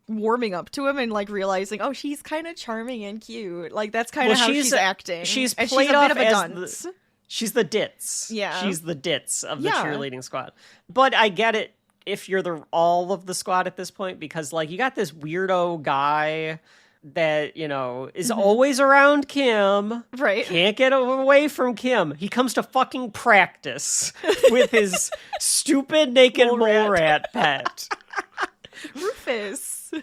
warming up to him and like realizing, oh, she's kind of charming and cute. Like that's kind of how she's acting. She's and played she's a off bit of a as dunce. She's the ditz. Yeah. She's the ditz of the cheerleading squad. But I get it if you're all of the squad at this point, because like you got this weirdo guy that, is always around Kim. Right. Can't get away from Kim. He comes to fucking practice with his stupid naked mole rat pet. Rufus.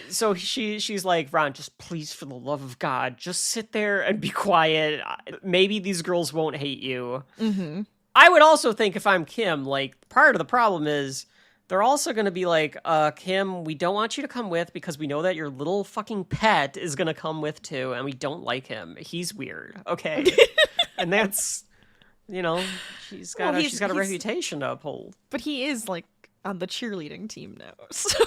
So she's like, Ron, just please, for the love of God, just sit there and be quiet. Maybe these girls won't hate you. Mm-hmm. I would also think if I'm Kim, like, part of the problem is they're also going to be like, Kim, we don't want you to come with because we know that your little fucking pet is going to come with too, and we don't like him. He's weird, okay? And that's, she's got a reputation to uphold. But he is, like, on the cheerleading team now, so...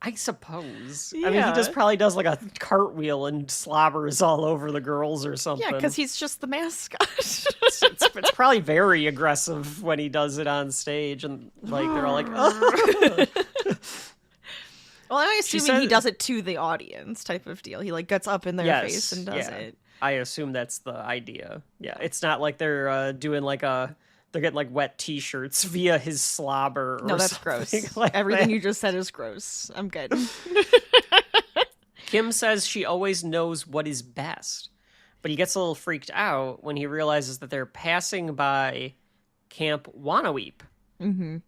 I suppose. I mean, he Yeah. just probably does like a cartwheel and slobbers all over the girls or something. Yeah, because he's just the mascot. It's probably very aggressive when he does it on stage, and like they're all like, oh. Well, I'm She assuming he said- does it to the audience type of deal. He like gets up in their face and does yeah. it. I assume that's the idea. Yeah, it's not like they're doing like they're getting like wet T-shirts via his slobber. No, or that's something gross. like Everything that. you just said is gross. I'm good. Kim says she always knows what is best, but he gets a little freaked out when he realizes that they're passing by Camp Wannaweep. Mm-hmm.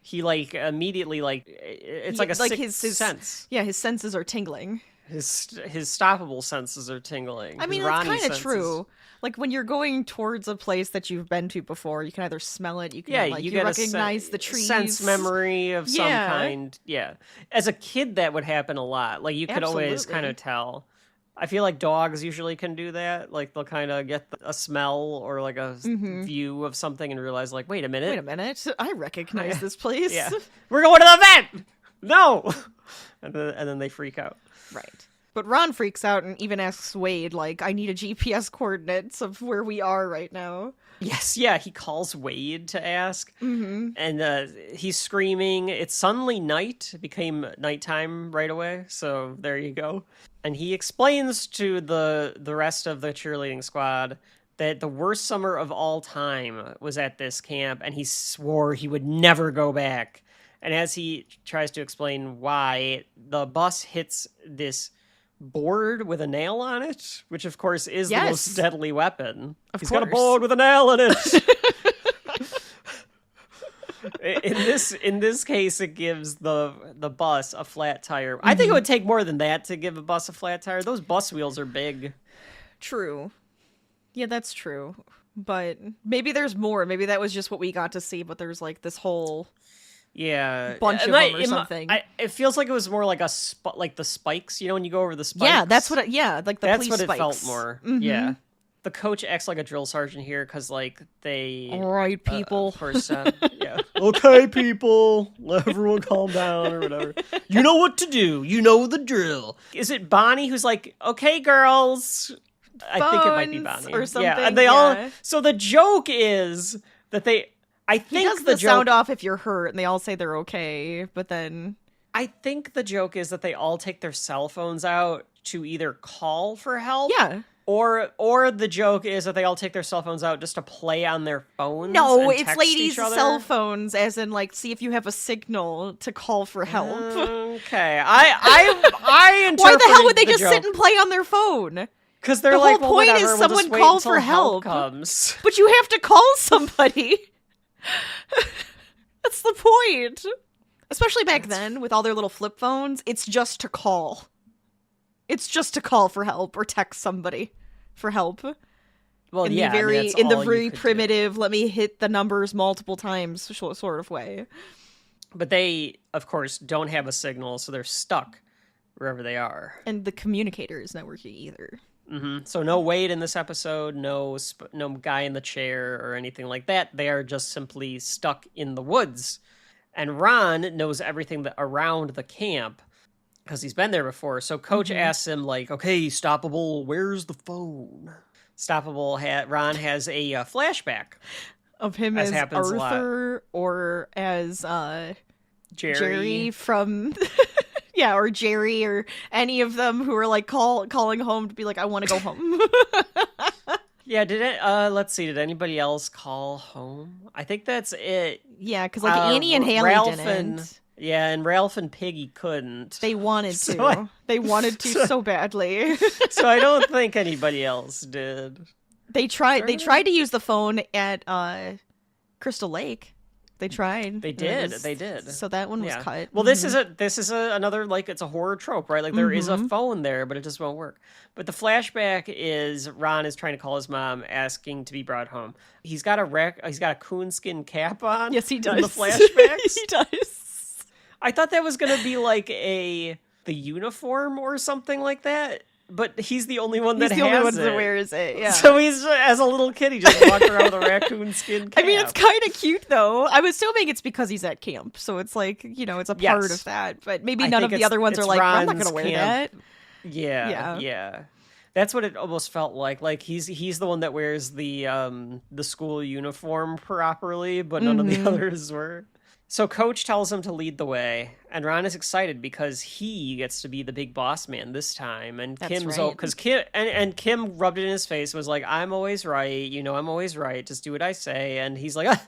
He like immediately like it's like a sixth sense. Yeah, his senses are tingling. His stoppable senses are tingling. I mean, His that's Ronnie kind of senses- true. Like when you're going towards a place that you've been to before, you can either smell it, you can Yeah, like you you get recognize a the trees, sense memory of some Yeah. kind. Yeah, as a kid, that would happen a lot. Like you could always Absolutely. kind of tell. I feel like dogs usually can do that. Like they'll kind of get a smell or like a view of something and realize, like, wait a minute, Wait a minute, I recognize this place. yeah, we're going to the vet. No, and then they freak out. Right. But Ron freaks out and even asks Wade, like, I need a GPS coordinates of where we are right now. Yes, yeah, he calls Wade to ask, and he's screaming. It's suddenly night. It became nighttime right away, so there you go. And he explains to the rest of the cheerleading squad that the worst summer of all time was at this camp, and he swore he would never go back. And as he tries to explain why, the bus hits this board with a nail on it, which of course is the most deadly weapon. He's got a course. board with a nail in it. In this case, it gives the bus a flat tire. I think it would take more than that to give a bus a flat tire. Those bus wheels are big. True. Yeah, that's true. But maybe there's more. Maybe that was just what we got to see, but there's like this whole bunch of them or something. It feels like it was more like like the spikes, you know, when you go over the spikes. Yeah, that's what like the that's police what spikes. it felt more. Yeah. The coach acts like a drill sergeant here because, like, they... All right, people. First, yeah. Okay, people. Let everyone calm down or whatever. You know what to do. You know the drill. Is it Bonnie who's like, okay, girls... I think it might be Phones Bonnie. or something, Yeah, and they all... So the joke is that they... I think He does the the joke... sound off if you're hurt, and they all say they're okay, but then... I think the joke is that they all take their cell phones out to either call for help... Yeah. Or the joke is that they all take their cell phones out just to play on their phones. No, and it's text ladies' each other. cell phones, as in, like, see if you have a signal to call for help. Okay, I Why the hell would they interpreted just the sit joke. and play on their phone? Because they're The like, whole well, point is whatever, we'll someone just wait call until for help help. comes. But you have to call somebody. That's the point. Especially back then, with all their little flip phones, it's just to call. It's just to call for help or text somebody for help. Well, in yeah, the very, that's in the all you very could do. primitive, let me hit the numbers multiple times sort of way. But they, of course, don't have a signal, so they're stuck wherever they are. And the communicator is not working either. So no Wade in this episode, no guy in the chair or anything like that. They are just simply stuck in the woods. And Ron knows everything around the camp because he's been there before. So Coach asks him, like, okay, Stoppable, where's the phone? Stoppable, Ron has a flashback Of him As as happens a lot. Arthur or as Jerry. from... Yeah, or Jerry or any of them who are like calling home to be like, I want to go home. Yeah, let's see, did anybody else call home? I think that's it. Yeah, because like Annie and Haley Ralph didn't. and Ralph and Piggy couldn't. They wanted to. So They wanted to so badly. So I don't think anybody else did. They tried to use the phone at Crystal Lake. They tried. They and did. it they did. So that one was Yeah. cut. Well, this is another, like, it's a horror trope, right? Like there is a phone there, but it just won't work. But the flashback is Ron is trying to call his mom, asking to be brought home. He's got a coonskin cap on. Yes, he does. In the flashbacks. He does. I thought that was gonna be like the uniform or something like that. But he's the only one He's that the only has one it. that wears it, yeah. So he's, as a little kid, he just walked around with a raccoon skin cap. I mean, it's kind of cute, though. I'm assuming it's because he's at camp, so it's like, it's a part of that. But maybe I none think of the other ones are like, I'm not going Ron's to wear camp. that. Yeah. That's what it almost felt like. Like he's the one that wears the school uniform properly, but none of the others were. So Coach tells him to lead the way, and Ron is excited because he gets to be the big boss man this time. And That's Kim's right. because Kim rubbed it in his face, was like, "I'm always right, I'm always right. Just do what I say." And he's like,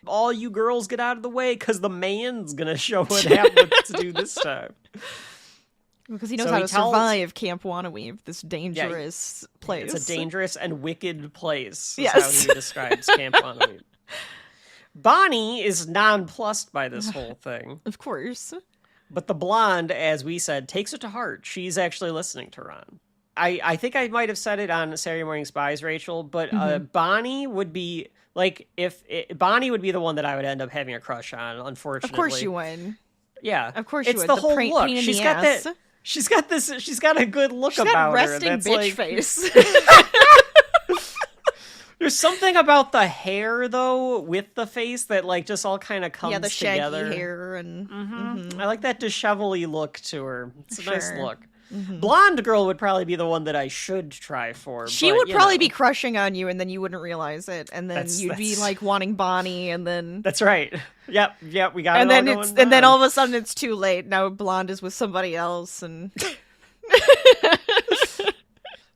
"All you girls get out of the way, because the man's gonna show what to do this time." Because he knows how to survive Camp Wannaweave, this dangerous place. It's a dangerous and wicked place. Is Yes. how he describes Camp Wannaweave. Bonnie is nonplussed by this whole thing. Of course. But the blonde, as we said, takes it to heart. She's actually listening to Ron. I think I might have said it on Saturday Morning Spies, Rachel, but Bonnie would be, like, Bonnie would be the one that I would end up having a crush on, unfortunately. Of course you would. Yeah. Of course you would. It's the whole pain look. in She's the got ass. that. She's got a good look She's about got resting her. That's bitch like, face. There's something about the hair, though, with the face that, like, just all kind of comes the shaggy together. hair and I like that dishevelly look to her. It's a nice Sure. look. Blonde girl would probably be the one that I should try for. She but, would you probably know. be crushing on you, and then you wouldn't realize it, and then you'd be like wanting Bonnie, and then That's right. Yep, we got and it then all it's going and then down. all of a sudden it's too late. Now Blonde is with somebody else, and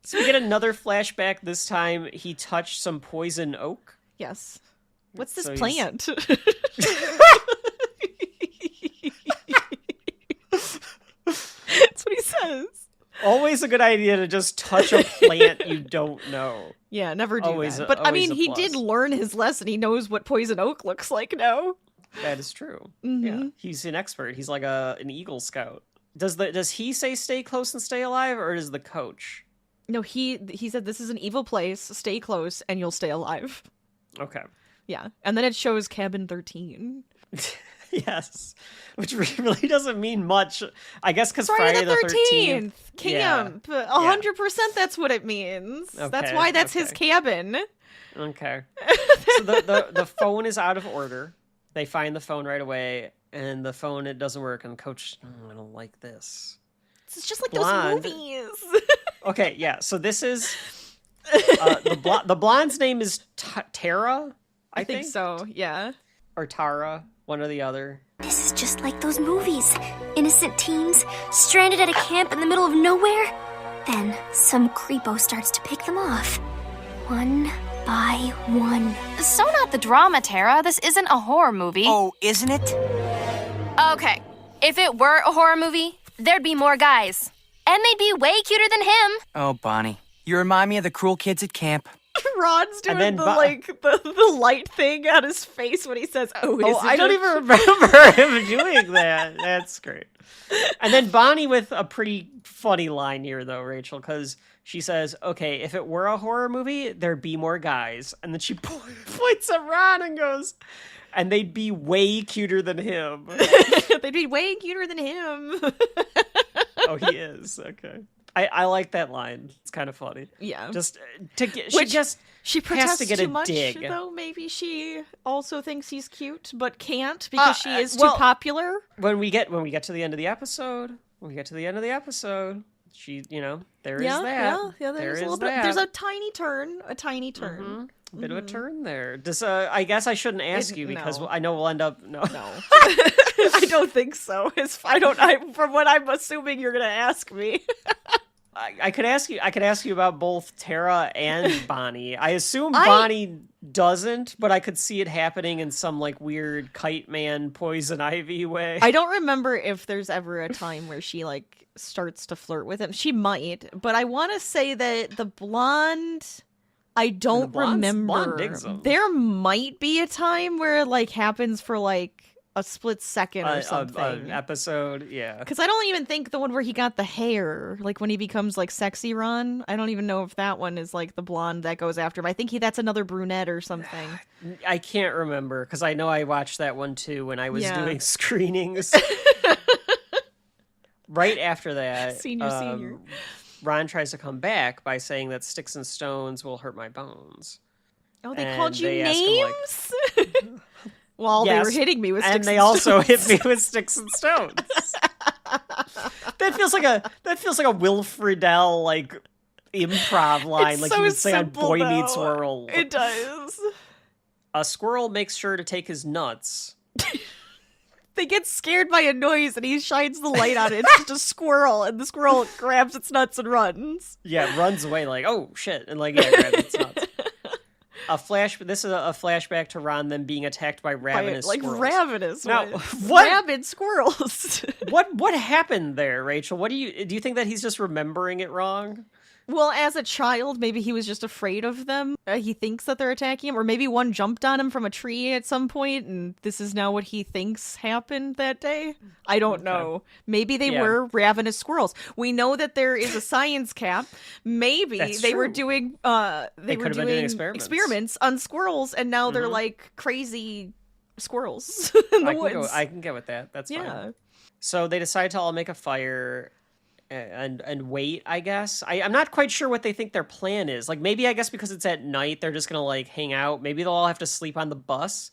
So we get another flashback. This time he touched some poison oak. yes, what's this So he's- plant? That's what he says. Always a good idea to just touch a plant you don't know. Yeah, never do Always that. a- But I always mean, a he plus. did learn his lesson. He knows what poison oak looks like now. That is true. Yeah, he's an expert. He's like an Eagle Scout. Does he say stay close and stay alive, or does the coach? No, he said this is an evil place. Stay close, and you'll stay alive. Okay. Yeah, and then it shows cabin 13. Yes, which really doesn't mean much. I guess because Friday the 13th. camp. 100%. That's what it means. That's Okay, why that's his cabin. Okay. So the phone is out of order. They find the phone right away, and the phone, it doesn't work. And Coach, I don't like this. It's just like Blonde. those movies. Okay, yeah. So this is the blonde's name is Tara. I think so. Yeah. Or Tara, one or the other. This is just like those movies. Innocent teens, stranded at a camp in the middle of nowhere. Then, some creepo starts to pick them off. One by one. So not the drama, Tara. This isn't a horror movie. Oh, isn't it? Okay. If it were a horror movie, there'd be more guys. And they'd be way cuter than him. Oh, Bonnie. You remind me of the cruel kids at camp. Ron's doing then the light thing on his face when he says, "Oh, Oh, isn't I don't it?" even remember him doing that. That's great. And then Bonnie with a pretty funny line here, though, Rachel, because she says, okay, if it were a horror movie, there'd be more guys. And then she points at Ron and goes, and they'd be way cuter than him. They'd be way cuter than him. Oh, he is. Okay. I like that line. It's kind of funny. Yeah. Just to get, Which- she She protests to get too a much, dig. though. Maybe she also thinks he's cute, but can't because she is well, too popular. When we get to the end of the episode, she, there is that. Yeah. There There's is a little bit. that. There's a tiny turn. A Bit of a turn there. Does I guess I shouldn't ask you because no. I know we'll end up No, I don't think so. From what I'm assuming, you're gonna ask me. I could ask you about both Tara and Bonnie. I assume Bonnie doesn't, but I could see it happening in some like weird kite man poison ivy way. I don't remember if there's ever a time where she like starts to flirt with him. She might, but I want to say that the blonde, I don't blonde remember. digs him. There might be a time where it like happens for like a split second or something. An episode, yeah. Because I don't even think the one where he got the hair, like when he becomes like sexy Ron, I don't even know if that one is like the blonde that goes after him. I think that's another brunette or something. I can't remember because I know I watched that one too when I was Yeah. doing screenings. Right after that, Senior. Ron tries to come back by saying that sticks and stones will hurt my bones. Oh, they And called you they ask him, names? While they were hitting me with sticks and stones. And they also hit me with sticks and stones. That feels like a Will Friedle, like, improv line, It's like so you would say on simple, Boy though. Meets World. It does. A squirrel makes sure to take his nuts. They get scared by a noise, and he shines the light on it. It's just a squirrel, and the squirrel grabs its nuts and runs. Yeah, it runs away like, oh shit, and like, yeah, grabs its nuts. This is a flashback to Ron then being attacked by ravenous squirrels. Ravenous. Now, what? Rabid squirrels. What happened there, Rachel? Do you think that he's just remembering it wrong? Well, as a child, maybe he was just afraid of them. He thinks that they're attacking him, or maybe one jumped on him from a tree at some point, and this is now what he thinks happened that day. I don't know. Maybe they were ravenous squirrels. We know that there is a science cap. Maybe they were doing experiments on squirrels, and now they're like crazy squirrels in the woods. I can get with that. That's fine. So they decide to all make a fire and wait, I guess. I'm not quite sure what they think their plan is. Like, maybe, I guess, because it's at night, they're just gonna, like, hang out. Maybe they'll all have to sleep on the bus,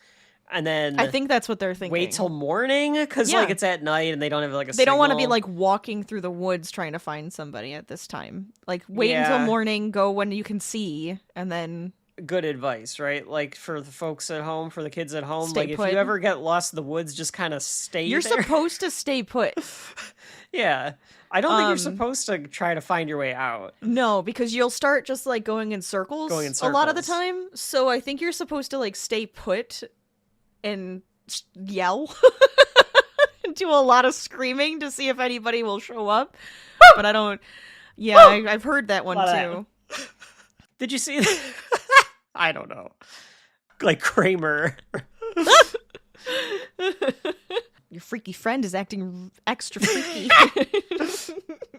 and then I think that's what they're thinking. Wait till morning, because, like, it's at night, and they don't have, like, They don't want to be, like, walking through the woods trying to find somebody at this time. Like, wait until morning, go when you can see, and then... Good advice, right? Like, for the folks at home, for the kids at home, Stay like, put. if you ever get lost in the woods, just kind of stay You're there. supposed to stay put. Yeah. I don't think you're supposed to try to find your way out. No, because you'll start just, like, going in circles a lot of the time. So I think you're supposed to, like, stay put and yell. Do a lot of screaming to see if anybody will show up. But I don't... Yeah, I've heard that one, too. Did you see that? I don't know. Like Kramer. Your freaky friend is acting extra freaky.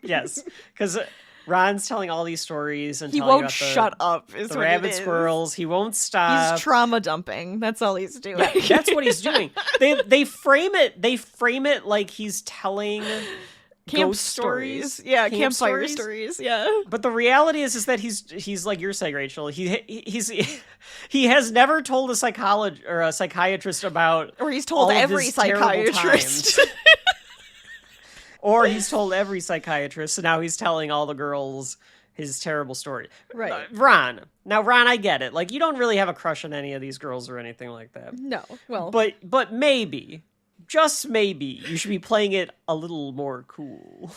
Yes, because Ron's telling all these stories and he telling won't about shut up. Is the what rabbit it is. Squirrels. He won't stop. He's trauma dumping. That's all he's doing. Yeah, that's what he's doing. They frame it. They frame it like he's telling camp ghost stories. Yeah, campfire stories. Yeah. But the reality is that he's like you're saying, Rachel. He has never told a psychologist or a psychiatrist about, or he's told every psychiatrist. Or he's told every psychiatrist, so now he's telling all the girls his terrible story. Right. Ron, I get it. Like, you don't really have a crush on any of these girls or anything like that. No, well. But maybe, just maybe, you should be playing it a little more cool.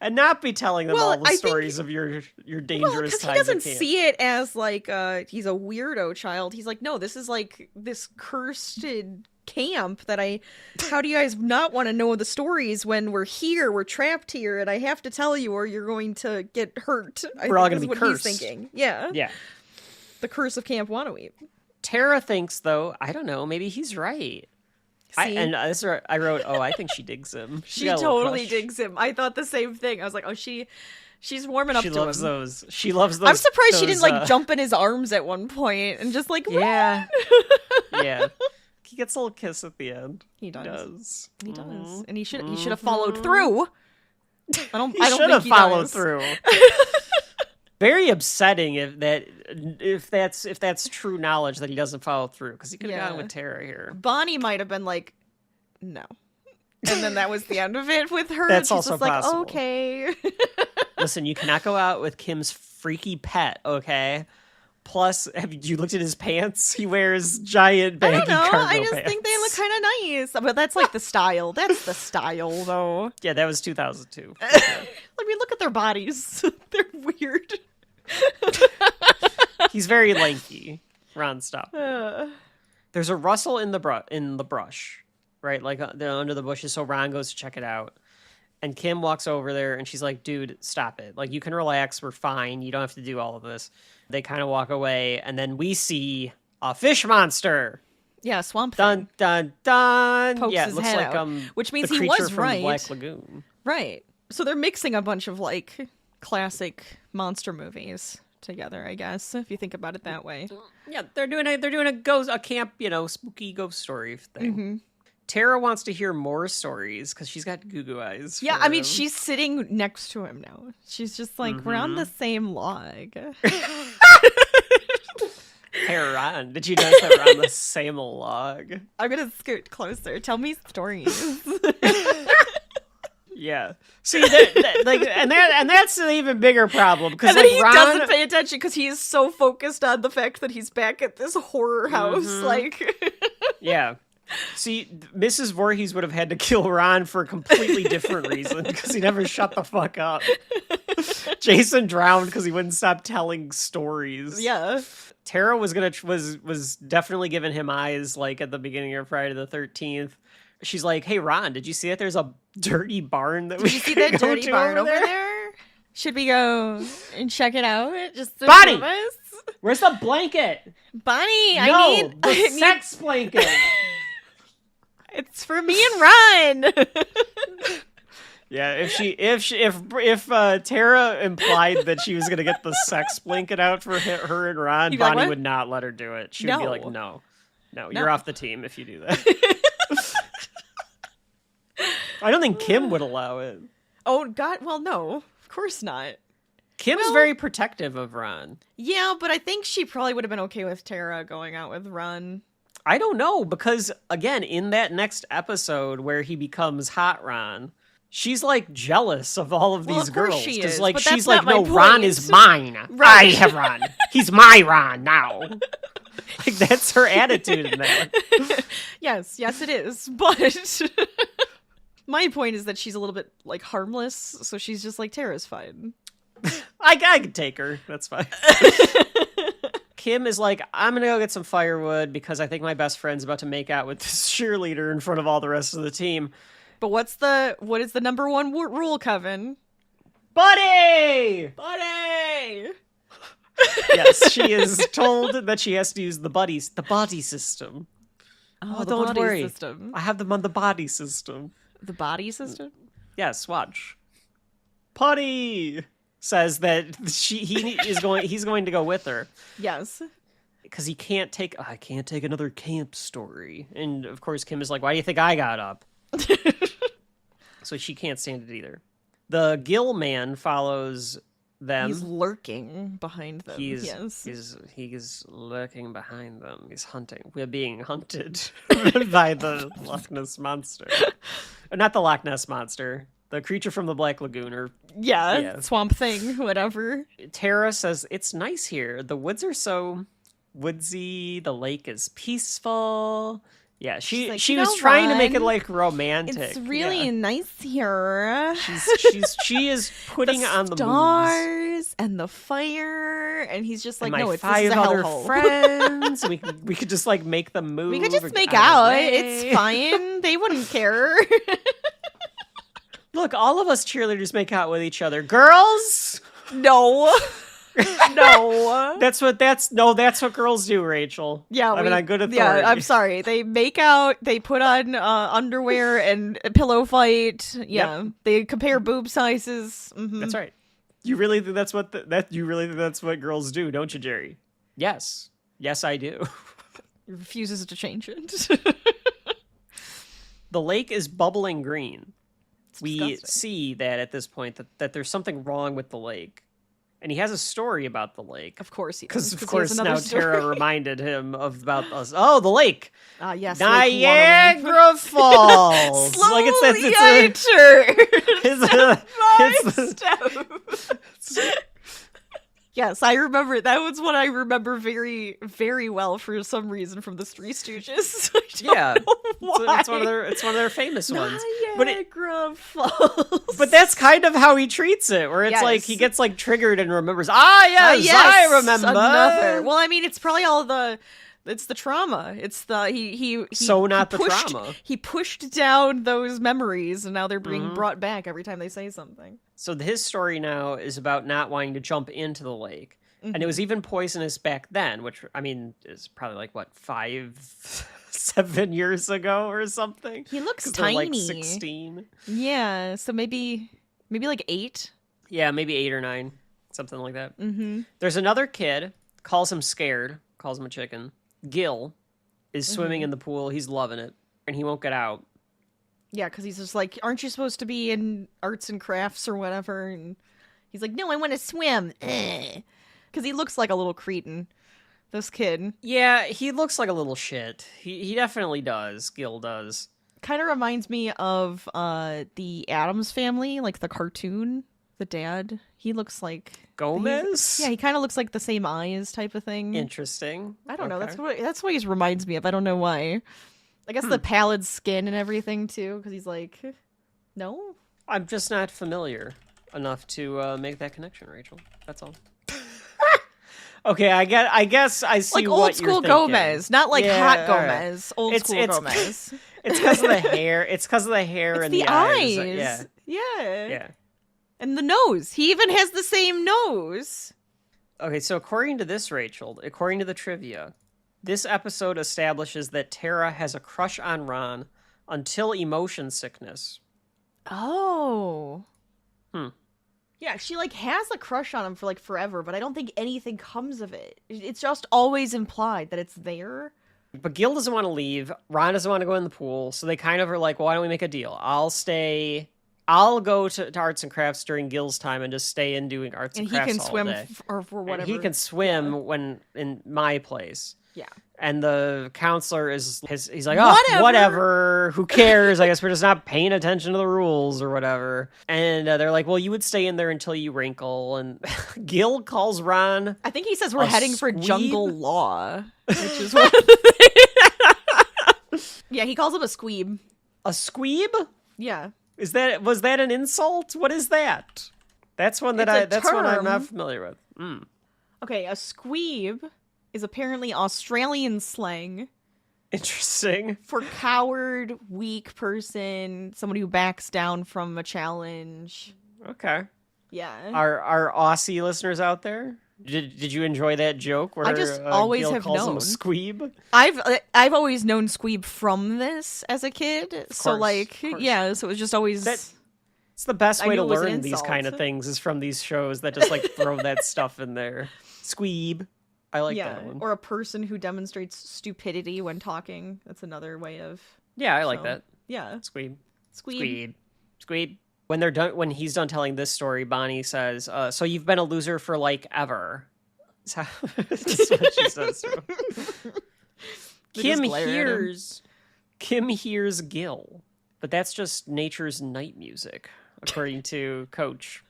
And not be telling them all the stories of your dangerous times. He doesn't see it as, like, he's a weirdo child. He's like, no, this is, like, this cursed camp that how do you guys not want to know the stories when we're trapped here, and I have to tell you or you're going to get hurt. We're all going to be cursed. He's thinking. Yeah. The curse of Camp Wannaweep. Tara thinks, though, I don't know, maybe he's right. I wrote, I think she digs him. She totally digs him. I thought the same thing. I was like, she's warming up to him. She loves those. I'm surprised she didn't, like, jump in his arms at one point and just, like, yeah. Yeah. He gets a little kiss at the end. He does. He does. Mm-hmm. And he should have followed through. I don't should have followed through. Very upsetting if that's true knowledge that he doesn't follow through, because he could have gone with Tara here. Bonnie might have been like, no. And then that was the end of it with her. That's She's also just like, possible. okay. Listen, you cannot go out with Kim's freaky pet, okay? Plus, have you looked at his pants? He wears giant baggy cargo pants. I just think they look kind of nice. But that's like the style. That's the style, though. Yeah, that was 2002. I mean, look at their bodies. They're weird. He's very lanky. Ron, stop. There's a rustle in the brush, right? Like under the bushes. So Ron goes to check it out. And Kim walks over there and she's like, dude, stop it. Like, you can relax. We're fine. You don't have to do all of this. They kind of walk away. And then we see a fish monster. Yeah, swamp thing. Dun, dun, dun. Pokes yeah, it his looks head like out, which means he was from right. Black Lagoon. Right. So they're mixing a bunch of, like, classic monster movies together, I guess, if you think about it that way. Yeah, they're doing a camp, spooky ghost story thing. Mm-hmm. Tara wants to hear more stories because she's got goo eyes. Yeah, for I mean, him. she's sitting next to him now. She's just like, we're on the same log. Hey, Ron, did you notice that we're on the same log? I'm gonna scoot closer. Tell me stories. Yeah. See, and that's an even bigger problem because And then like he Ron doesn't pay attention because he is so focused on the fact that he's back at this horror house. Like, Yeah. See, Mrs. Voorhees would have had to kill Ron for a completely different reason because he never shut the fuck up. Jason drowned because he wouldn't stop telling stories. yeah. Tara was was definitely giving him eyes like at the beginning of Friday the 13th. She's like, "Hey Ron, did you see that there's a dirty barn that we Did you see could that go dirty to barn over there? Should we go and check it out? Just the Bonnie! two of us? Where's the blanket? Bonnie, No, I the need sex blanket. It's for me and Ron. Yeah, if Tara implied that she was gonna get the sex blanket out for her and Ron, You'd be like, Bonnie "What?" would not let her do it. She would be No. like, no, you're off the team if you do that. I don't think Kim would allow it. Oh God, well no, of course not. Kim's very protective of Ron. Yeah, but I think she probably would have been okay with Tara going out with Ron. I don't know, because again, in that next episode where he becomes Hot Ron, she's like jealous of all of Well, these of course girls. she 'Cause, is, like but she's that's like, not my no, Ron point." is mine. Right. I have Ron. He's my Ron now. Like that's her attitude in that. Yes, it is. But my point is that she's a little bit like harmless, so she's just like Tara's fine. I could take her. That's fine. Kim is like, I'm gonna go get some firewood because I think my best friend's about to make out with this cheerleader in front of all the rest of the team. But what is the number one rule, Kevin? Buddy! Buddy! Yes, she is told that she has to use the body system. Oh, the don't body worry. system. I have them on the body system. The body system? Yes, watch. Putty says that he's going to go with her Yes. because he can't take I can't take another camp story. And of course Kim is like, why do you think I got up? So she can't stand it either. The Gill man follows them. He's lurking behind them. He's lurking behind them. He's hunting. We're being hunted by the Loch Ness monster. Not the Loch Ness monster. The creature from the Black Lagoon. Yeah, swamp thing, whatever. Tara says, it's nice here. The woods are so woodsy. The lake is peaceful. Yeah, she like, was trying to make it like romantic. It's really Yeah. nice here. She is putting on the moves. stars and the fire, and he's just like, And my no, it's 5 a other hellhole. friends. we could just like make them move. We could just make on the out. way. It's fine. They wouldn't care. Look, all of us cheerleaders make out with each other. Girls? No. No. That's what girls do, Rachel. Yeah, I mean, I'm good at Yeah, I'm sorry. They make out. They put on underwear and a pillow fight. Yeah, they compare boob sizes. Mhm. That's right. You really think that's what you really think that's what girls do, don't you, Jerry? Yes, I do. He refuses to change it. The lake is bubbling green. We disgusting. see that at this point that there's something wrong with the lake. And he has a story about the lake. Of course he Because, does. of he has course, another now story. Tara reminded him about us. Oh, the lake. Yes. Niagara Falls. Slowly it's Yes, I remember. That was what I remember very, very well for some reason from the Three Stooges. Yeah. Why? It's one of their famous ones. Niagara Falls. But that's kind of how he treats it, where it's Yes. like he gets like triggered and remembers. Yes, I remember. Another. Well, I mean, it's probably it's the trauma. It's the he trauma. He pushed down those memories, and now they're being brought back every time they say something. So his story now is about not wanting to jump into the lake. And it was even poisonous back then, which, I mean, is probably like, what, 7 years ago or something? He looks 'Cause they're, like tiny. 16. Yeah, so maybe like 8. Yeah, maybe 8 or 9, something like that. Mm-hmm. There's another kid, calls him scared, calls him a chicken. Gil is swimming in the pool. He's loving it. and he won't get out. Yeah, because he's just like, aren't you supposed to be in arts and crafts or whatever? And he's like, no, I want to swim. Because he looks like a little cretin, this kid. Yeah, he looks like a little shit. He definitely does. Gil does. Kind of reminds me of the Addams Family, like the cartoon, the dad. He looks like... Gomez? Yeah, he kind of looks like the same eyes type of thing. Interesting. I don't know. That's what he reminds me of. I don't know why. I guess the pallid skin and everything too, because he's like, no? I'm just not familiar enough to make that connection, Rachel. That's all. Okay, I guess I see like what old school you're thinking. Gomez, not like hot Gomez. Right. Old school Gomez. It's because of the hair. It's because of the hair it's and the eyes. Yeah. And the nose. He even has the same nose. Okay, so according to this, Rachel, according to the trivia, this episode establishes that Tara has a crush on Ron until emotion sickness. Oh. Yeah, she like has a crush on him for like forever, but I don't think anything comes of it. It's just always implied that it's there. But Gil doesn't want to leave. Ron doesn't want to go in the pool. So they kind of are like, well, why don't we make a deal? I'll go to arts and crafts during Gil's time and just stay in doing arts and crafts all day. And he can swim or for whatever. And he can swim when in my place. Yeah. And the counselor he's like, oh, whatever. Who cares? I guess we're just not paying attention to the rules or whatever. And they're like, well, you would stay in there until you wrinkle. And Gil calls Ron. I think he says we're heading for jungle law, which is what. Yeah, he calls him a squeeb. A squeeb? Yeah. Was that an insult? What is that? That's one one I'm not familiar with. Okay, a squeeb is apparently Australian slang. Interesting. For coward, weak person, somebody who backs down from a challenge. Okay. Yeah. Our Aussie listeners out there, did you enjoy that joke where I just always Gil have calls known him a squeeb? I've always known squeeb from this as a kid. So like, yeah, so it was just always it's the best way to learn these insult. kind of things is from these shows that just like throw that stuff in there. Squeeb. I like that one. Or a person who demonstrates stupidity when talking. That's another way of... Yeah, I like that. Yeah. Squeeb. Squeeb. Squeeb. Squeeb. When he's done telling this story, Bonnie says, so you've been a loser for like ever. That's what she says to him. Kim hears Gil, but that's just nature's night music, according to Coach.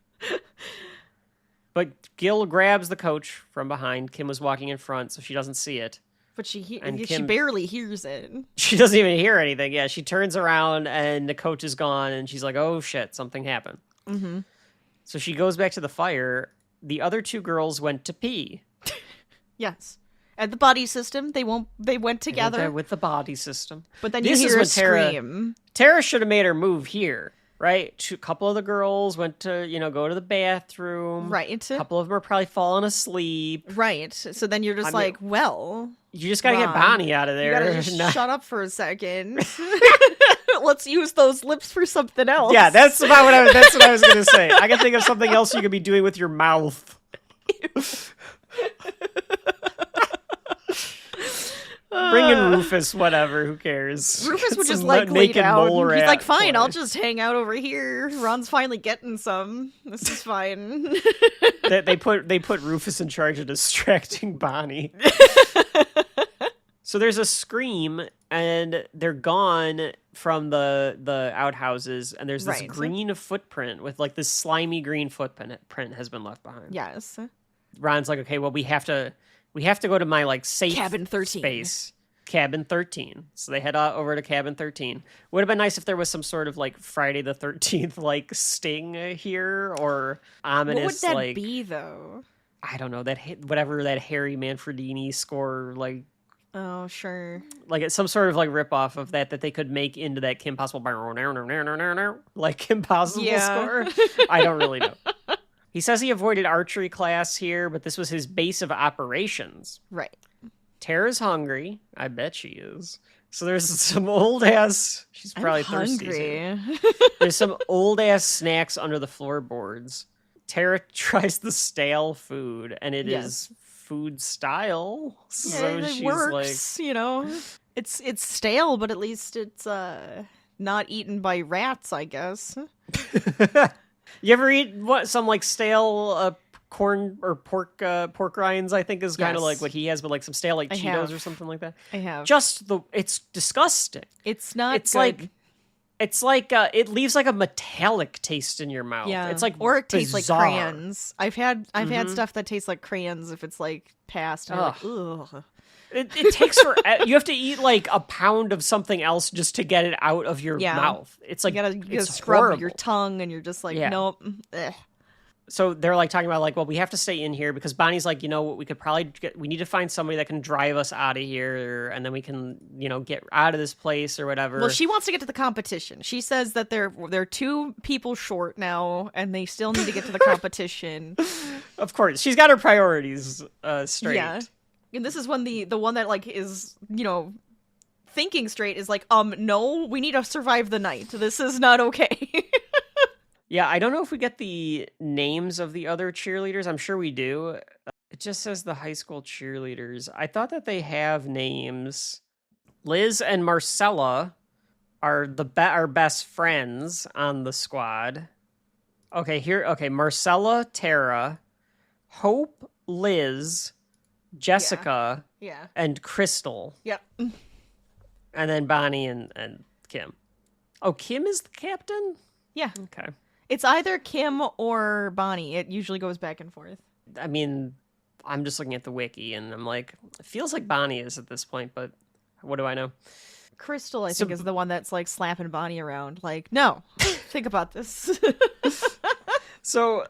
But Gil grabs the coach from behind. Kim was walking in front, so she doesn't see it. But she barely hears it. She doesn't even hear anything. Yeah, she turns around, and the coach is gone, and she's like, oh, shit, something happened. Mm-hmm. So she goes back to the fire. The other two girls went to pee. Yes. At the body system, they went together. With the body system. But then you hear a scream. Tara should have made her move here. Right, a couple of the girls went to, go to the bathroom. Right. A couple of them are probably falling asleep. Right. So then you're just well... You just gotta get Bonnie out of there. You gotta just shut up for a second. Let's use those lips for something else. Yeah, that's what I was gonna say. I can think of something else you could be doing with your mouth. Bring in Rufus, whatever, who cares? Rufus would just lay down. He's like, fine, I'll just hang out over here. Ron's finally getting some. This is fine. they put Rufus in charge of distracting Bonnie. So there's a scream, and they're gone from the outhouses, and there's this green footprint with like this slimy green footprint has been left behind. Yes. Ron's like, okay, well we have to go to my like safe cabin 13 space. Cabin 13. So they head over to cabin 13. Would have been nice if there was some sort of like Friday the 13th like sting here or ominous. What would that be though? I don't know, whatever that Harry Manfredini score like. Oh sure. Like it's some sort of like ripoff of that they could make into that Kim Possible like Kim Possible score. I don't really know. He says he avoided archery class here, but this was his base of operations. Right. Tara's hungry. I bet she is. So there's some old ass. She's probably thirsty. There's some old ass snacks under the floorboards. Tara tries the stale food, and it is food style. So it she's works, like, It's stale, but at least it's not eaten by rats, I guess. You ever eat some like stale corn or pork rinds? I think is kind of like what he has, but like some stale like Cheetos or something like that. I have. It's disgusting. It's not. It's good. it leaves like a metallic taste in your mouth. Yeah, it's like or it tastes like bizarre. crayons. I've had stuff that tastes like crayons if it's like past. And you're like, ugh. It takes for you have to eat like a pound of something else just to get it out of your mouth. It's like you gotta it's scrub horrible. your tongue, and you're just like, nope. Ugh. So they're like talking about like, well, we have to stay in here because Bonnie's like, you know what, we could probably we need to find somebody that can drive us out of here, and then we can, get out of this place or whatever. Well, she wants to get to the competition. She says that they're 2 people short now, and they still need to get to the competition. Of course, she's got her priorities straight. Yeah, and this is when the one that like is thinking straight is like, no, we need to survive the night. This is not okay. Yeah, I don't know if we get the names of the other cheerleaders. I'm sure we do. It just says the high school cheerleaders. I thought that they have names. Liz and Marcella are our best friends on the squad. Okay, Marcella, Tara, Hope, Liz, Jessica, and Crystal. Yep. And then Bonnie and Kim. Oh, Kim is the captain? Yeah. Okay. It's either Kim or Bonnie. It usually goes back and forth. I mean, I'm just looking at the wiki, and I'm like, it feels like Bonnie is at this point, but what do I know? Crystal, I think, is the one that's, like, slapping Bonnie around. Like, no, think about this. So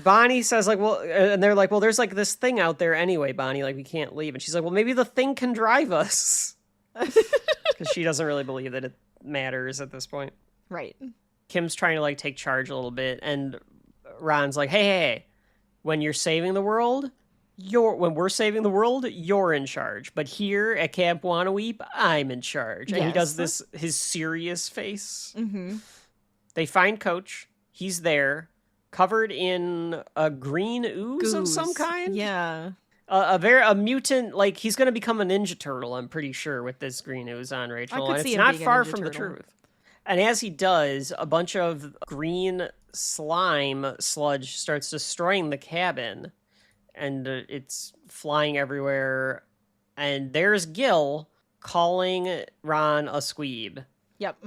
Bonnie says, like, well, and they're like, well, there's, like, this thing out there anyway, Bonnie, like, we can't leave. And she's like, well, maybe the thing can drive us. Because she doesn't really believe that it matters at this point. Right. Kim's trying to like take charge a little bit, and Ron's like, hey, when you're saving the world, when we're saving the world, you're in charge. But here at Camp Wanna Weep, I'm in charge. And he does his serious face. Mm-hmm. They find Coach. He's there, covered in a green ooze of some kind. Yeah. A mutant, like he's going to become a Ninja Turtle, I'm pretty sure, with this green ooze on, Rachel. I could and see it's him not being a far Ninja from the Turtle. truth. And as he does, a bunch of green slime sludge starts destroying the cabin, and it's flying everywhere. And there's Gil calling Ron a squeeb. Yep.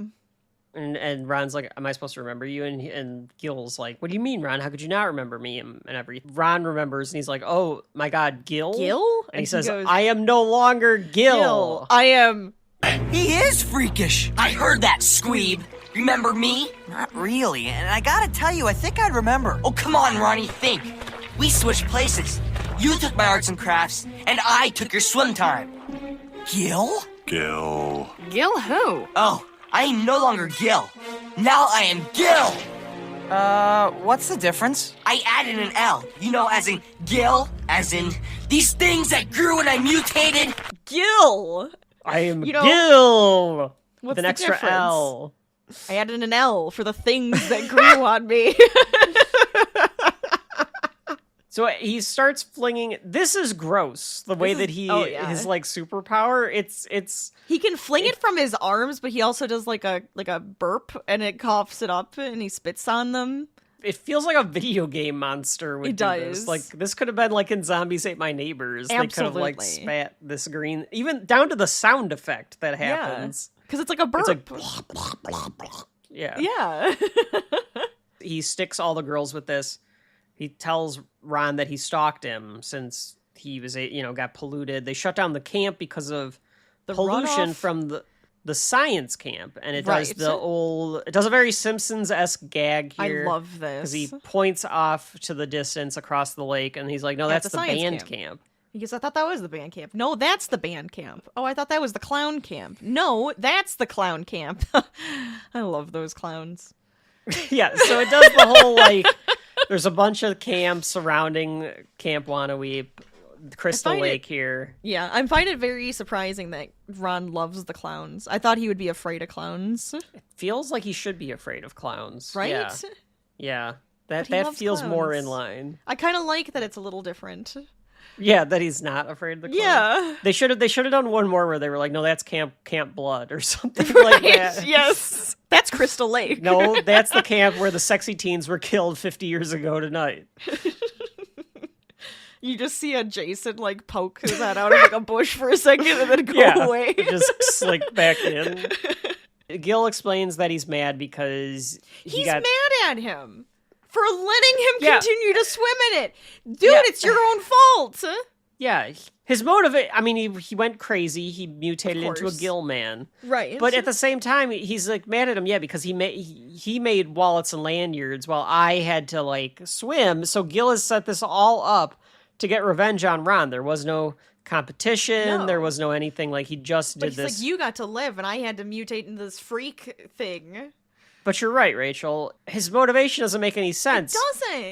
And Ron's like, am I supposed to remember you? And Gil's like, what do you mean, Ron? How could you not remember me? And everything. Ron remembers, and he's like, oh, my God, Gil? Gil? And he says, I am no longer Gil. I am... He is freakish. I heard that, squeeb. Remember me? Not really, and I gotta tell you, I think I'd remember. Oh, come on, Ronnie, think. We switched places. You took my arts and crafts, and I took your swim time. Gil? Gil. Gil who? Oh, I am no longer Gil. Now I am Gil! What's the difference? I added an L. You know, as in Gil, as in these things that grew when I mutated. Gil! I am Gil! What's with an the extra difference? L. I added an L for the things that grew on me. So he starts flinging. This is gross. The way that his like superpower. It's he can fling it from his arms, but he also does like a burp, and it coughs it up, and he spits on them. It feels like a video game monster would do this. Does. Like this could have been like in Zombies Ate My Neighbors. Absolutely. They could have like spat this green, even down to the sound effect that happens. Because it's like a burp. It's like yeah. Yeah. He sticks all the girls with this. He tells Ron that he stalked him since he was, got polluted. They shut down the camp because of the pollution from the science camp, and it does it does a very Simpsons-esque gag here. I love this because he points off to the distance across the lake, and he's like, "No, that's the band camp." He goes, "I thought that was the band camp." "No, that's the band camp." "Oh, I thought that was the clown camp." "No, that's the clown camp." I love those clowns. Yeah, so it does the whole like. There's a bunch of camps surrounding Camp Wanna Weep, Crystal Lake here. Yeah, I find it very surprising that Ron loves the clowns. I thought he would be afraid of clowns. It feels like he should be afraid of clowns. Right? Yeah. That But he feels loves more clowns. in line. I kind of like that it's a little different. Yeah, that he's not afraid of the clone. Yeah. They should have done one more where they were like, no, that's Camp Blood or something like that. Yes. That's Crystal Lake. No, that's the camp where the sexy teens were killed 50 years ago tonight. You just see a Jason like poke his head out of like a bush for a second and then go away. Just slick back in. Gil explains that he's mad because he's mad at him for letting him continue to swim in it. Dude, it's your own fault. Yeah, his he went crazy. He mutated into a gill man. Right. But at the same time, he's like mad at him, because he made wallets and lanyards while I had to like swim. So Gil has set this all up to get revenge on Ron. There was no competition. No. There was no anything. Like, he just did this. Like, you got to live and I had to mutate into this freak thing. But you're right, Rachel. His motivation doesn't make any sense. It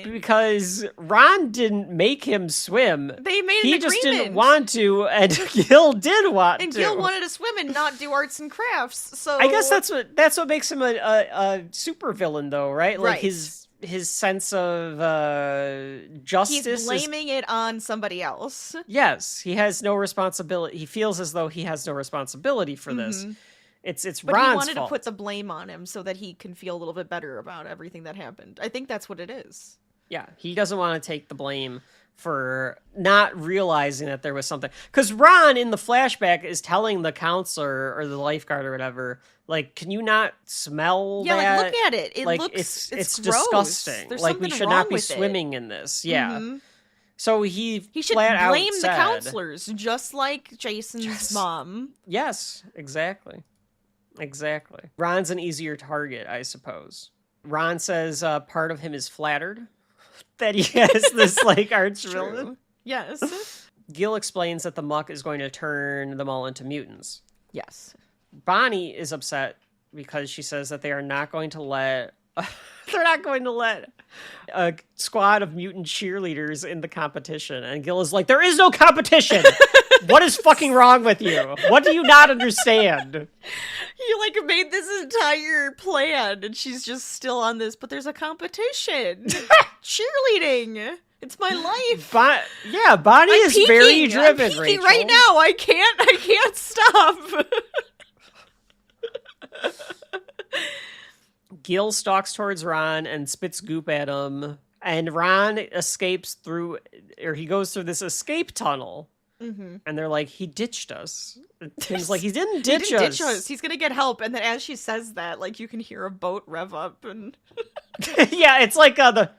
doesn't. Because Ron didn't make him swim. They made an He agreement. just didn't want to, and Gil did want to. And Gil wanted to swim and not do arts and crafts. So I guess that's what makes him a super villain, though, right? Like his sense of justice. He's blaming it on somebody else. Yes, he has no responsibility. He feels as though he has no responsibility for this. It's but Ron's he wanted fault. to put the blame on him so that he can feel a little bit better about everything that happened. I think that's what it is. Yeah, he doesn't want to take the blame for not realizing that there was something. Because Ron, in the flashback, is telling the counselor or the lifeguard or whatever, like, can you not smell that? Yeah, like, look at it. It like, looks it's gross. Disgusting. There's like, we something should wrong not be with it. swimming in this. Yeah. So he should flat blame out the said, counselors, just like Jason's mom. Yes, exactly. Exactly. Ron's an easier target, I suppose. Ron says part of him is flattered that he has this, like, arch villain. Yes. Gil explains that the muck is going to turn them all into mutants. Yes. Bonnie is upset because she says that they are not going to let... they're not going to let a squad of mutant cheerleaders in the competition. And Gil is like, there is no competition! What is fucking wrong with you? What do you not understand? You like made this entire plan and she's just still on this, but there's a competition. Cheerleading. It's my life. Bonnie is peaking. very driven, I'm peaking Rachel. right now. I can't stop. Gil stalks towards Ron and spits goop at him. And Ron escapes through, or he goes through this escape tunnel. And they're like, he ditched us. Tim's like, he didn't ditch us. He's gonna get help. And then as she says that, like, you can hear a boat rev up and yeah, it's like the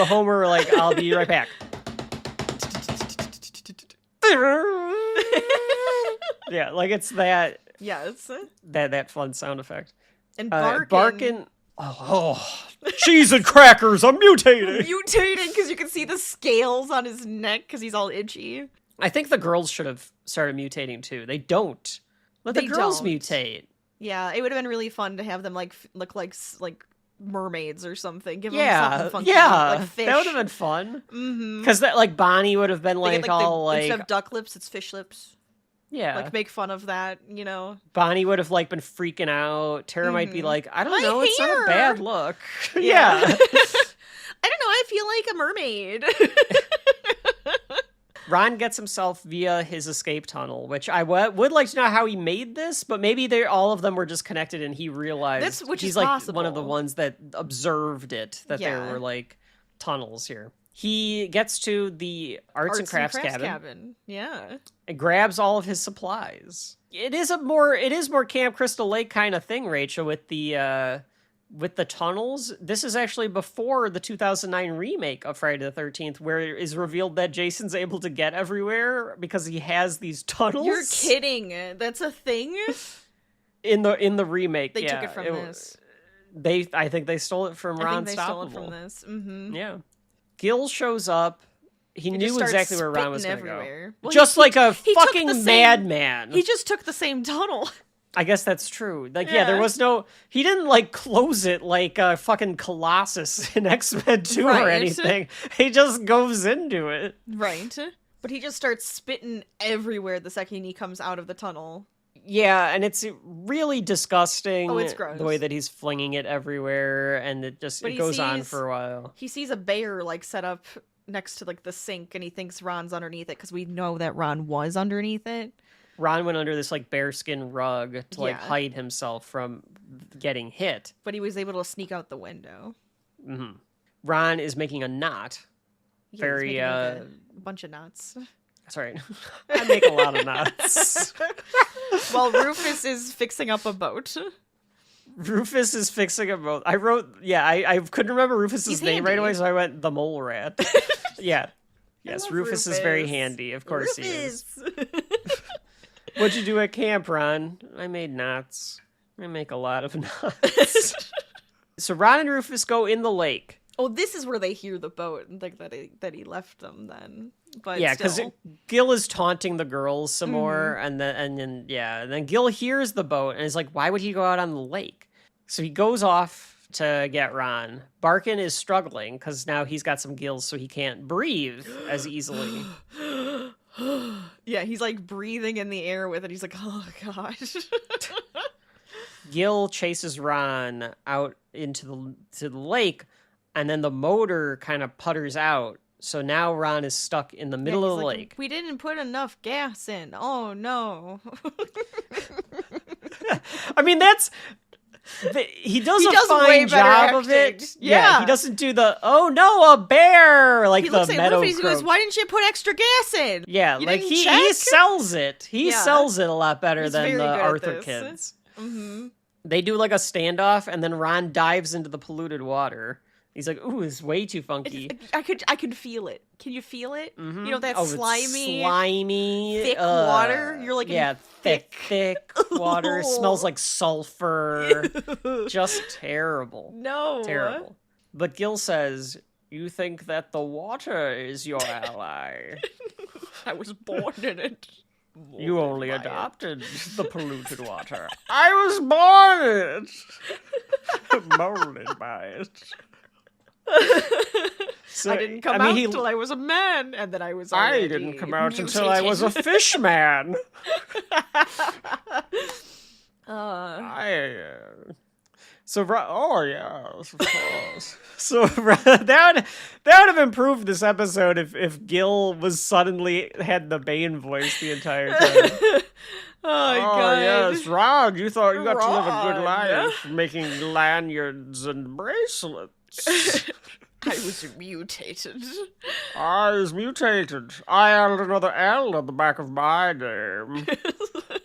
Homer, like, I'll be right back. Yeah, like it's that. Yes. That fun sound effect. And barking. Oh, cheese and crackers! I'm mutating. Mutating because you can see the scales on his neck because he's all itchy. I think the girls should have started mutating too. They don't. Let the girls mutate. Yeah, it would have been really fun to have them like look like mermaids or something. Give them something funky, like fish. That would have been fun. Because that, like, Bonnie would have been like all like instead of duck lips, it's fish lips. Yeah, like make fun of that, you know. Bonnie would have like been freaking out. Tara might be like, I don't know, it's not a hair. bad look. Yeah. I don't know. I feel like a mermaid. Ron gets himself via his escape tunnel, which I would like to know how he made this, but maybe all of them were just connected and he realized which he's is like possible. one of the ones that observed it, that there were like tunnels here. He gets to the arts and crafts cabin. Yeah. And grabs all of his supplies. It is more Camp Crystal Lake kind of thing, Rachel, with the tunnels. This is actually before the 2009 remake of Friday the 13th, where it is revealed that Jason's able to get everywhere because he has these tunnels. You're kidding. That's a thing? In the remake, They took it from this. I think they stole it from Ron Stoppable. Stole it from this. Mm-hmm. Yeah. Gil shows up. He knew exactly where Ron was going to go. Well, just like a fucking madman. He just took the same tunnel. I guess that's true. Like, yeah, there was no... He didn't, like, close it like a fucking Colossus in X-Men 2 or anything. He just goes into it. Right. But he just starts spitting everywhere the second he comes out of the tunnel. Yeah, and it's really disgusting. Oh, it's gross. The way that he's flinging it everywhere, and it goes on for a while. He sees a bear, like, set up next to like the sink, and he thinks Ron's underneath it because we know that Ron was underneath it. Ron went under this like bearskin rug to like Yeah. hide himself from getting hit. But he was able to sneak out the window. Mm-hmm. Ron is making a knot. Yeah, Very he's making, like, a bunch of knots. That's right. I make a lot of knots. While Rufus is fixing up a boat. Rufus is fixing a boat. I couldn't remember Rufus's He's name right handy. away, so I went the mole rat. Yeah. Yes, love Rufus is very Rufus. handy. Of course he is. Rufus! What'd you do at camp, Ron? I made knots. I make a lot of knots. So Ron and Rufus go in the lake. Oh, this is where they hear the boat and think that he left them then. But Yeah, because still. Gil is taunting the girls some more, and then Gil hears the boat and is like, "Why would he go out on the lake?" So he goes off to get Ron. Barkin is struggling because now he's got some gills, so he can't breathe as easily. Yeah, he's like breathing in the air with it. He's like, oh gosh. Gil chases Ron out into the lake, and then the motor kind of putters out. So now Ron is stuck in the middle of the lake. We didn't put enough gas in. Oh no. I mean, he does He a does way fine better job of it. acting. Yeah, Yeah. he doesn't do the "oh no, a bear" like He the looks at meadow Rufus, he goes, croak. why didn't you put extra gas in? Yeah, You like didn't he check? sells it. He Yeah. sells it a lot better He's than very the good at Arthur this. kids. Mm-hmm. They do like a standoff, and then Ron dives into the polluted water. He's like, "Ooh, it's way too funky." I could feel it. Can you feel it? You know that It's slimy, thick water? You're like, in thick water. Smells like sulfur. Just terrible. No. Terrible. But Gil says, "You think that the water is your ally? I was born in it. You only adopted the polluted water. I was born in it. Molded by it." So, I didn't come out until I was a man, and then I was I didn't come out until I was a fish man. Oh yes, of course. So that would have improved this episode if Gil was suddenly had the Bane voice the entire time. Oh God. Yes, Ron, you thought you got to live a good Ron. life making lanyards and bracelets. I was mutated. I was mutated. I added another L on the back of my name,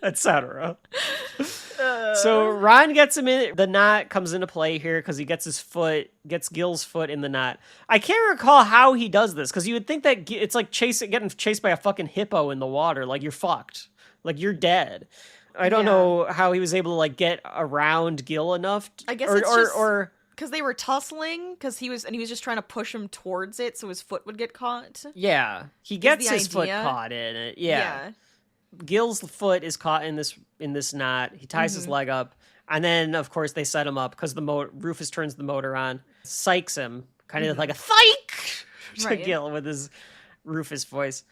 etc. So Ron gets him in. The knot comes into play here because he gets Gil's foot in the knot. I can't recall how he does this because you would think that it's like getting chased by a fucking hippo in the water. Like you're fucked. Like you're dead. I don't know how he was able to like get around Gil enough. I guess it's just because they were tussling. Because he was just trying to push him towards it, so his foot would get caught. Yeah, he gets his foot caught in it. Yeah. Gil's foot is caught in this knot. He ties his leg up, and then of course they set him up because Rufus turns the motor on, psychs him, kind of like a psych to Gil with his Rufus voice,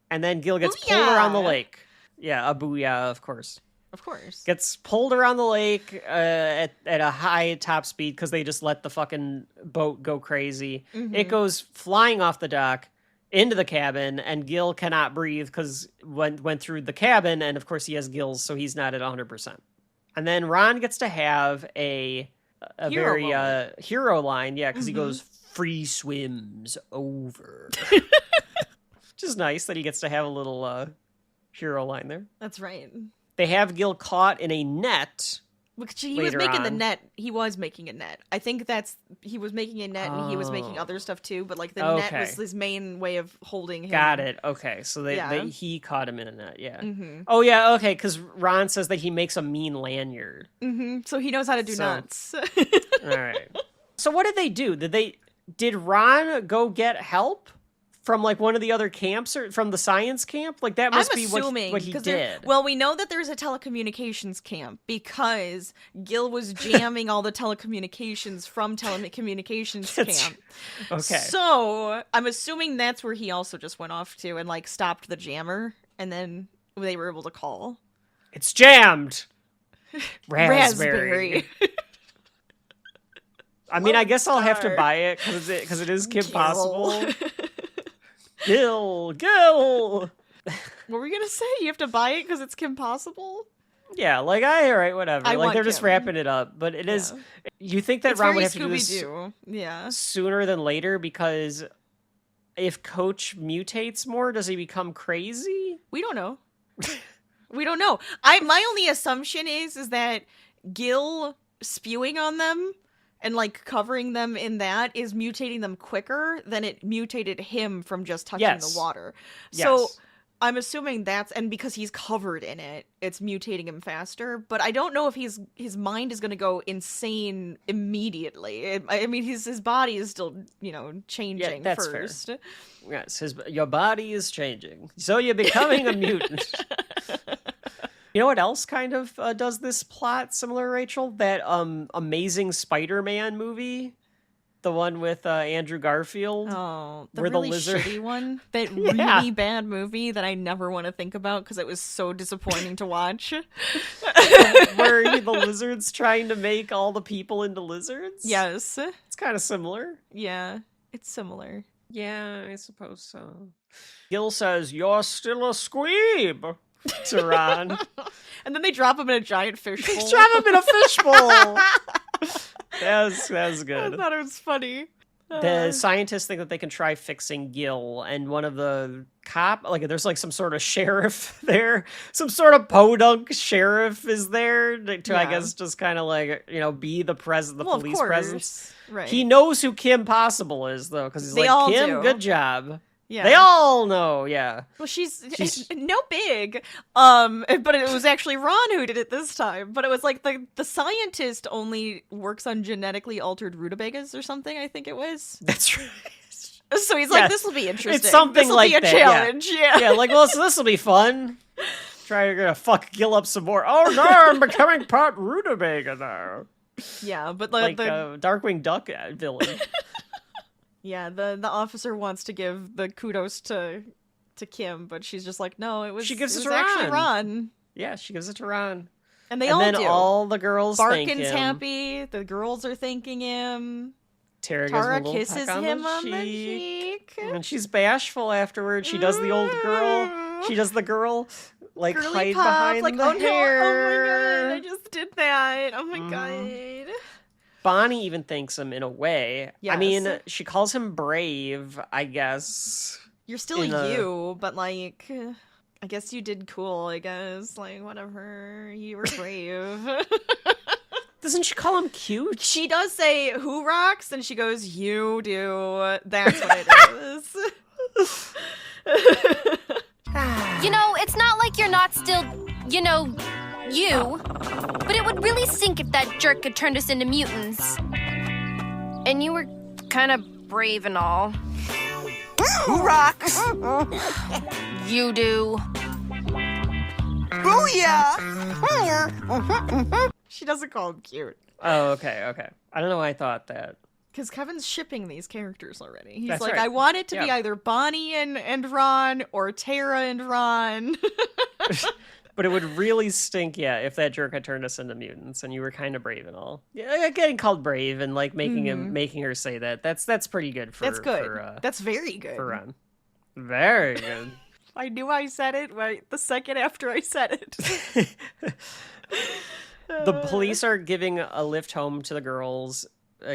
and then Gil gets pulled around the lake. Yeah, a booyah, of course. Of course. Gets pulled around the lake at a high top speed because they just let the fucking boat go crazy. It goes flying off the dock into the cabin, and Gil cannot breathe because went through the cabin, and of course he has gills, so he's not at 100%. And then Ron gets to have a very hero line, because he goes, "Free swims over." Which is nice that he gets to have a little hero line there. That's right. They have Gil caught in a net. Which he was making the net. He was making a net. I think he was making a net and he was making other stuff too. But like the net was his main way of holding him. Got it. Okay, so he caught him in a net. Yeah. Oh yeah. Okay, because Ron says that he makes a mean lanyard. So he knows how to do knots. All right. So what did they do? Did Ron go get help from like one of the other camps or from the science camp? Like that must be what he did. Well, we know that there's a telecommunications camp because Gil was jamming all the telecommunications from telecommunications camp. Okay. So I'm assuming that's where he also just went off to and like stopped the jammer, and then they were able to call. It's jammed. Raspberry. I mean, I guess I'll have to buy it because it is Kim Possible. Gil. What were we gonna say? You have to buy it because it's Kim Possible? Yeah, like, all right, whatever. I Like, want they're just Kim. wrapping it up. But it is... You think that It's Ron very would have to do this Scooby-Doo. Yeah. sooner than later, because if Coach mutates more, does he become crazy? We don't know. We don't know. My only assumption is that Gil spewing on them and like covering them in that is mutating them quicker than it mutated him from just touching Yes. the water. Yes. So I'm assuming and because he's covered in it, it's mutating him faster. But I don't know if his mind is going to go insane immediately. I mean, his body is still, changing that's first. fair. Yes, your body is changing. So you're becoming a mutant. You know what else kind of does this plot similar, Rachel? That Amazing Spider-Man movie? The one with Andrew Garfield? Oh, the where really the lizard... shitty one? That really bad movie that I never want to think about because it was so disappointing to watch. Where the lizard's trying to make all the people into lizards? Yes. It's kind of similar. Yeah, it's similar. Yeah, I suppose so. Gil says, "You're still a squeeb," to Ron. And then they drop him in a giant fishbowl. They drop him in a fishbowl. That was good. I thought it was funny. The scientists think that they can try fixing Gil, and one of the there's like some sort of sheriff there, some sort of podunk sheriff is there to I guess just kind of like be the police presence. Right. He knows who Kim Possible is though, because he's They like, all Kim, do. good job. Yeah. They all know, yeah. Well, she's no big. But it was actually Ron who did it this time. But it was like the scientist only works on genetically altered rutabagas or something, I think it was. That's right. So he's like, this will be interesting. It's something This'll like be a that, challenge. Yeah. Yeah, like, well, so this will be fun. You're gonna fuck Gil up some more. Oh no, I'm becoming part rutabaga now. Yeah, but Like Darkwing Duck villain. Yeah, the officer wants to give the kudos to Kim, but she's just like, no, it was She gives it to actually Ron. Ron. Yeah, she gives it to Ron. And then do. all the girls thank Barkin's him. happy. The girls are thanking him. Tara kisses peck him on the cheek. And she's bashful afterwards. She does the old girl. She does the girl like Girly hide pop, behind like, the oh no, hair. oh my god, I just did that. Oh my god. Bonnie even thanks him in a way. I mean, Yes. she calls him brave, I guess. You're still you, but like, I guess you did cool, I guess. Like, whatever. You were brave. Doesn't she call him cute? She does say, who rocks? And she goes, you do. That's what it is. It's not like you're not still, you. But it would really stink if that jerk had turned us into mutants. And you were kind of brave and all. Who rocks? You do. Booyah! She doesn't call him cute. Oh, okay. I don't know why I thought that. Because Kevin's shipping these characters already. He's That's like, right. I want it to be Yeah. either Bonnie and Ron or Tara and Ron. But it would really stink, if that jerk had turned us into mutants, and you were kind of brave and all. Yeah, getting called brave and like making her say that. That's pretty good for. That's good. For, That's very good. for Ron. Very good. I knew I said it right the second after I said it. The police are giving a lift home to the girls.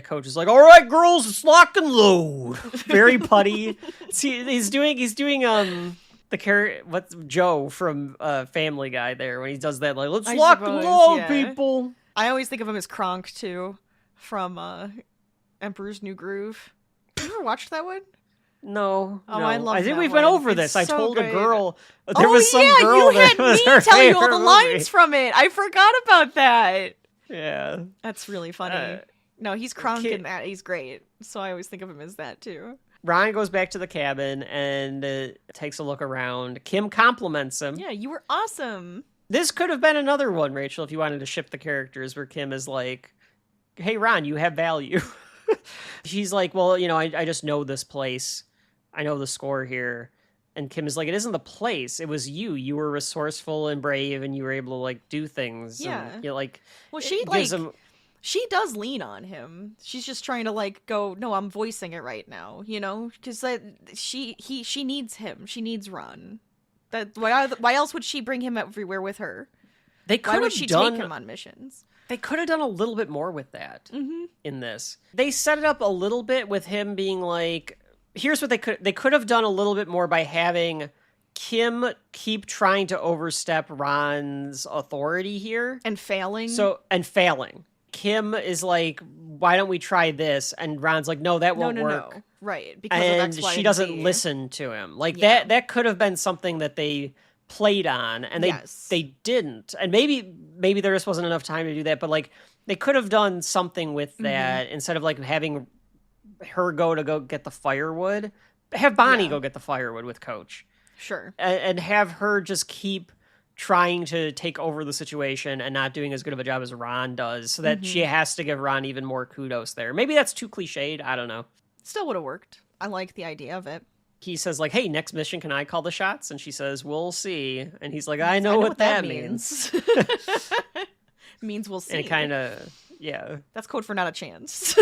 Coach is like, "All right, girls, it's lock and load." Very putty. He's doing what's Joe from Family Guy there when he does that, like, let's lock and load, people. I always think of him as Kronk too, from Emperor's New Groove. You ever watched that one? No. Oh, no. I love I think that we've been one. over It's this. I so told great. a girl there was some yeah, girl you had that was me her tell you all the favorite lines movie. from it. I forgot about that. Yeah. That's really funny. No, he's Kronk in that. He's great. So I always think of him as that too. Ryan goes back to the cabin and takes a look around. Kim compliments him. Yeah, you were awesome. This could have been another one, Rachel, if you wanted to ship the characters, where Kim is like, hey, Ron, you have value. She's like, well, I just know this place. I know the score here. And Kim is like, it isn't the place. It was you. You were resourceful and brave, and you were able to, like, do things. Yeah. And, well, Well, she, gives like, him... She does lean on him. She's just trying to like go, no, I'm voicing it right now, you know? Because she needs him. She needs Ron. Why else would she bring him everywhere with her? Why would she take him on missions? They could have done a little bit more with that in this. They set it up a little bit with him being like, here's what they could have done a little bit more by having Kim keep trying to overstep Ron's authority here. And failing. Kim is like, why don't we try this? And Ron's like, no, that won't work. No. Right. Because and of X, Y, she and doesn't Z. listen to him. Like that could have been something that they played on, and they didn't. And maybe there just wasn't enough time to do that, but like they could have done something with that instead of like having her go get the firewood. Have Bonnie go get the firewood with Coach. Sure. And have her just keep trying to take over the situation and not doing as good of a job as Ron does, so that she has to give Ron even more kudos there. Maybe that's too cliched. I don't know. Still would have worked. I like the idea of it. He says, like, hey, next mission, can I call the shots? And she says, we'll see. And he's like, I know what that means. Means we'll see. And it kind of, yeah. That's code for not a chance.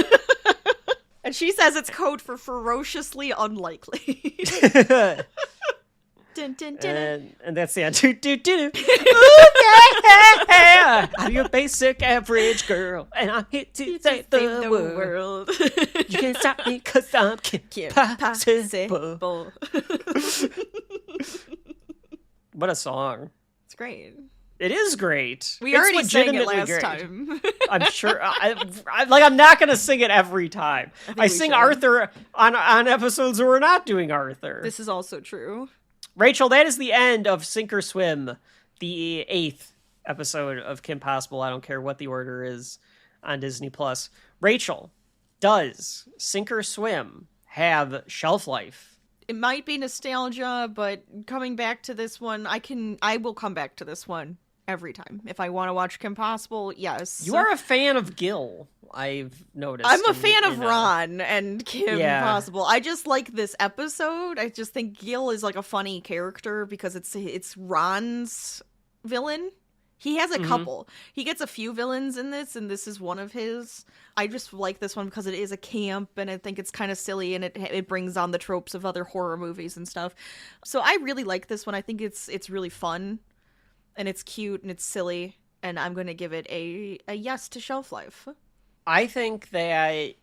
And she says it's code for ferociously unlikely. Dun, dun, dun. And that's the end. Ooh, yeah! I'm your basic average girl, and I'm here to save the world. You can't stop me because I'm possible. What a song. It's great. It is great. We already sang it last great. time. I'm sure. I'm not going to sing it every time. I sing Arthur on episodes where we're not doing Arthur. This is also true. Rachel, that is the end of Sink or Swim, the 8th episode of Kim Possible. I don't care what the order is on Disney+. Rachel, does Sink or Swim have shelf life? It might be nostalgia, but coming back to this one, I will come back to this one every time. If I want to watch Kim Possible, yes. You are a fan of Gil, I've noticed. I'm a fan of Ron and Kim Possible. I just like this episode. I just think Gil is like a funny character because it's Ron's villain. He has a couple. He gets a few villains in this, and this is one of his. I just like this one because it is a camp, and I think it's kind of silly, and it brings on the tropes of other horror movies and stuff. So I really like this one. I think it's really fun, and it's cute, and it's silly, and I'm going to give it a yes to shelf life. I think that,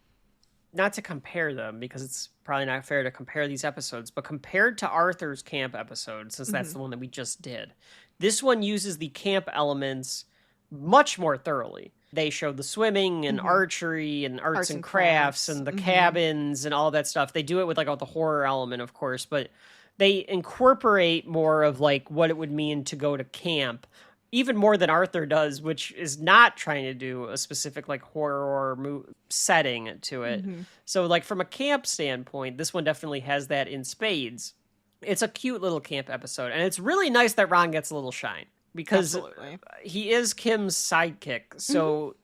not to compare them, because it's probably not fair to compare these episodes, but compared to Arthur's camp episode, since that's the one that we just did, this one uses the camp elements much more thoroughly. They show the swimming and archery and arts and crafts and the cabins and all that stuff. They do it with like all the horror element, of course, but they incorporate more of like what it would mean to go to camp, even more than Arthur does, which is not trying to do a specific like horror setting to it. So like from a camp standpoint, this one definitely has that in spades. It's a cute little camp episode, and it's really nice that Ron gets a little shine because he is Kim's sidekick. So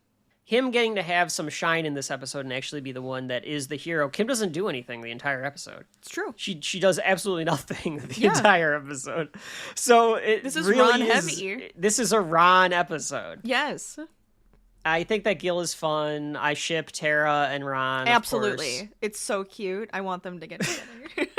him getting to have some shine in this episode and actually be the one that is the hero. Kim doesn't do anything the entire episode. It's true. She does absolutely nothing the entire episode. So this is really Ron heavy. This is a Ron episode. Yes. I think that Gil is fun. I ship Tara and Ron. Absolutely. It's so cute. I want them to get together.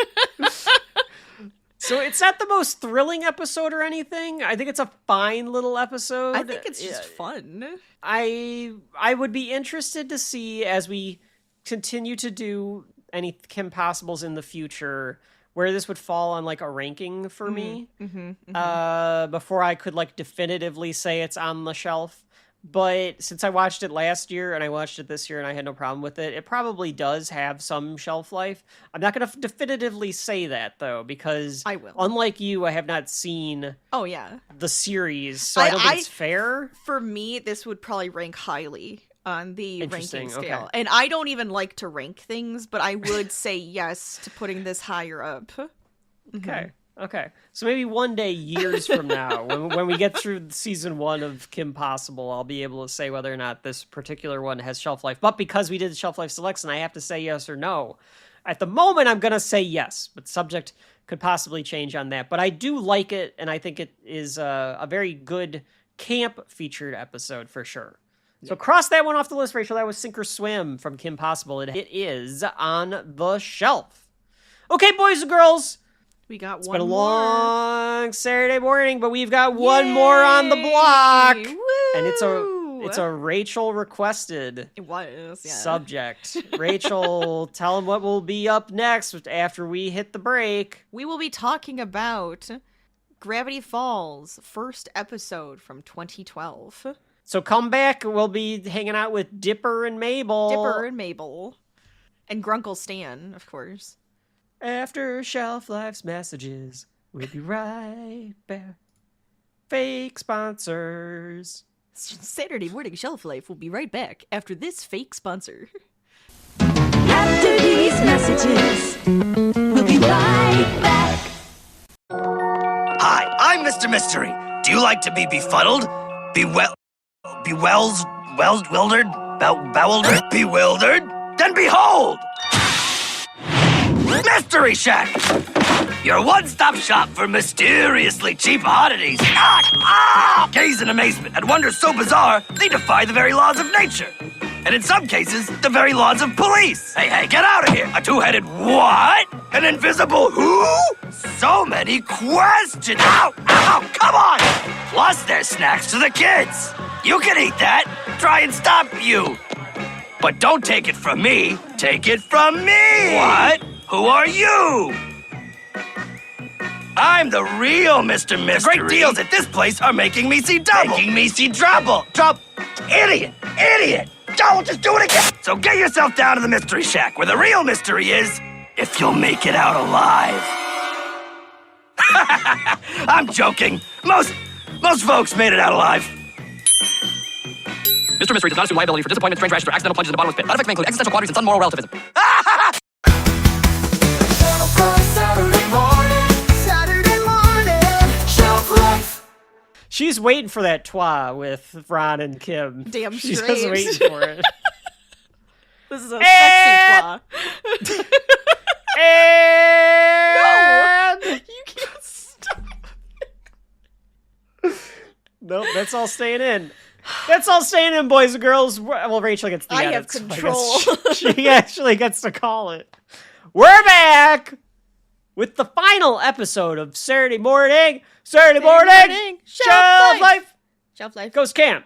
So it's not the most thrilling episode or anything. I think it's a fine little episode. I think it's just fun. I would be interested to see, as we continue to do any Kim Possibles in the future, where this would fall on like a ranking for me. Before I could like definitively say it's on the shelf. But since I watched it last year and I watched it this year and I had no problem with it, it probably does have some shelf life. I'm not going to definitively say that, though, because I will. Unlike you, I have not seen the series, so I don't think it's fair. For me, this would probably rank highly on the ranking scale. Okay. And I don't even like to rank things, but I would say yes to putting this higher up. Okay. So maybe one day, years from now, when we get through season 1 of Kim Possible, I'll be able to say whether or not this particular one has shelf life. But because we did the shelf life selection, I have to say yes or no. At the moment, I'm going to say yes, but subject could possibly change on that. But I do like it, and I think it is a very good camp featured episode for sure. So cross that one off the list, Rachel. That was Sink or Swim from Kim Possible. It is on the shelf. Okay, boys and girls. We got It's one been a more. long Saturday morning, but we've got one more on the block. Woo! And it's a Rachel requested It was, yeah. subject. Rachel, tell them what will be up next after we hit the break. We will be talking about Gravity Falls, first episode from 2012. So come back. We'll be hanging out with Dipper and Mabel. Dipper and Mabel. And Grunkle Stan, of course. After Shelf Life's messages, we'll be right back. Fake sponsors. Saturday morning Shelf Life will be right back after this fake sponsor. After these messages, we'll be right back. Hi, I'm Mr. Mystery. Do you like to be befuddled? Bewildered? Then behold! Mystery Shack! Your one-stop shop for mysteriously cheap oddities. Gaze in amazement at wonders so bizarre, they defy the very laws of nature. And in some cases, the very laws of police. Hey, get out of here! A two-headed what? An invisible who? So many questions! Ow, come on! Plus, there's snacks to the kids. You can eat that. Try and stop you. But don't take it from me. Take it from me! What? Who are you? I'm the real Mr. Mystery. The great deals at this place are making me see double. Making me see trouble. Idiot! Don't just do it again! So get yourself down to the Mystery Shack, where the real mystery is, if you'll make it out alive. I'm joking. Most folks made it out alive. Mr. Mystery does not assume liability for disappointment, strange rashes, or accidental plunges in the bottomless pit. Side effects may include existential quandaries and some moral relativism. She's waiting for that twa with Ron and Kim. Damn She's straight. just waiting for it. This is a sexy flaw. And... No! You can't stop. Nope, that's all staying in. That's all staying in, boys and girls. Well, Rachel gets the I edits, have so I control. guess she actually gets to call it. We're back with the final episode of Saturday morning. Saturday morning. Shelf Life. Shelf Life. Goes camp.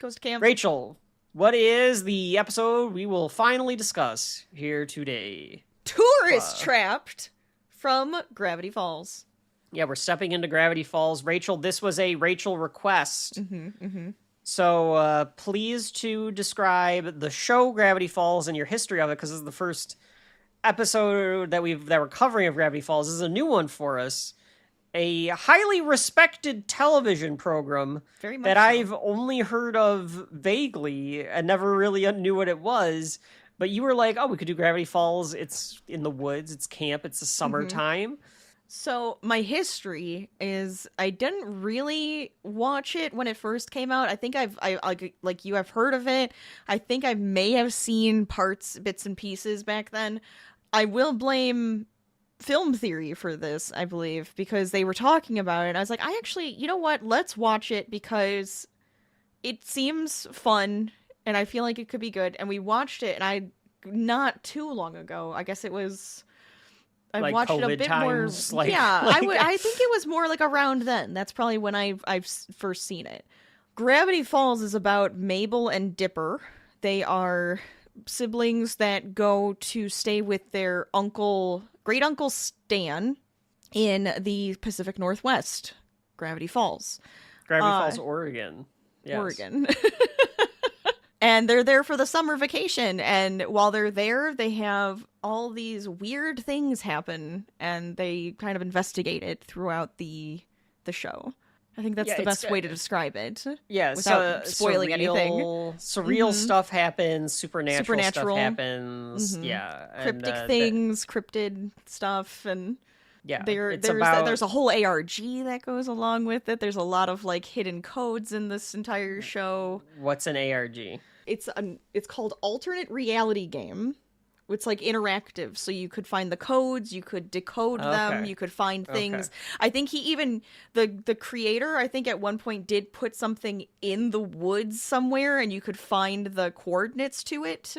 Goes to camp. Rachel, what is the episode we will finally discuss here today? Tourist Trapped from Gravity Falls. Yeah, we're stepping into Gravity Falls. Rachel, this was a Rachel request. So please to describe the show Gravity Falls and your history of it, because this is the first episode that we're covering of Gravity Falls. This is a new one for us. A highly respected television program Very much that so. I've only heard of vaguely and never really knew what it was. But you were like, oh, we could do Gravity Falls. It's in the woods. It's camp. It's the summertime. So my history is I didn't really watch it when it first came out. I think I like you have heard of it. I think I may have seen bits and pieces back then. I will blame Film Theory for this, I believe, because they were talking about it. And I was like, I actually, you know what? Let's watch it because it seems fun and I feel like it could be good. And we watched it, and not too long ago, I guess it was. I Like watched it a COVID bit times, more. like- Yeah, like- I think it was more like around then. That's probably when I've first seen it. Gravity Falls is about Mabel and Dipper. They are siblings that go to stay with their great uncle Stan in the Pacific Northwest, Gravity Falls. Gravity Falls, Oregon. Yes. Oregon. And they're there for the summer vacation. And while they're there, they have all these weird things happen, and they kind of investigate it throughout the show. I think that's the best way to describe it. Yeah, without spoiling anything. Surreal stuff happens, supernatural stuff Supernatural. happens. Yeah. Cryptic and, things, cryptid stuff, and yeah, there's a whole ARG that goes along with it. There's a lot of like hidden codes in this entire show. What's an ARG? It's called Alternate Reality Game, It's like interactive, so you could find the codes, you could decode them, Okay. you could find things. Okay. I think he even the creator, I think at one point did put something in the woods somewhere, and you could find the coordinates to it.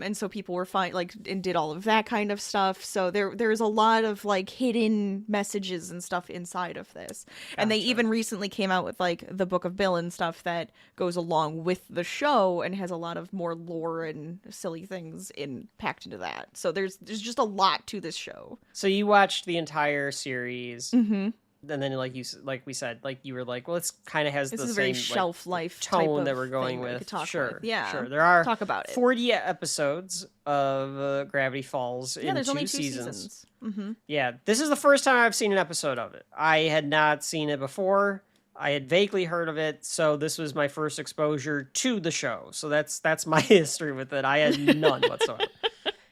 And so people were and did all of that kind of stuff. So there's a lot of like hidden messages and stuff inside of this. And they even recently came out with like the Book of Bill and stuff that goes along with the show and has a lot of more lore and silly things packed into that. So there's just a lot to this show. So you watched the entire series. Mm-hmm. And then, like we said, like you were like, well, it's kind of has This the is a same very shelf life tone type that of we're going thing that we with. could talk Sure, with. Yeah. sure. There are Talk about it. 40 episodes of Gravity Falls in There's two only 2 seasons. seasons. Mm-hmm. Yeah, this is the first time I've seen an episode of it. I had not seen it before. I had vaguely heard of it, so this was my first exposure to the show. So that's my history with it. I had none whatsoever.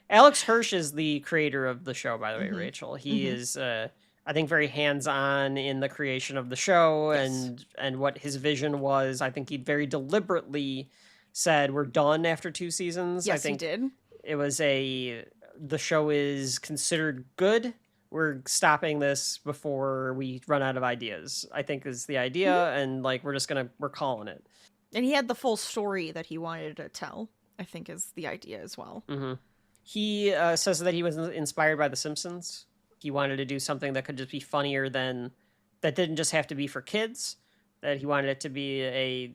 Alex Hirsch is the creator of the show, by the way, Rachel. He is, I think, very hands-on in the creation of the show and what his vision was. I think he very deliberately said, we're done after 2 seasons. Yes, I think he did. It was the show is considered good. We're stopping this before we run out of ideas, I think is the idea. And like, we're calling it. And he had the full story that he wanted to tell, I think is the idea as well. Mm-hmm. He says that he was inspired by The Simpsons. He wanted to do something that could just be funnier that didn't just have to be for kids, that he wanted it to be a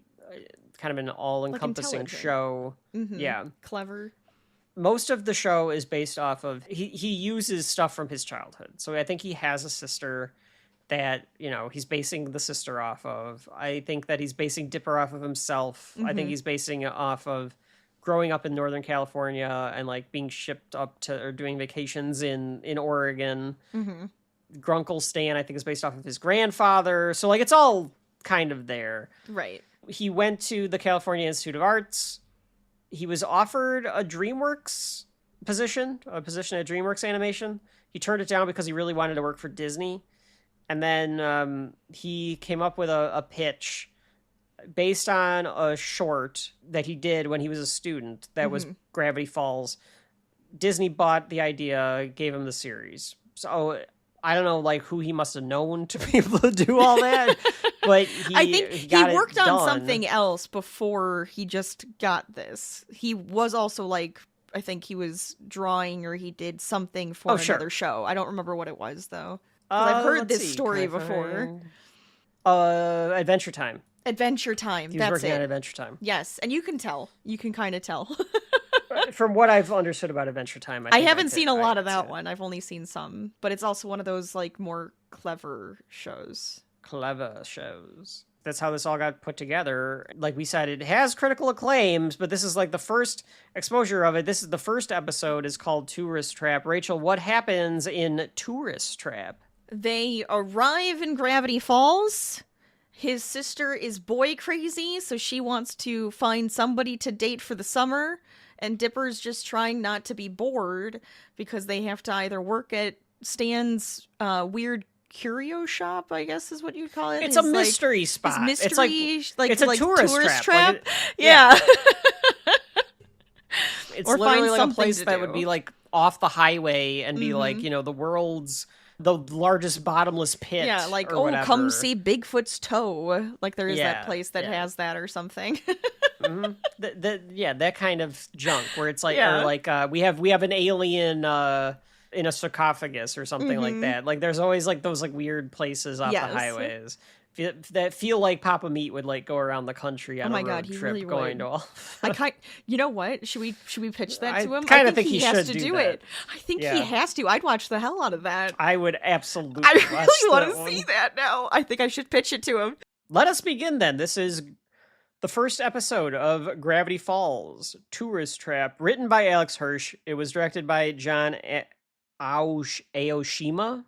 kind of an all-encompassing intelligent. show. Mm-hmm. Yeah. Clever. Most of the show is based off of, he uses stuff from his childhood. So I think he has a sister that, he's basing the sister off of. I think that he's basing Dipper off of himself. I think he's basing it off of growing up in Northern California and like being shipped up to or doing vacations in Oregon. Mm-hmm. Grunkle Stan, I think, is based off of his grandfather. So like it's all kind of there. Right. He went to the California Institute of Arts. He was offered a DreamWorks position at DreamWorks Animation. He turned it down because he really wanted to work for Disney. And then he came up with a pitch based on a short that he did when he was a student that was Gravity Falls. Disney bought the idea, gave him the series. So I don't know like who he must have known to be able to do all that, but I think he worked on done. something else before he just got this. He was also like, I think he was drawing or he did something for another show. I don't remember what it was though. 'Cause I've heard this story before. Adventure Time. Adventure Time. He was That's working it. on Adventure Time. Yes, and you can tell. You can kind of tell. From what I've understood about Adventure Time, I haven't seen a lot of that one. I've only seen some, but it's also one of those like more clever shows. Clever shows. That's how this all got put together. Like we said, it has critical acclaims, but this is like the first exposure of it. This is the first episode is called Tourist Trap. Rachel, what happens in Tourist Trap? They arrive in Gravity Falls. His sister is boy crazy, so she wants to find somebody to date for the summer. And Dipper's just trying not to be bored because they have to either work at Stan's weird curio shop, I guess is what you'd call it. It's a mystery spot. His mystery, it's a tourist trap. Like yeah. It's Or literally find like a something place to that do. would be like off the highway and be like, the world's the largest bottomless pit. Yeah, like, or whatever. come see Bigfoot's toe. Like there is Yeah, that place that yeah. has that or something. That kind of junk where it's like, Yeah. or like we have an alien in a sarcophagus or something like that. Like there's always like those like weird places off Yes. the highways that feel like Papa Meat would like go around the country on Oh my a road God, he trip really going would. to all. You know what? Should we pitch that I to him? kinda I think he has should to do do that. it. I think Yeah. he has to. I'd watch the hell out of that. I would absolutely. I watch really want that to one. see that now. I think I should pitch it to him. Let us begin then. This is the first episode of Gravity Falls, Tourist Trap, written by Alex Hirsch. It was directed by John Aoshima,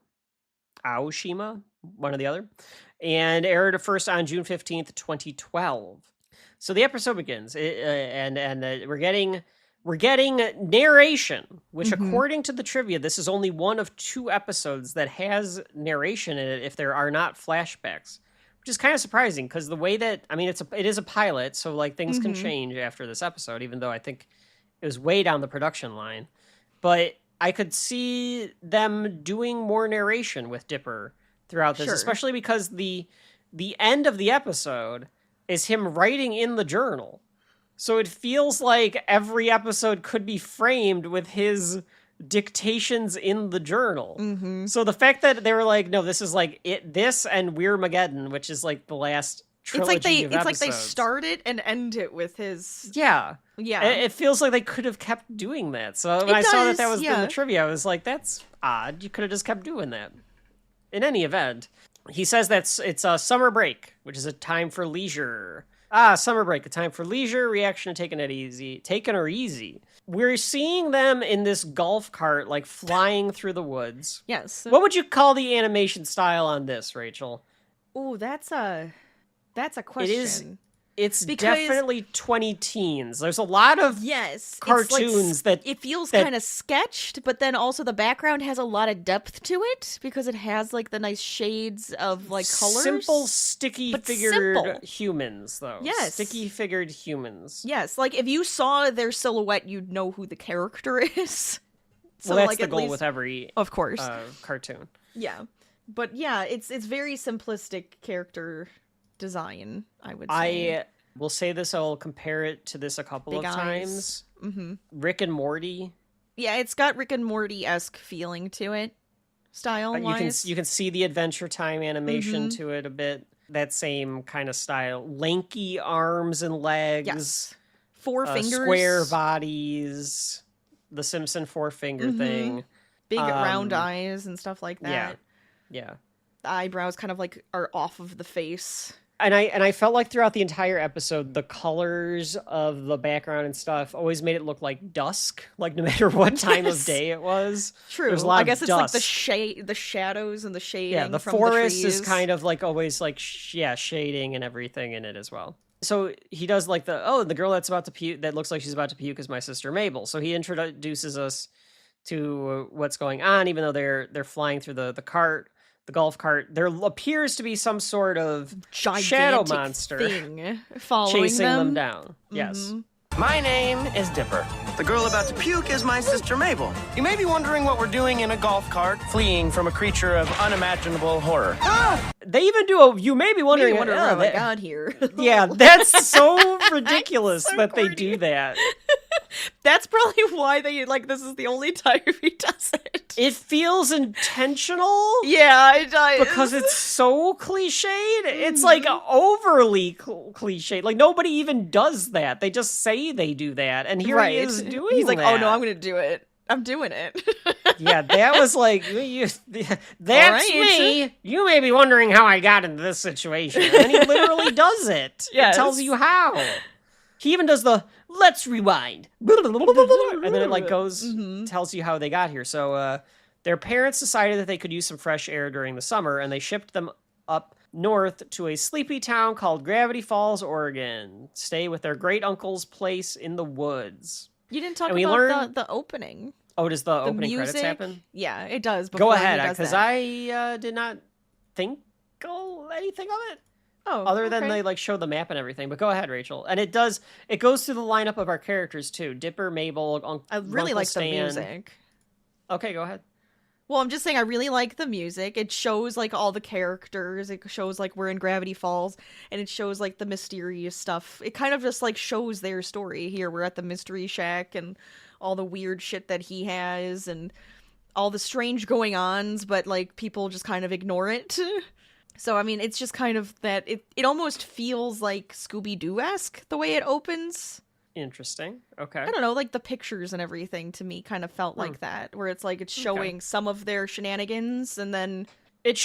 one or the other, and aired first on June 15th, 2012. So the episode begins, and we're getting narration, which according to the trivia, this is only one of 2 episodes that has narration in it if there are not flashbacks. Which is kind of surprising because the way that, I mean, it is a pilot, so like things can change after this episode, even though I think it was way down the production line. but I could see them doing more narration with Dipper throughout this, especially because the end of the episode is him writing in the journal. So it feels like every episode could be framed with his dictations in the journal. Mm-hmm. So the fact that they were like, no, this is like this and Weirmageddon, which is like the last trilogy of episodes. It's like they start it and end it with his... Yeah. Yeah. It feels like they could have kept doing that. So when I saw that was in the trivia, I was like, that's odd. You could have just kept doing that. In any event, he says that it's a summer break, which is a time for leisure. Summer break, a time for leisure, reaction to taking her easy. We're seeing them in this golf cart, like flying through the woods. Yes. What would you call the animation style on this, Rachel? Oh, that's a question. It's definitely 20 teens. There's a lot of cartoons that it feels kind of sketched, but then also the background has a lot of depth to it because it has like the nice shades of like colors. Simple, sticky figured humans, though. Yes. Sticky figured humans. Yes, like if you saw their silhouette, you'd know who the character is. So well, that's like, the goal with every of course cartoon. Yeah. But yeah, it's very simplistic character design, I would say. I will say this, I'll compare it to this a couple of times. Mm-hmm. Rick and Morty. Yeah, it's got Rick and Morty-esque feeling to it, style-wise. You can see the Adventure Time animation to it a bit. That same kind of style. Lanky arms and legs. Yes. Four fingers. Square bodies. The Simpson four-finger thing. Big round eyes and stuff like that. Yeah. The eyebrows kind of like are off of the face. And I felt like throughout the entire episode, the colors of the background and stuff always made it look like dusk. Like no matter what time of day it was. True. There's a lot I guess of it's dusk. like the shadows and the shading. Yeah, the from forest the trees. is kind of like always like shading and everything in it as well. So he does like the girl that's about to puke, that looks like she's about to puke is my sister Mabel. So he introduces us to what's going on, even though they're flying through the cart. The golf cart, there appears to be some sort of gigantic shadow monster thing following chasing them down. Yes. My name is Dipper. The girl about to puke is my sister Mabel. You may be wondering what we're doing in a golf cart, fleeing from a creature of unimaginable horror. They even do you may be wondering how I got here. Yeah, that's so ridiculous that they do that. That's probably why they this is the only time he does it. It feels intentional. Yeah, it does. Because it's so cliched. It's like overly cliched. Like nobody even does that. They just say they do that. And here he is doing He's like, that. oh no, I'm going to do it. I'm doing it. Yeah, that was like, that's me. You may be wondering how I got into this situation. And he literally does it. Yes. It tells you how. He even does the, let's rewind. And then it goes, tells you how they got here. So their parents decided that they could use some fresh air during the summer, and they shipped them up north to a sleepy town called Gravity Falls, Oregon. Stay with their great uncle's place in the woods. You didn't talk about the opening. Oh, does the opening music? Credits happen? Yeah, it does. Go ahead, because I did not think anything of it. Oh, other than they show the map and everything. But go ahead, Rachel. And it goes through the lineup of our characters too. Dipper, Mabel, I really like the music. Okay, go ahead. Well, I'm just saying I really like the music. It shows all the characters. It shows we're in Gravity Falls, and it shows the mysterious stuff. It kind of just shows their story. Here we're at the Mystery Shack and all the weird shit that he has and all the strange going-ons, but people just kind of ignore it. So, I mean, it's just kind of that it almost feels like Scooby-Doo-esque the way it opens. Interesting. Okay. I don't know, the pictures and everything to me kind of felt like that, where it's it's showing some of their shenanigans, and then it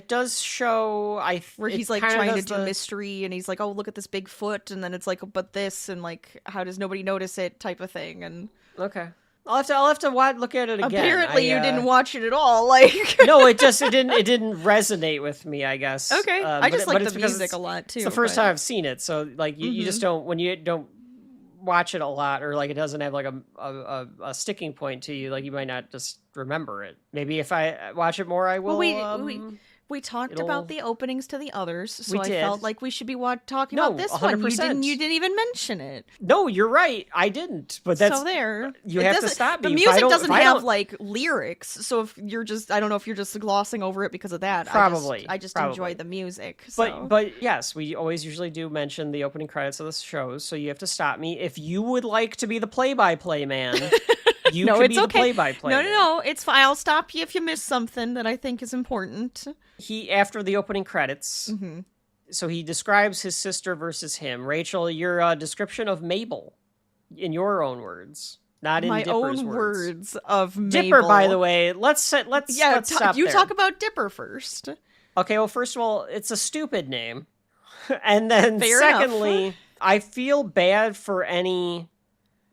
does show where he's trying to do mystery, and he's like, oh, look at this big foot, and then it's but this, and how does nobody notice it type of thing. And okay. I'll have to look at it again. Apparently, you didn't watch it at all. No, it didn't resonate with me, I guess. Okay, I just like the music a lot too. It's the first time I've seen it, so you just don't, when you don't watch it a lot, or it doesn't have a sticking point to you, you might not just remember it. Maybe if I watch it more, I will. Well, We talked about the openings to the others, so We I did. felt like we should be talking No, about this one. 100%. You didn't even mention it. No, you're right. I didn't. But that's So there. You It have to doesn't- stop me. The If I music don't- doesn't if I have don't- like lyrics, so if you're just, I don't know if you're just glossing over it because of that. Probably. I just Probably. enjoy the music. So. But yes, we always usually do mention the opening credits of the shows, so you have to stop me. If you would like to be the play-by-play man, you no, can it's be okay. the play-by-play man. No, it's fine. I'll stop you if you miss something that I think is important. After the opening credits, so he describes his sister versus him. Rachel, your description of Mabel, in your own words, not in My Dipper's own words. words of Mabel. Dipper, by the way, let's stop you there. talk about Dipper first. Okay, well, first of all, it's a stupid name. And then Fair secondly, enough. I feel bad for any,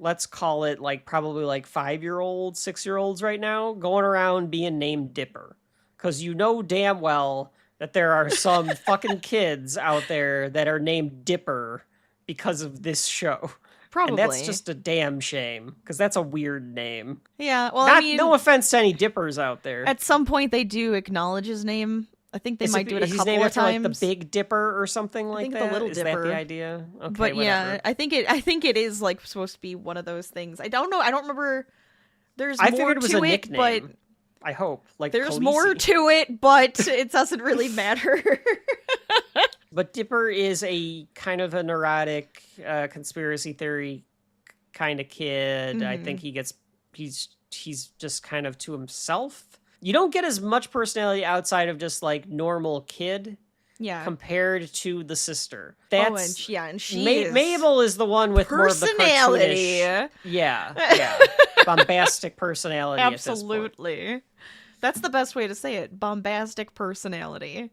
let's call it probably 5-year-olds, 6-year-olds right now, going around being named Dipper. Because you know damn well that there are some fucking kids out there that are named Dipper because of this show. Probably. And that's just a damn shame, because that's a weird name. Yeah, well, I I mean, no offense to any Dippers out there. at some point they do acknowledge his name. I think they might do it a he's couple named of after, times. like the Big Dipper or something like think the that. Little Is Dipper. that the idea? Okay, But yeah, whatever. I think it is supposed to be one of those things. I don't know. I don't remember. There's I more figured it was to a it, nickname. but I hope. there's Khaleesi. more to it, but it doesn't really matter. But Dipper is a kind of a neurotic conspiracy theory kind of kid. I think he's just kind of to himself. You don't get as much personality outside of just normal kid. Yeah. Compared to the sister. And she is Mabel is the one with more of the personality. cartoonish. Yeah. Bombastic personality. Absolutely. That's the best way to say it. Bombastic personality.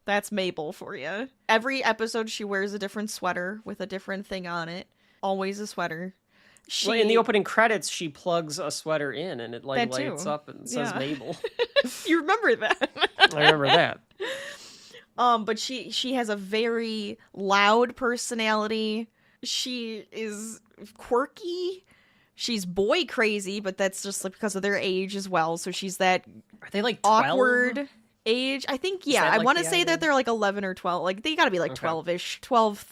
That's Mabel for you. Every episode she wears a different sweater with a different thing on it. Always a sweater. Well, in the opening credits, she plugs a sweater in, and it That too. lights up and says Yeah. Mabel. You remember that? I remember that. But she has a very loud personality. She is quirky. She's boy crazy, but that's just because of their age as well. So she's that Are they 12? awkward age. I think, yeah. that, I want to the say idea? that they're 11 or 12. They got to be Okay. 12-ish. 12,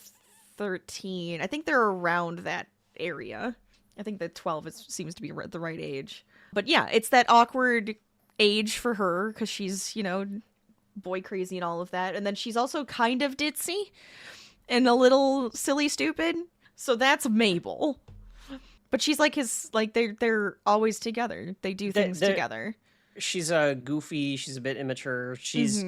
13. I think they're around that area. I think that 12 seems to be the right age. But yeah, it's that awkward age for her because she's, boy crazy and all of that. And then she's also kind of ditzy and a little silly stupid. So that's Mabel. But she's they're always together. They do things together. She's goofy. She's a bit immature. She's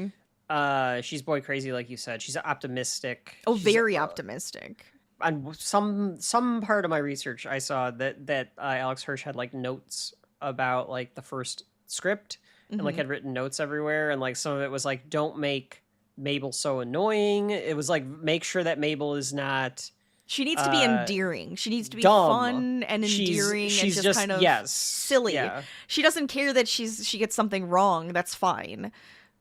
boy crazy, like you said. She's optimistic. Oh, She's, very optimistic. On some part of my research, I saw that Alex Hirsch had notes about the first script and had written notes everywhere, and some of it was don't make Mabel so annoying. It was make sure that Mabel is not. She needs to be endearing. She needs to be dumb. fun and endearing She's and just kind of silly. Yeah. She doesn't care that she gets something wrong. That's fine.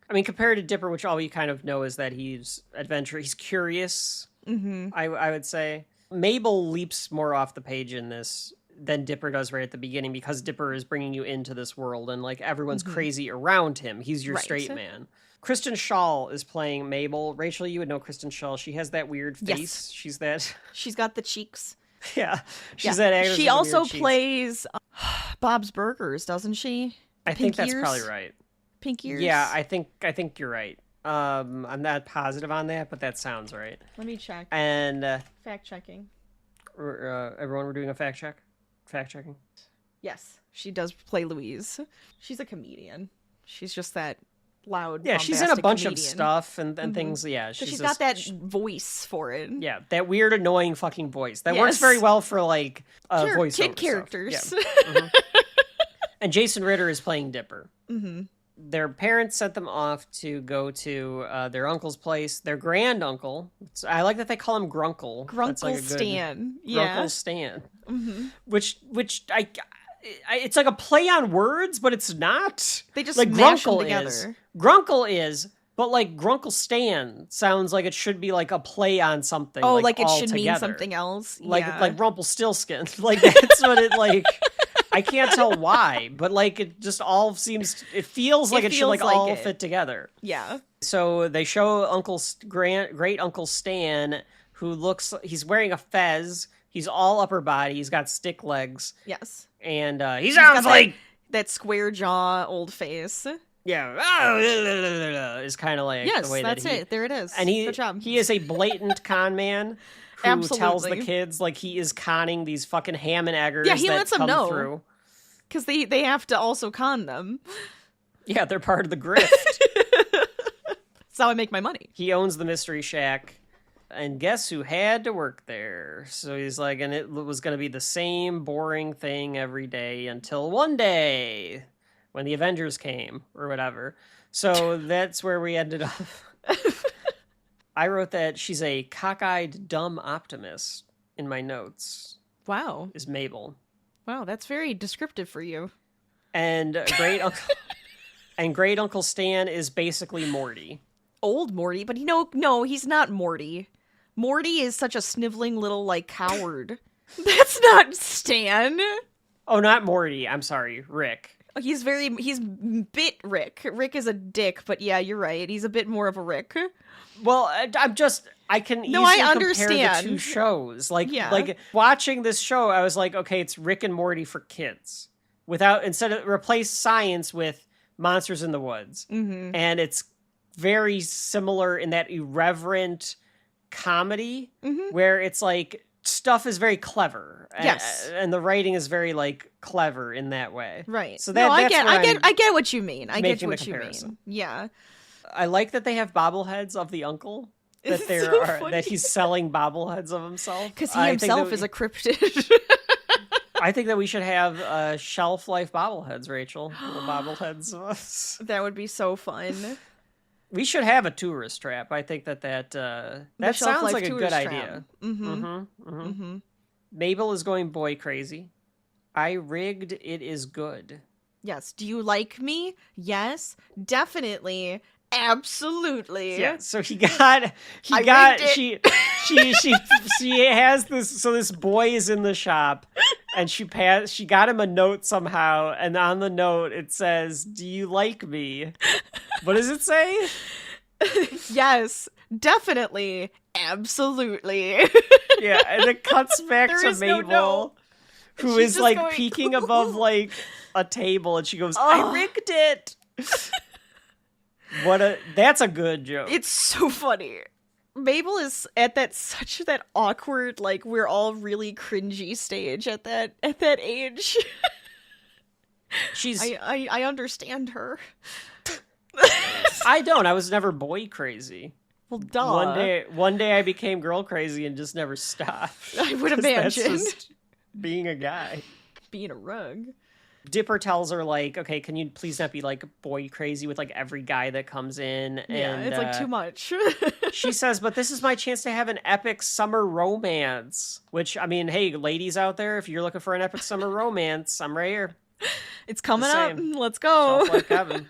I mean, compared to Dipper, which all we kind of know is that he's adventurous, he's curious. I would say Mabel leaps more off the page in this than Dipper does right at the beginning, because Dipper is bringing you into this world and everyone's crazy around him. He's your straight man. Kristen Schaal is playing Mabel. Rachel, you would know Kristen Schaal. She has that weird face. Yes. She's got the cheeks. Yeah. She's that actress She with the also weird cheeks. plays Bob's Burgers, doesn't she? I think that's probably right. Pink ears? Yeah, I think you're right. I'm not positive on that, but that sounds right. Let me check. And Fact checking. everyone, we're doing a fact check. Fact checking. Yes, she does play Louise. She's a comedian. She's just that loud. Yeah, she's in a bombastic bunch comedian. of stuff and things. Yeah, She's just got that voice for it. Yeah, that weird, annoying fucking voice that works Yes. very well for Sure, voice kid characters. Yeah. And Jason Ritter is playing Dipper. Their parents sent them off to go to their uncle's place. Their grand uncle. I like that they call him Grunkle. That's Grunkle a good- Stan. Yeah. Grunkle Stan. Which I it's a play on words, but it's not. They just Grunkle mash them is. together. Grunkle is, but Grunkle Stan sounds like it should be a play on something. Oh, it all should mean together. something else. Like Yeah. Rumpelstiltskin. That's what it I can't tell why, but it just all seems. It feels like it should feels like all it. fit together. Yeah. So they show great Uncle Stan, who he's wearing a fez. He's all upper body. He's got stick legs. Yes. And he sounds like that square jaw, old face. Yeah, is kind of like yes, the way that's that it. There it is. And Good job. He is a blatant con man who Absolutely. tells the kids like he is conning these fucking ham and eggers. Yeah, he that lets them come know through. Because they have to also con them. Yeah, they're part of the grift. That's how I make my money. He owns the Mystery Shack. And guess who had to work there? So he's like, and it was going to be the same boring thing every day until one day when the Avengers came or whatever. So that's where we ended up. I wrote that she's a cockeyed, dumb optimist in my notes. Wow. Is Mabel. Wow, that's very descriptive for you. And Great Uncle Stan is basically Morty. Old Morty, but no, he's not Morty. Morty is such a sniveling little, like, coward. That's not Stan. Oh, not Morty. I'm sorry, Rick. He's bit Rick. Rick is a dick, but yeah, you're right. He's a bit more of a Rick. Well, I can easily compare the two shows. Like watching this show, I was like, okay, it's Rick and Morty for kids. Instead of replace science with Monsters in the Woods. Mm-hmm. And it's very similar in that irreverent comedy where it's like stuff is very clever. Yes. And the writing is very like clever in that way. Right. So I get what you mean. I get what you mean. Yeah. I like that they have bobbleheads of the uncle. That that he's selling bobbleheads of himself. Because he himself is a cryptid. I think that we should have shelf life bobbleheads, Rachel. Little bobbleheads of us. That would be so fun. We should have a tourist trap. I think that sounds like a good idea. Mabel is going boy crazy. I rigged it is good. Yes. Do you like me? Yes. Definitely. Absolutely. Yeah. So she has this. So this boy is in the shop, and she got him a note somehow, and on the note it says, "Do you like me?" What does it say? Yes, definitely, absolutely. Yeah, and it cuts back to Mabel, who is like peeking above like a table, and she goes, "I rigged it." That's a good joke. It's so funny. Mabel is at that awkward, like, we're all really cringy stage at that age. I understand her. I don't. I was never boy crazy. Well, duh. One day I became girl crazy and just never stopped. I would imagine. That's just being a guy. Being a rug. Dipper tells her, like, okay, can you please not be, like, boy crazy with, like, every guy that comes in? Yeah, and, it's, like, too much. She says, but this is my chance to have an epic summer romance. Which, I mean, hey, ladies out there, if you're looking for an epic summer romance, I'm right here. It's coming up. Let's go.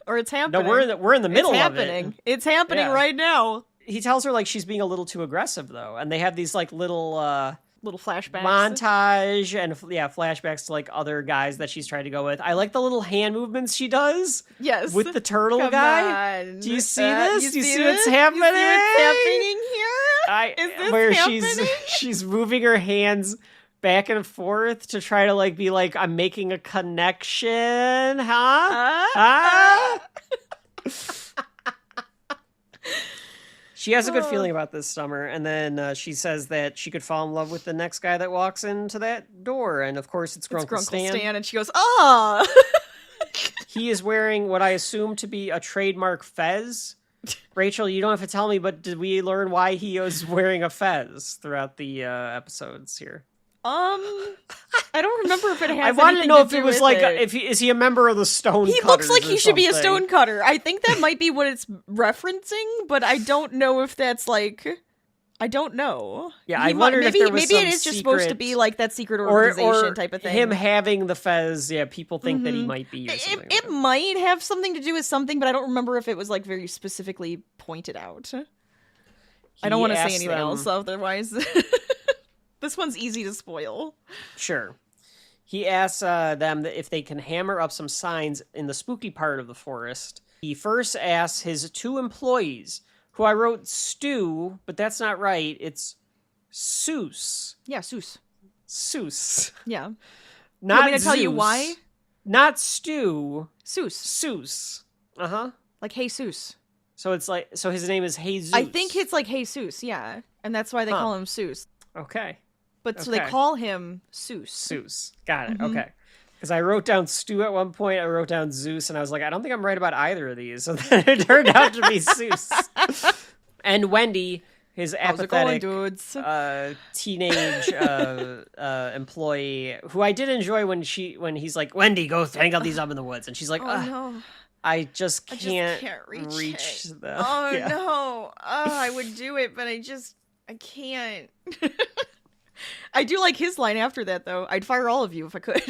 Or it's happening. No, we're in the middle of it. It's happening right now. He tells her, like, she's being a little too aggressive, though. And they have these, like, little flashbacks. Montage and, flashbacks to, like, other guys that she's trying to go with. I like the little hand movements she does. Yes. With the turtle guy. On. Do you see this? You see what's happening? You see what's happening here? Is this where happening? she's moving her hands back and forth to try to, like, be like, I'm making a connection, huh? She has a good feeling about this summer, and then she says that she could fall in love with the next guy that walks into that door, and of course it's Grunkle Stan. And she goes, "Ah!" He is wearing what I assume to be a trademark fez. Rachel, you don't have to tell me, but did we learn why he was wearing a fez throughout the episodes here? I don't remember if it has. I wanted to know if it was like, is he a member of the Stone Cutters? He looks like he should be a stone cutter. I think that might be what it's referencing, but I don't know if that's like. I don't know. Yeah, I wondered if there was maybe it is just supposed to be like that secret organization type of thing. Him having the fez, people think that he might be. Or something it might have something to do with something, but I don't remember if it was like very specifically pointed out. I don't want to say anything else, otherwise. This one's easy to spoil. Sure. He asks them if they can hammer up some signs in the spooky part of the forest He first asks his 2 employees, who I wrote Stu, but that's not right. It's Seuss. Yeah, Seuss. Seuss. Yeah. Not you want me to tell you Zeus. why? Not Stu. Seuss. Seuss. Uh-huh. Like Jesus. So it's like, so his name is Jesus. I think it's like Jesus, yeah. And that's why they call him Seuss. Okay. But so they call him Seuss. Seuss. Got it. Mhm. Okay. Because I wrote down Stu at one point, I wrote down Zeus, and I was like, I don't think I'm right about either of these. So then it turned out to be Seuss. And Wendy, his apathetic teenage employee, who I did enjoy when he's like, Wendy, go hang out these up in the woods. And she's like, no. I just can't reach them. Oh, Yeah. no. Oh, I would do it, but I can't. I do like his line after that, though. I'd fire all of you if I could.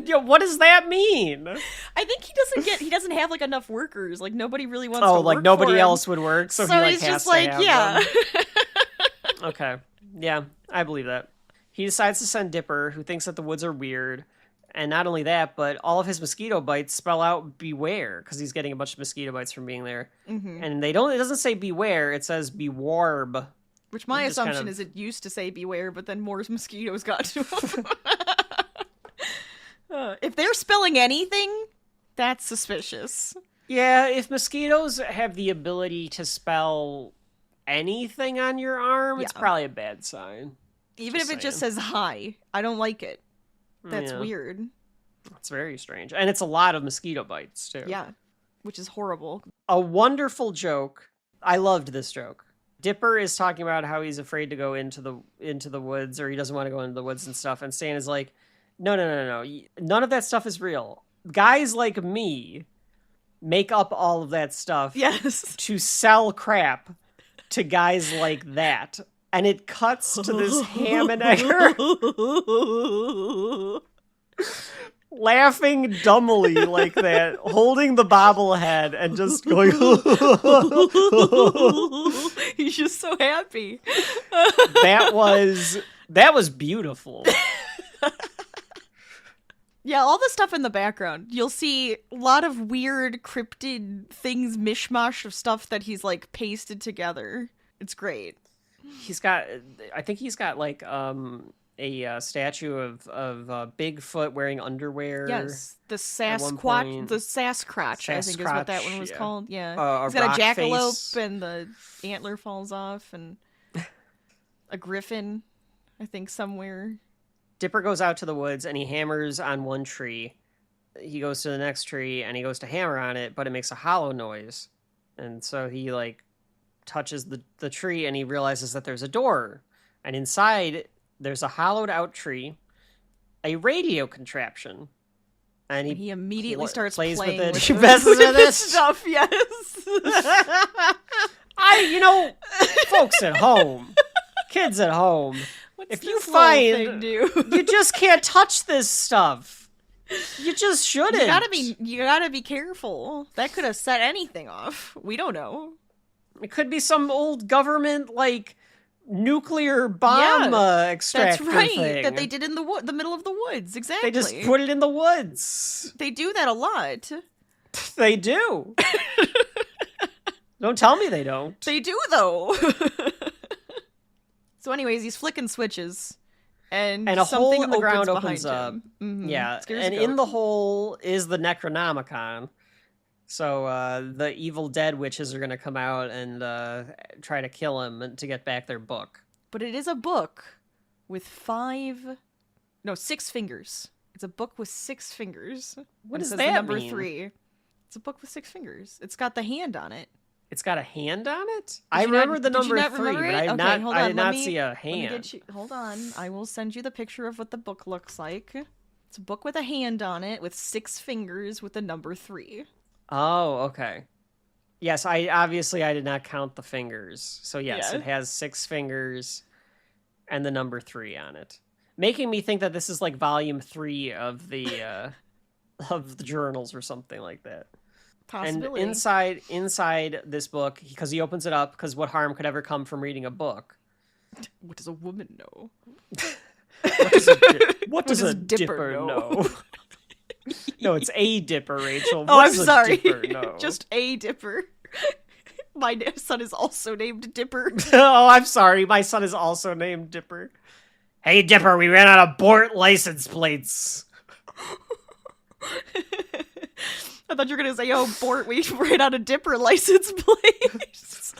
Yeah, what does that mean? I think he doesn't have like enough workers. Like nobody really wants to Oh, like work nobody for him. else would work, so he like he's has just to like, have yeah. them. Okay. Yeah, I believe that. He decides to send Dipper, who thinks that the woods are weird. And not only that, but all of his mosquito bites spell out beware, because he's getting a bunch of mosquito bites from being there. Mhm. And it doesn't say beware, it says bewarb. Which my Just kind assumption of- is it used to say beware, but then more mosquitoes got to him. If they're spelling anything, that's suspicious. Yeah, if mosquitoes have the ability to spell anything on your arm, it's Yeah. probably a bad sign. Even if it just says hi, I don't like it. That's Yeah. weird. It's very strange. And it's a lot of mosquito bites, too. Yeah, which is horrible. A wonderful joke. I loved this joke. Dipper is talking about how he's afraid to go into the woods, or he doesn't want to go into the woods and stuff. And Stan is like, no. None of that stuff is real. Guys like me make up all of that stuff to sell crap to guys like that. And it cuts to this ham and egger laughing dumbly like that, holding the bobblehead and just going. He's just so happy. That was beautiful. Yeah, all the stuff in the background. You'll see a lot of weird cryptid things, mishmash of stuff that he's like pasted together. It's great. I think he's got like a statue of Bigfoot wearing underwear. Yes, the at one Sasquatch, point. the Sasquatch, I think is what that one was called. Yeah, he's got a rock jackalope face. and the antler falls off, and a griffin, I think somewhere. Dipper goes out to the woods and he hammers on one tree. He goes to the next tree and he goes to hammer on it, but it makes a hollow noise. And so he like touches the tree and he realizes that there's a door. And inside there's a hollowed out tree, a radio contraption. And he immediately starts plays playing with it. with He the- messes with with this it. stuff. Yes. Folks at home, kids at home, if you this little find thing do? you just can't touch this stuff, you just shouldn't. You gotta be careful. That could have set anything off. We don't know. It could be some old government like nuclear bomb extractor That's right. thing. That they did in the middle of the woods. Exactly. They just put it in the woods. They do that a lot. They do. Don't tell me they don't. They do though. So, anyways, he's flicking switches, and a hole something in the ground behind opens up. him. Mhm. Yeah, Scares and the in goat. the hole is the Necronomicon. So the evil dead witches are going to come out and try to kill him and to get back their book. But it is a book with 6 fingers. It's a book with 6 fingers. What And it does says that the number mean? 3. It's a book with 6 fingers. It's got the hand on it. It's got a hand on it? Did I you remember not- the did you number not 3, remember but it? I Okay, hold on, did not let me- see a let me hand. get you- hold on. I will send you the picture of what the book looks like. It's a book with a hand on it with 6 fingers with the number 3. Oh, okay. Yes, I did not count the fingers. So yes, Yeah. it has 6 fingers and the number 3 on it. Making me think that this is like volume 3 of the of the journals or something like that. Possibility. And inside this book, because he opens it up, because what harm could ever come from reading a book? What does a woman know? What does a dipper know? No, it's a dipper, Rachel. Oh, I'm What's a sorry. Dipper? No. Just a Dipper. My son is also named Dipper. Oh, I'm sorry. My son is also named Dipper. Hey, Dipper, we ran out of Bort license plates. I thought you were going to say, oh, Bort, we ran out of Dipper license plates.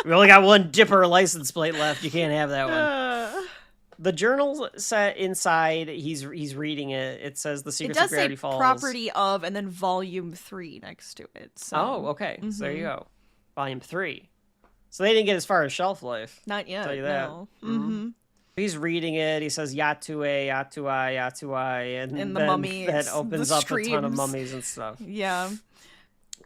We only got one Dipper license plate left. You can't have that one. The journal set inside, he's reading it. It says The Secrets of Gravity Falls. It does say property of and then volume 3 next to it. So. Oh, okay. So there you go. Volume 3. So they didn't get as far as Shelf Life. Not yet, I'll tell you that. no. Mm-hmm. He's reading it. He says, Yatue, Yatuai, Yatuai. And the then mummy. that opens up a ton of streams. mummies and stuff. Yeah.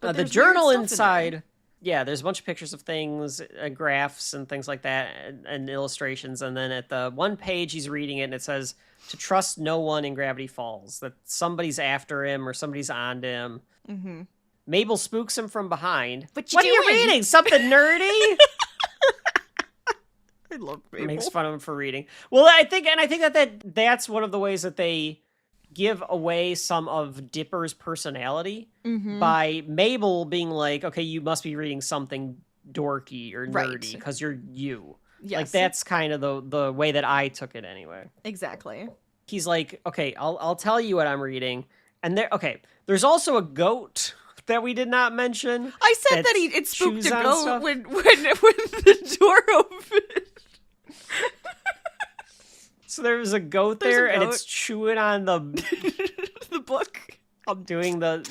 The journal inside... Yeah, there's a bunch of pictures of things, graphs and things like that, and illustrations. And then at the one page, he's reading it, and it says, to trust no one in Gravity Falls. That somebody's after him or somebody's on him. Mm-hmm. Mabel spooks him from behind. What are you reading? Something nerdy? I love Mabel. Makes fun of him for reading. Well, I think that's one of the ways that they give away some of Dipper's personality by Mabel being like, okay, you must be reading something dorky or nerdy because you're you. Yes. Like, that's kind of the way that I took it anyway. Exactly. He's like, okay, I'll tell you what I'm reading. And there's also a goat that we did not mention. I said that it spooked a goat stuff. when the door opened. So there was a goat there, and it's chewing on the book. I'm doing the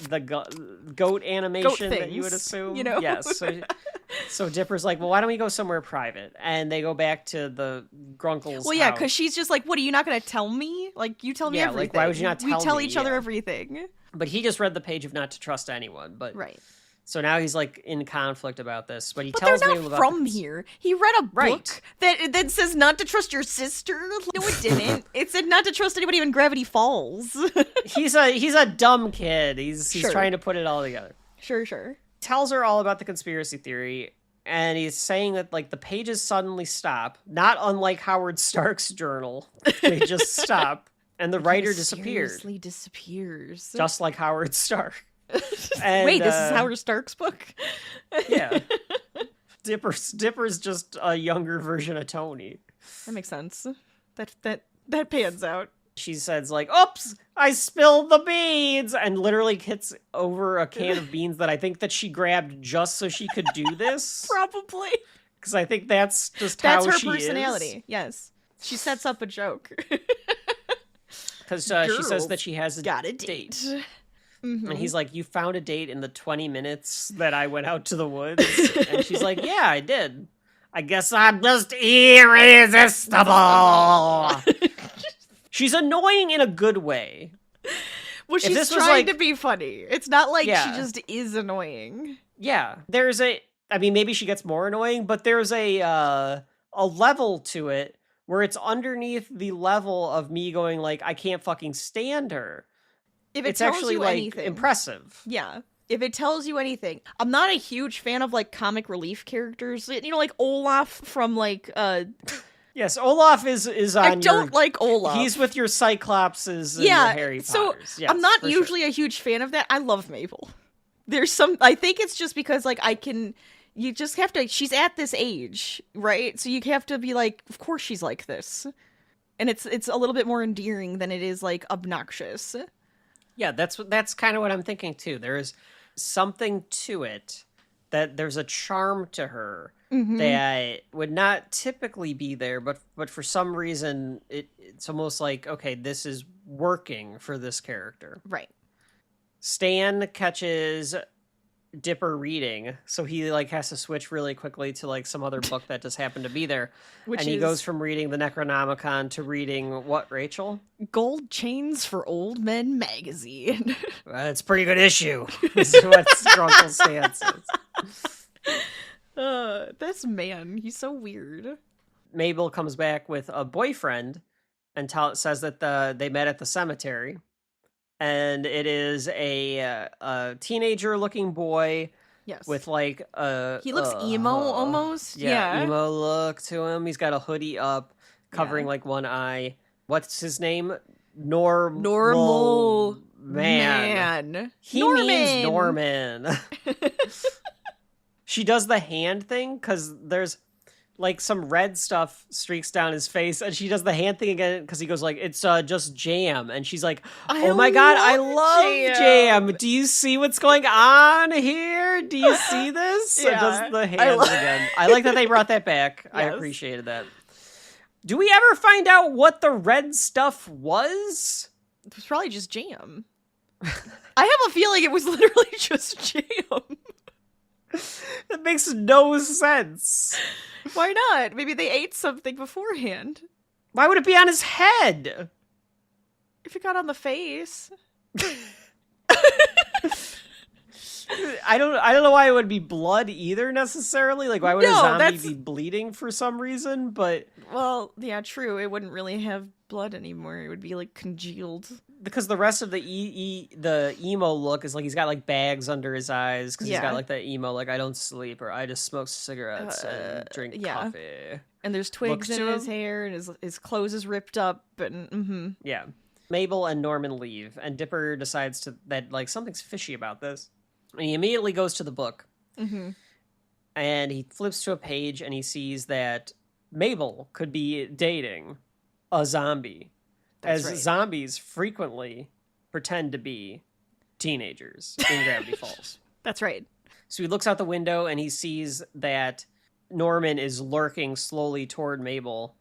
goat animation that you would assume. You know? Yes. So Dipper's like, well, why don't we go somewhere private? And they go back to the Grunkle's Well, yeah, house. because she's just like, what, are you not going to tell me? Like, you tell me everything. Like, why would you not tell We tell me? each other Yeah. everything. But he just read the page of not to trust anyone. But right. So now he's like in conflict about this. But he But tells they're me not about from here. He read a book that says not to trust your sister. No, it didn't. It said not to trust anybody in Gravity Falls. He's a dumb kid. He's Sure. trying to put it all together. Sure. Tells her all about the conspiracy theory, and he's saying that like the pages suddenly stop, not unlike Howard Stark's journal. They just stop, and the writer disappears. Mysteriously disappears. Just like Howard Stark. And, Wait, this is Howard Stark's book? Yeah. Dipper's just a younger version of Tony. That makes sense. That pans out. She says like, oops, I spilled the beans, and literally hits over a can of beans that I think that she grabbed just so she could do this. Probably. Because I think that's just how her she personality. is. Yes. She sets up a joke. Because she says that she has a date. Mm-hmm. And he's like, you found a date in the 20 minutes that I went out to the woods? And she's like, yeah, I did. I guess I'm just irresistible. She's annoying in a good way. Well, she's trying to be funny. It's not like she just is annoying. Yeah. Maybe she gets more annoying, but there's a level to it where it's underneath the level of me going like, I can't fucking stand her. If it it's tells actually you like anything, impressive. Yeah. If it tells you anything. I'm not a huge fan of like comic relief characters. You know, like Olaf from like Yes, Olaf is on I don't like Olaf. He's with your Cyclopses and your Harry Potters. So yes, I'm not usually a huge fan of that. I love Mabel. I think it's just because like you just have to, she's at this age, right? So you have to be like, of course she's like this. And it's a little bit more endearing than it is like obnoxious. Yeah, that's kind of what I'm thinking too. There is something to it, that there's a charm to her that would not typically be there, but for some reason it's almost like, okay, this is working for this character. Right. Stan catches Dipper reading, so he like has to switch really quickly to like some other book that just happened to be there. He goes from reading the Necronomicon to reading what, Rachel? Gold Chains for Old Men magazine. It's a pretty good issue. This is what Grunkle's stance is. This man, he's so weird. Mabel comes back with a boyfriend and says that they met at the cemetery. And it is a teenager-looking boy, yes, with like he looks emo almost. Yeah, emo look to him. He's got a hoodie up, covering like one eye. What's his name? Normal man. He Norman. means Norman. She does the hand thing because there's like some red stuff streaks down his face, and she does the hand thing again because he goes like, it's just jam, and she's like, oh my god, I love jam. Do you see what's going on here? Do you see this? And does the hands again. I like that they brought that back. I appreciated that. Do we ever find out what the red stuff was? It was probably just jam. I have a feeling it was literally just jam. That makes no sense. Why not? Maybe they ate something beforehand. Why would it be on his head? If it got on the face. I don't know why it would be blood either necessarily. Like, why would a zombie be bleeding for some reason? But well, yeah, true. It wouldn't really have blood anymore. It would be like congealed. Because the rest of the the emo look is like he's got like bags under his eyes because he's got like that emo like I don't sleep or I just smoke cigarettes and drink coffee. And there's twigs in his hair and his clothes is ripped up and yeah. Mabel and Norman leave and Dipper decides that like something's fishy about this. And he immediately goes to the book. And he flips to a page and he sees that Mabel could be dating a zombie. As zombies frequently pretend to be teenagers in Gravity Falls. That's right. So he looks out the window and he sees that Norman is lurking slowly toward Mabel.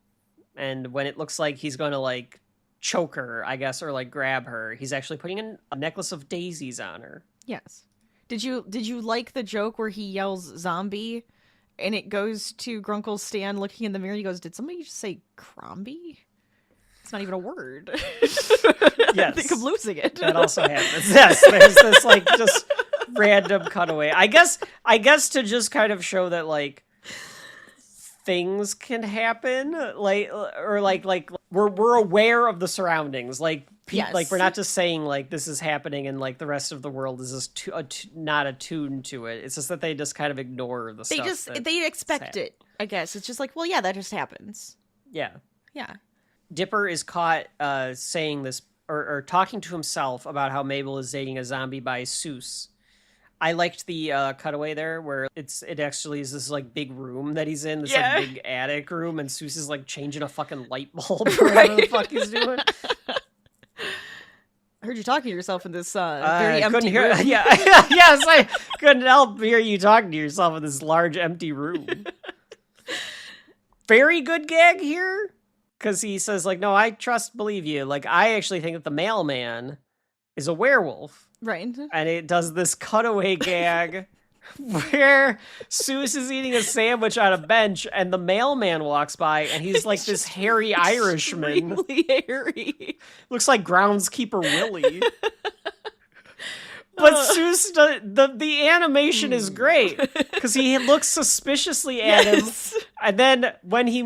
And when it looks like he's going to like choke her, I guess, or like grab her, he's actually putting a necklace of daisies on her. Yes. Did you like the joke where he yells zombie and it goes to Grunkle Stan looking in the mirror? He goes, did somebody just say Crombie? It's not even a word. Yes. I think I'm losing it. That also happens. Yes, there's this like just random cutaway. I guess to just kind of show that like things can happen, like or like we're aware of the surroundings. Like like we're not just saying like this is happening and like the rest of the world is just not attuned to it. It's just that they just kind of ignore the stuff. They expect it. I guess it's just like, well, yeah, that just happens. Yeah. Yeah. Dipper is caught saying this or talking to himself about how Mabel is dating a zombie by Seuss. I liked the cutaway there where it actually is this like big room that he's in, this like big attic room, and Seuss is like changing a fucking light bulb or whatever the fuck he's doing. I heard you talking to yourself in this very empty room. Yeah, yes, I couldn't help hear you talking to yourself in this large empty room. Very good gag here. Because he says, like, no, I believe you. Like, I actually think that the mailman is a werewolf. Right. And it does this cutaway gag where Seuss is eating a sandwich on a bench and the mailman walks by and he's like this hairy Irishman. Really hairy. Looks like groundskeeper Willie. But Seuss, the animation is great because he looks suspiciously at him. And then when he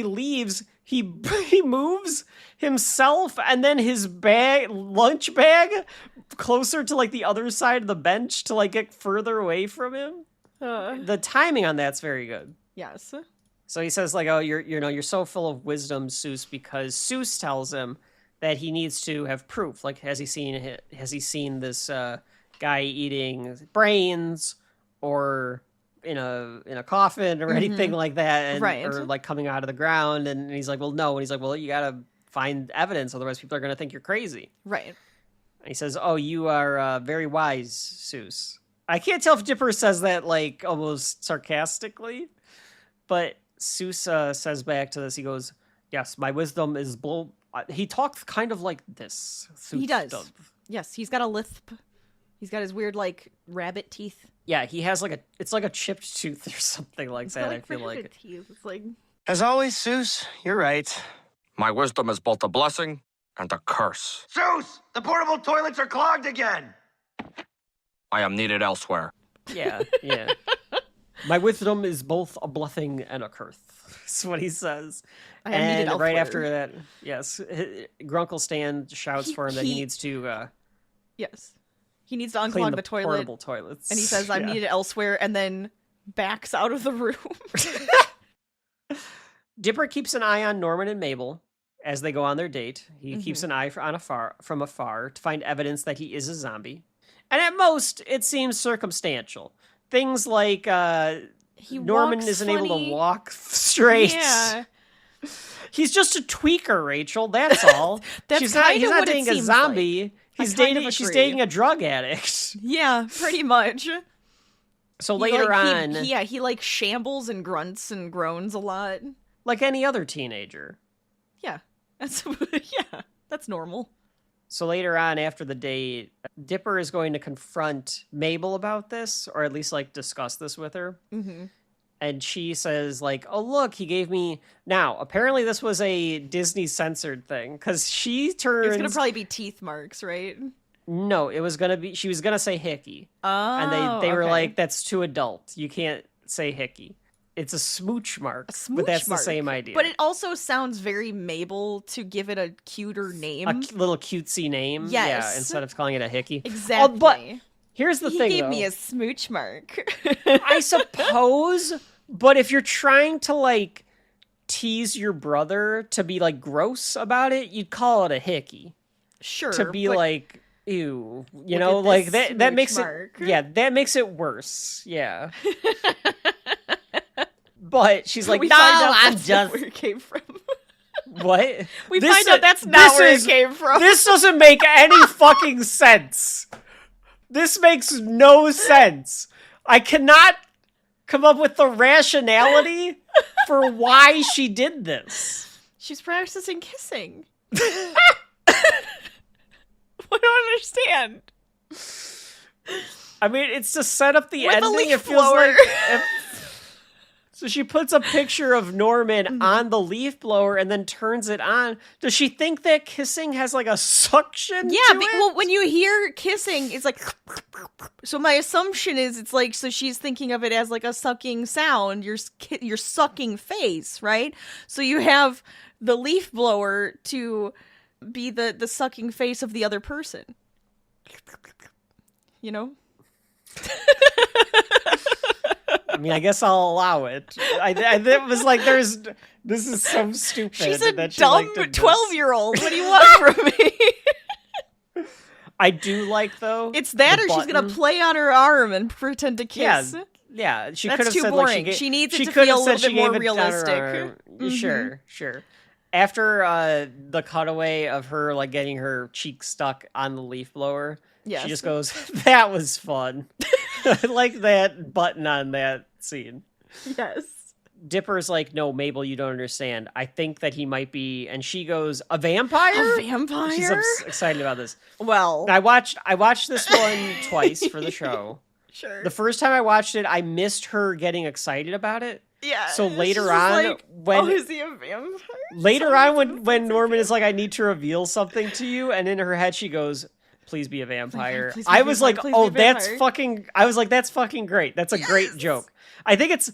leaves, he moves himself and then his lunch bag closer to like the other side of the bench to like get further away from him. The timing on that's very good. Yes. So he says like, oh, you're so full of wisdom, Seuss, because Seuss tells him that he needs to have proof. Like, has he seen this guy eating brains or in a coffin or anything like that, and, or like coming out of the ground? And he's like, well, no. And he's like, well, you gotta find evidence, otherwise people are gonna think you're crazy. Right. And he says, oh, you are very wise, Seuss. I can't tell if Dipper says that like almost sarcastically, but Seuss says back to this, he goes, yes, my wisdom is he talks kind of like this. Seuss he does. Yes, he's got a lisp. He's got his weird, like, rabbit teeth. Yeah, he has, like, it's like a chipped tooth or something like that, I feel like. Teeth. It's like... As always, Seuss, you're right. My wisdom is both a blessing and a curse. Seuss, the portable toilets are clogged again. I am needed elsewhere. Yeah. My wisdom is both a blessing and a curse. That's what he says. I am needed elsewhere. Right after that, yes, Grunkle Stan shouts for him that he needs to... yes. He needs to unclog the toilet. Portable toilets. And he says, I'm needed elsewhere, and then backs out of the room. Dipper keeps an eye on Norman and Mabel, as they go on their date. He keeps an eye from afar to find evidence that he is a zombie. And at most, it seems circumstantial. Things like Norman isn't able to walk straight. Yeah. He's just a tweaker, Rachel. That's all. He's not dating a zombie. She's dating a drug addict. Yeah, pretty much. So later on... He like shambles and grunts and groans a lot. Like any other teenager. Yeah. That's normal. So later on, after the date, Dipper is going to confront Mabel about this, or at least like discuss this with her. Mm-hmm. And she says, like, oh, look, he gave me... Now, apparently this was a Disney censored thing, because she turns... It was going to probably be teeth marks, right? No, it was going to be... She was going to say hickey. Oh, and they were like, that's too adult. You can't say hickey. It's a smooch mark, but that's the same idea. But it also sounds very Mabel to give it a cuter name. A little cutesy name. Yes. Yeah, instead of calling it a hickey. Exactly. Oh, but here's the thing, He gave though. me a smooch mark. I suppose, but if you're trying to, like, tease your brother to be, like, gross about it, you'd call it a hickey. Sure. To be like, ew. You know, like, that makes mark. it... Yeah, that makes it worse. Yeah. But she's like, no, I'm just... where it came from. What? We find out that's not where it came from. This doesn't make any fucking sense. This makes no sense. I cannot come up with the rationality for why she did this. She's practicing kissing. I don't understand. I mean, it's to set up the With a ending. leaf It feels blower. like... So she puts a picture of Norman on the leaf blower and then turns it on. Does she think that kissing has like a suction to it? Well, when you hear kissing, it's like... So my assumption is it's like, so she's thinking of it as like a sucking sound. You're sucking face, right? So you have the leaf blower to be the sucking face of the other person. You know? I mean, I guess I'll allow it. It was like, this is so stupid. She's a that she dumb did this. 12-year-old. What do you want from me? I do like, though. It's that, the or she's button. gonna play on her arm and pretend to kiss. Yeah. She That's could have too said boring. Like She needs it she to could feel have a said little bit she more gave it on her realistic. arm. Sure. After the cutaway of her like getting her cheek stuck on the leaf blower, Yes. she just goes, "That was fun." I like that button on that scene. Yes. Dipper's like, no, Mabel, you don't understand. I think that he might be, and she goes, a vampire? A vampire? She's excited about this. Well, I watched this one twice for the show. Sure. The first time I watched it, I missed her getting excited about it. Yeah. So she's later just on, like, when oh, is he a vampire? later on when Norman is like, I need to reveal something to you, and in her head she goes, please be a vampire. Please be a I was vampire, like, please oh, be a that's vampire. fucking. I was like, that's fucking great. That's a great joke. I think it's.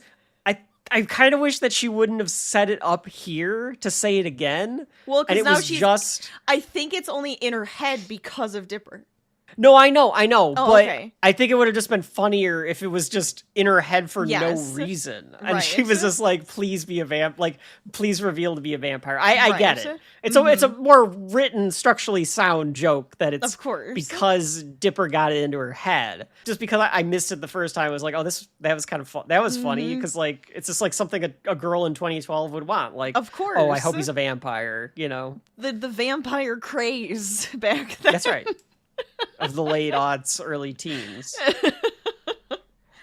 I kind of wish that she wouldn't have set it up here to say it again. Well, and because it now was she's just. I think it's only in her head because of Dipper. No, I know, Oh, but okay. I think it would have just been funnier if it was just in her head for no Yes. reason, and Right. she was just like, "Please be a please reveal to be a vampire." I Right. get it. It's a more written, structurally sound joke that it's Of course. because Dipper got it into her head. Just because I missed it the first time, I was like, "Oh, that was kind of fun. That was funny because like it's just like something a girl in 2012 would want." Like, Of course. oh, I hope he's a vampire. You know, The vampire craze back then. that's right. Of the late aughts, early teens.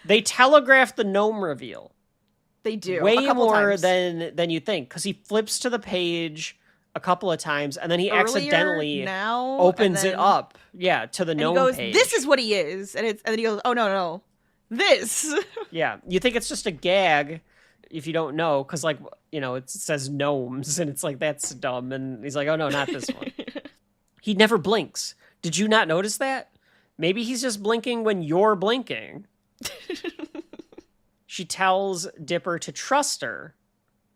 They telegraphed the gnome reveal. They do. Way a couple more times. than you think. Because he flips to the page a couple of times, and then he Earlier, accidentally now, opens and it then- up. Yeah, to the And gnome he goes, page. this is what he is. And then he goes, oh, no. This. Yeah, you think it's just a gag if you don't know, because, like, you know, it says gnomes, and it's like, that's dumb. And he's like, oh, no, not this one. He never blinks. Did you not notice that? Maybe he's just blinking when you're blinking. She tells Dipper to trust her.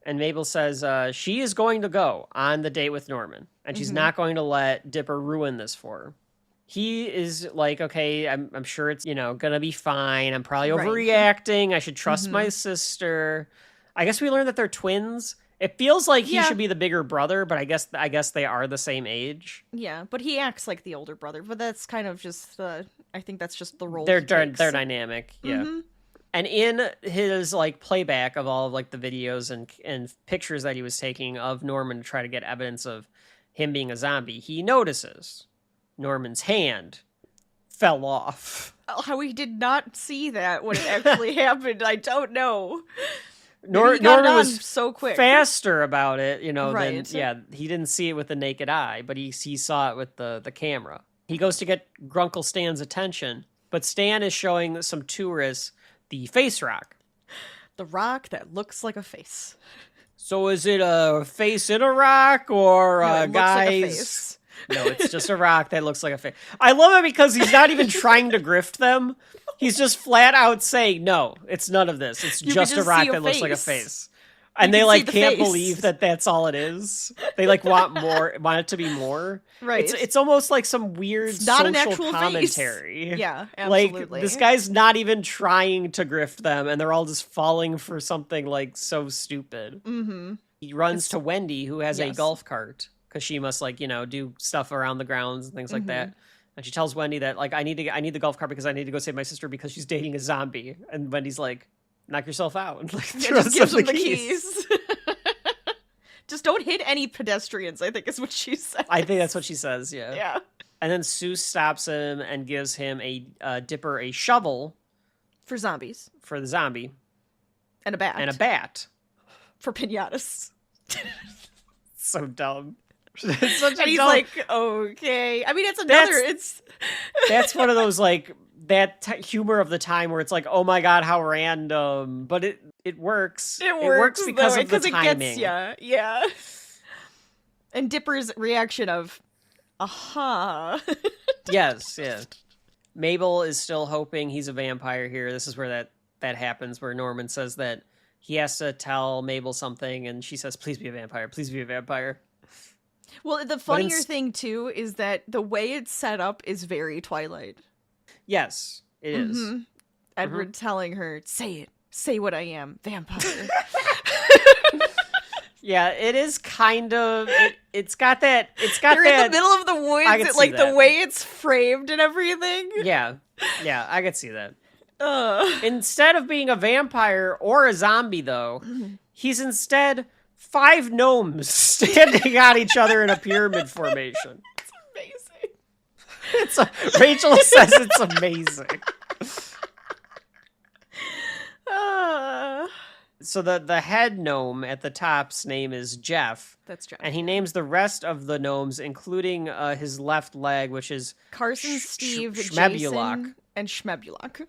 And Mabel says she is going to go on the date with Norman. And she's not going to let Dipper ruin this for her. He is like, okay, I'm sure it's, going to be fine. I'm probably Right. overreacting. I should trust my sister. I guess we learned that they're twins. It feels like he should be the bigger brother, but I guess they are the same age. Yeah, but he acts like the older brother. But that's kind of just I think that's just the role. They're dynamic, yeah. Mm-hmm. And in his like playback of all of like the videos and pictures that he was taking of Norman to try to get evidence of him being a zombie, he notices Norman's hand fell off. How he did not see that when it actually happened, I don't know. Norman was so quick, faster about it, right. He didn't see it with the naked eye, but he saw it with the camera. He goes to get Grunkle Stan's attention, but Stan is showing some tourists the face rock. The rock that looks like a face. So is it a face in a rock or a guy's... Like a face. No, it's just a rock that looks like a face. I love it because he's not even trying to grift them. He's just flat out saying, no, it's none of this. It's just a rock that looks like a face. And they like can't believe that that's all it is. They like want it to be more. Right. It's almost like some weird social commentary. Face. Yeah, absolutely. Like this guy's not even trying to grift them and they're all just falling for something like so stupid. Mm-hmm. He runs to Wendy, who has a golf cart because she must like, do stuff around the grounds and things like that. And she tells Wendy that like I need the golf cart because I need to go save my sister because she's dating a zombie. And Wendy's like, knock yourself out. And like just gives him the keys. Just don't hit any pedestrians, I think is what she says. I think that's what she says, yeah. Yeah. And then Sue stops him and gives him Dipper a shovel. For zombies. For the zombie. And a bat. And a bat. For pinatas. So dumb. It's such and he's dumb... like, okay. I mean, it's another. That's one of those like humor of the time where it's like, oh my god, how random, but it works. It works because of the timing. It gets yeah. And Dipper's reaction of, aha. Yes, yeah. Mabel is still hoping he's a vampire here. This is where that happens, where Norman says that he has to tell Mabel something, and she says, please be a vampire, please be a vampire. Well, the funnier thing, too, is that the way it's set up is very Twilight. Yes, it is. Mm-hmm. Edward telling her, say it. Say what I am. Vampire. Yeah, it is kind of... It's got that... They're in the middle of the woods. Like, the way it's framed and everything. Yeah, I could see that. Instead of being a vampire or a zombie, though, he's instead... 5 gnomes standing on each other in a pyramid formation. It's amazing. Rachel says it's amazing. So the head gnome at the top's name is Jeff. That's Jeff. And he names the rest of the gnomes, including his left leg, which is Carson, Steve, Schmebulok. Jason, and Schmebulok.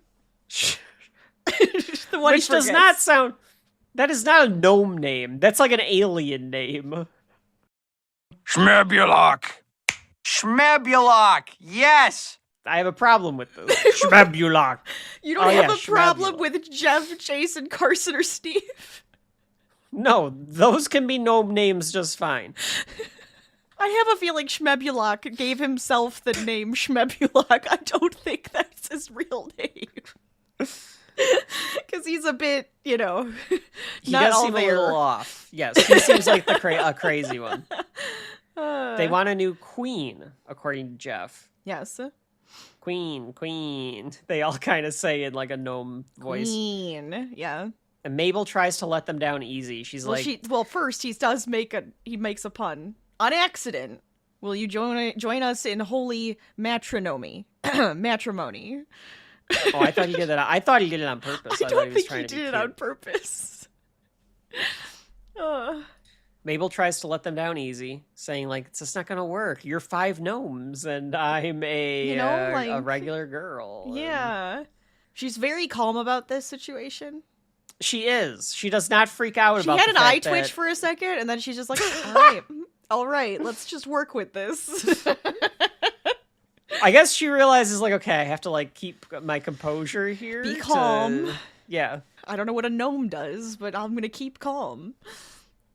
The one which does not sound... That is not a gnome name. That's like an alien name. Schmebulok. Schmebulok. Yes. I have a problem with this. Schmebulok. You don't have a problem with Jeff, Jason, Carson, or Steve? No, those can be gnome names just fine. I have a feeling Schmebulok gave himself the name Schmebulok. I don't think that's his real name. Because he's a bit, he not does all seem there. a little off. Yes, he seems like a crazy one. They want a new queen, according to Jeff. Yes. Queen. They all kind of say in like a gnome voice. Queen, yeah. And Mabel tries to let them down easy. She's first he makes a pun on accident. Will you join us in holy matrimony? Matrimony. Oh, I thought he did that. I thought he did it on purpose. I don't think he did it on purpose. Mabel tries to let them down easy, saying like, it's just not going to work. You're 5 gnomes and I'm a regular girl. Yeah. She's very calm about this situation. She is. She does not freak out about it. She had an eye twitch for a second and then she's just like, all right, let's just work with this. I guess she realizes, like, okay, I have to, like, keep my composure here. Be calm. Yeah. I don't know what a gnome does, but I'm going to keep calm.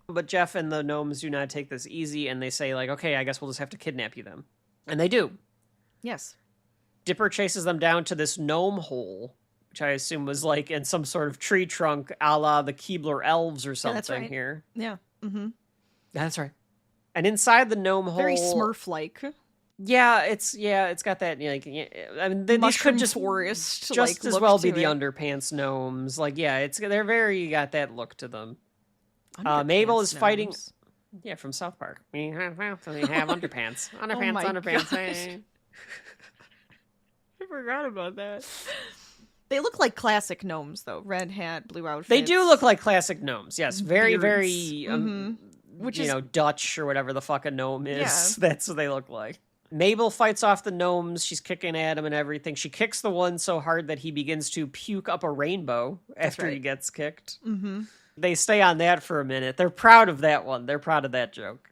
But Jeff and the gnomes do not take this easy, and they say, like, okay, I guess we'll just have to kidnap you then. And they do. Yes. Dipper chases them down to this gnome hole, which I assume was, like, in some sort of tree trunk a la the Keebler elves or something here. Yeah. Mm-hmm. That's right. And inside the gnome hole, Very Smurf-like. Yeah, it's got that. Like, I mean, these could just forest, just like, as look well to be the it. underpants gnomes. Like, yeah, they're very got that look to them. Underpants Mabel is fighting. gnomes. Yeah, from South Park. We have underpants, underpants, my underpants. gosh. Hey. I forgot about that. They look like classic gnomes, though. Red hat, blue outfits. They do look like classic gnomes. Yes, very, Beards. very, Which you is know, Dutch or whatever the fuck a gnome is. Yeah. That's what they look like. Mabel fights off the gnomes. She's kicking at him and everything. She kicks the one so hard that he begins to puke up a rainbow after he right. gets kicked. Mm-hmm. They stay on that for a minute. They're proud of that one. They're proud of that joke.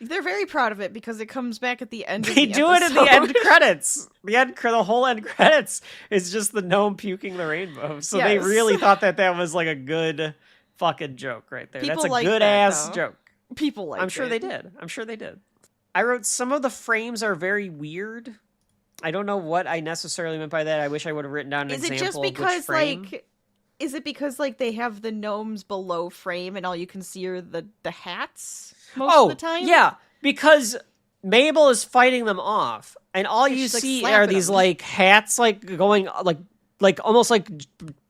They're very proud of it because it comes back at the end of They the do it in the episode. end credits. The whole end credits is just the gnome puking the rainbow. So they Yes. really thought that was like a good fucking joke right there. People That's a like good that, ass though. joke. People like I'm sure it. they did. I'm sure they did. I wrote some of the frames are very weird. I don't know what I necessarily meant by that. I wish I would have written down an Is it example just of which because, frame. like... Is it because, like, they have the gnomes below frame and all you can see are the hats most of the time? Yeah, because Mabel is fighting them off, and all you she's, like, see are slapping these them. like hats, like going like almost like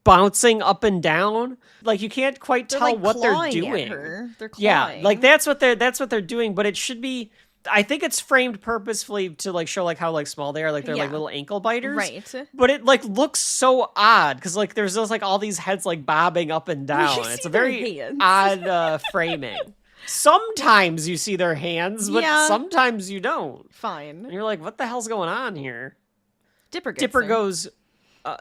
bouncing up and down. Like you can't quite They're, tell like, what they're clawing at doing. her. They're Yeah, clawing. like that's what they're doing. But it should be. I think it's framed purposefully to like show like how like small they are. Like they're like Yeah. little ankle biters. Right. But it like looks so odd because like there's just like all these heads like bobbing up and down. It's see a their very hands. odd framing. Sometimes you see their hands, but Yeah. sometimes you don't. And Fine. you're like, what the hell's going on here? Dipper gets Dipper there. goes,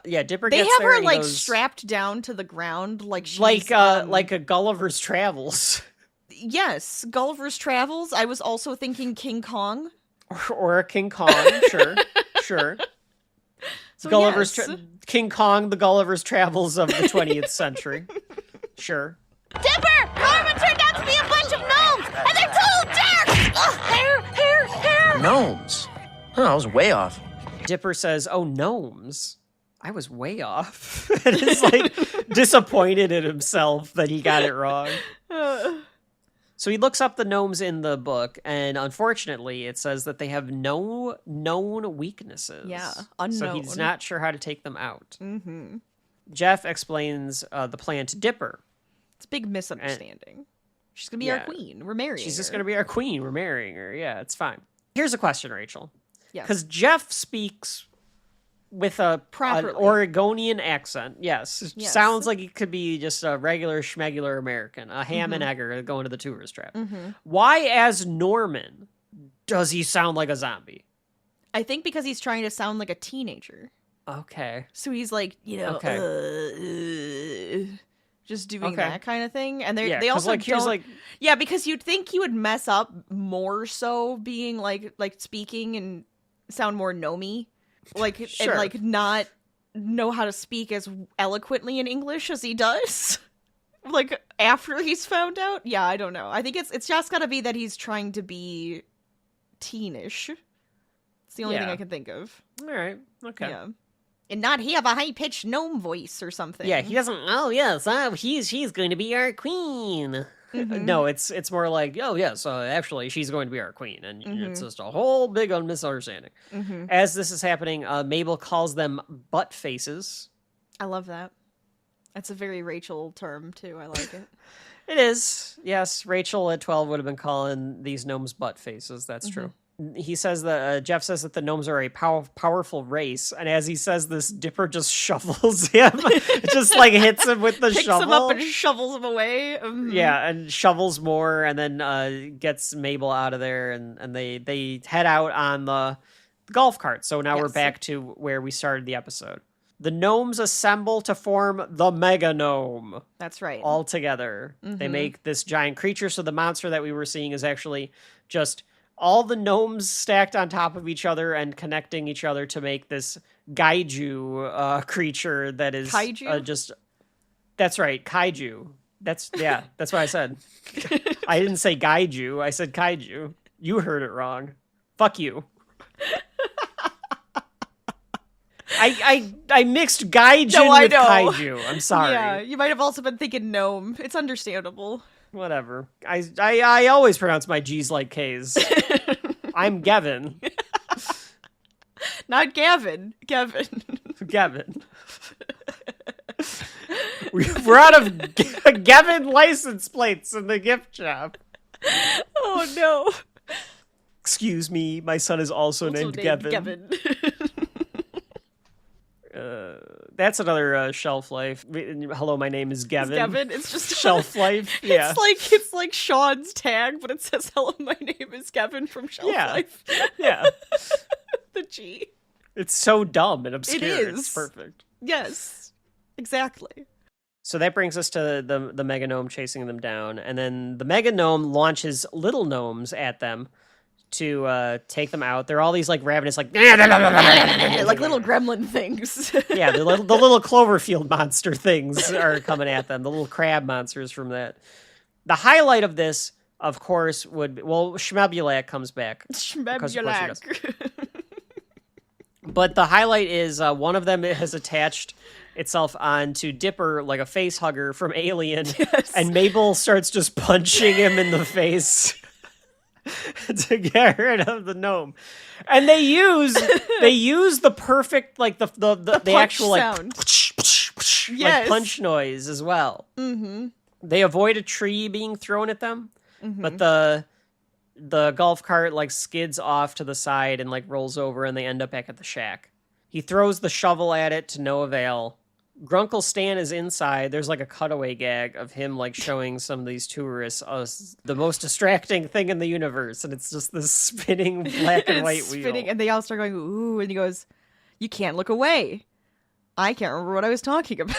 Dipper They gets have there her, and like, goes, strapped down to the ground like she's... like a Gulliver's Travels. Yes, Gulliver's Travels. I was also thinking King Kong. or a King Kong, sure. So Gulliver's yes. King Kong, the Gulliver's Travels of the 20th century. Sure. Dipper! Norman turned out to be a bunch of gnomes, and they're total jerks! Ugh, hair! Gnomes. Huh, I was way off. Dipper says, "Oh, gnomes." I was way off. And is like disappointed in himself that he got it wrong. So he looks up the gnomes in the book, and unfortunately, it says that they have no known weaknesses. Yeah, So unknown. he's not sure how to take them out. Mm-hmm. Jeff explains the plan to Dipper. It's a big misunderstanding. She's gonna be Yeah. our queen. We're marrying She's just her. going to be our queen. We're marrying her. Yeah, it's fine. Here's a question, Rachel. Yes. Because Jeff speaks with an Properly. Oregonian accent. Yes. Yes. Sounds like he could be just a regular schmegular American, a ham and Mm-hmm. egger going to the tourist trap. Why, as Norman, does he sound like a zombie? I think because he's trying to sound like a teenager. Okay. So he's like, just doing Okay. that kind of thing. And Yeah, they 'cause, also like, here's, don't... like- Yeah, because you'd think he would mess up more so being like speaking and sound more gnomey. Like, Sure. and like not know how to speak as eloquently in English as he does. Like after he's found out. Yeah, I don't know. I think it's just gotta be that he's trying to be teenish. It's the only thing Yeah. I can think of. All right. Okay. Yeah. And not have a high-pitched gnome voice or something. Yeah, he doesn't. Oh yes, she's going to be our queen. Mhm. No, it's more like, oh yes, actually she's going to be our queen, and it's Mhm. just a whole big misunderstanding. Mhm. As this is happening, Mabel calls them butt faces. I love that. That's a very Rachel term too. I like it. It is, yes. Rachel at 12 would have been calling these gnomes butt faces. That's true. He says that Jeff says that the gnomes are a powerful race, and as he says this, Dipper just shovels him, just like hits him with the Picks shovel. him up and shovels him away. Yeah, and shovels more, and then gets Mabel out of there, and they head out on the golf cart. So now we're Yes. back to where we started the episode. The gnomes assemble to form the mega gnome. That's right. All together. They Mhm. make this giant creature. So the monster that we were seeing is actually just all the gnomes stacked on top of each other and connecting each other to make this gaiju creature that is Kaiju? just... That's right, kaiju. That's what I said. I didn't say gaiju, I said kaiju. You heard it wrong. Fuck you. I mixed gaijin No, I with know. kaiju. I'm sorry. Yeah, you might have also been thinking gnome. It's understandable. whatever. I always pronounce my G's like K's. I'm Gavin. Not Gavin. Gavin. Gavin. We're out of Gavin license plates in the gift shop. Oh no. Excuse me, my son is also named Gavin. That's another shelf life. Hello, my name is Gavin. Gavin, it's just shelf life. Yeah, it's like Sean's tag, but it says "Hello, my name is Gavin from Shelf Life." Yeah. The G. It's so dumb and obscure. It is. It's perfect. Yes, exactly. So that brings us to the mega gnome chasing them down, and then the mega gnome launches little gnomes at them to take them out. They're all these like ravenous, like like little gremlin things. Yeah, the little Cloverfield monster things are coming at them. The little crab monsters from that. The highlight of this, of course, would be, well, Schmebulak comes back. Schmebulak. But the highlight is one of them has attached itself onto Dipper like a face hugger from Alien, and Mabel starts just punching him in the face to get rid of the gnome. And they use the perfect like the actual sound. Like punch noise as well. Mm-hmm. They avoid a tree being thrown at them, but the golf cart like skids off to the side and like rolls over, and they end up back at the shack. He throws the shovel at it to no avail. Grunkle Stan is inside. There's like a cutaway gag of him like showing some of these tourists the most distracting thing in the universe, and it's just this spinning black and white wheel. And they all start going, ooh, and he goes, "You can't look away." I can't remember what I was talking about.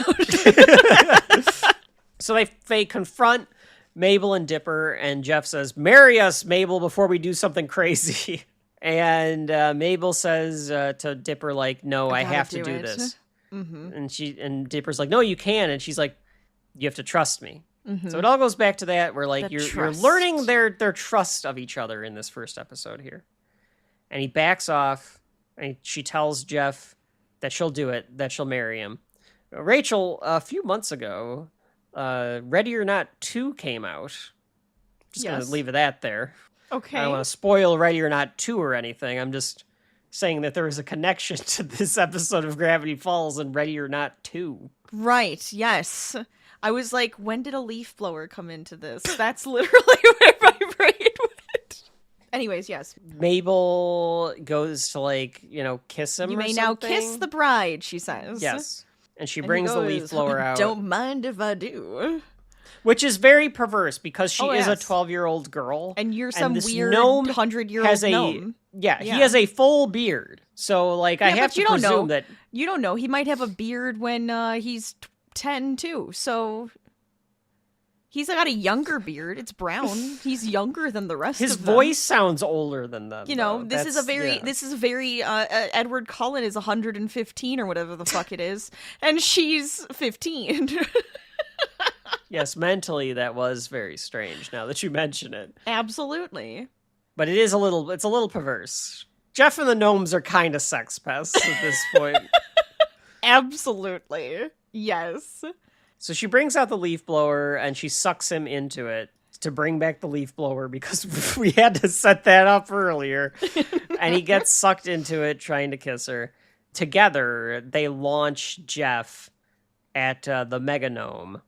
So they confront Mabel and Dipper, and Jeff says, "Marry us, Mabel, before we do something crazy." And Mabel says to Dipper, like, "No, I have to do this." Mm-hmm. And Dipper's like, "No, you can." And she's like, "You have to trust me." So it all goes back to that, where like you're learning their trust of each other in this first episode here. And he backs off, and she tells Jeff that she'll do it, that she'll marry him. Rachel, a few months ago, Ready or Not 2 came out. Just gonna leave it at there. Okay. I don't want to spoil Ready or Not 2 or anything. I'm just saying that there is a connection to this episode of Gravity Falls and Ready or Not 2. Right, yes. I was like, when did a leaf blower come into this? That's literally where my brain went. Anyways, yes. Mabel goes to, like, kiss him. You or may something. now kiss the bride, she says. Yes. And she brings the leaf blower out. Don't mind if I do. Which is very perverse because she is a 12-year-old girl. And you're some weird gnome 100-year-old gnome. Yeah, he has a full beard. So, like, I have to presume that... You don't know. He might have a beard when he's 10, too. So... He's got a younger beard. It's brown. He's younger than the rest His of them. voice sounds older than them. This is a very Edward Cullen is 115 or whatever the fuck it is, and she's 15. Yes, mentally that was very strange now that you mention it. Absolutely. But it's a little perverse. Jeff and the gnomes are kind of sex pests at this point. Absolutely. Yes. So she brings out the leaf blower and she sucks him into it to bring back the leaf blower because we had to set that up earlier. And he gets sucked into it trying to kiss her. Together, they launch Jeff at the mega gnome.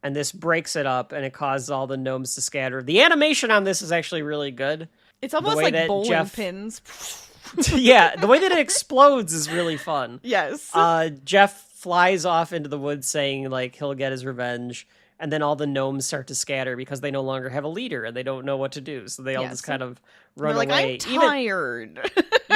And this breaks it up and it causes all the gnomes to scatter. The animation on this is actually really good. It's almost like bowling pins. Yeah, the way that it explodes is really fun. Yes. Jeff flies off into the woods saying, like, he'll get his revenge. And then all the gnomes start to scatter because they no longer have a leader and they don't know what to do. So they all just kind of run away. I'm tired.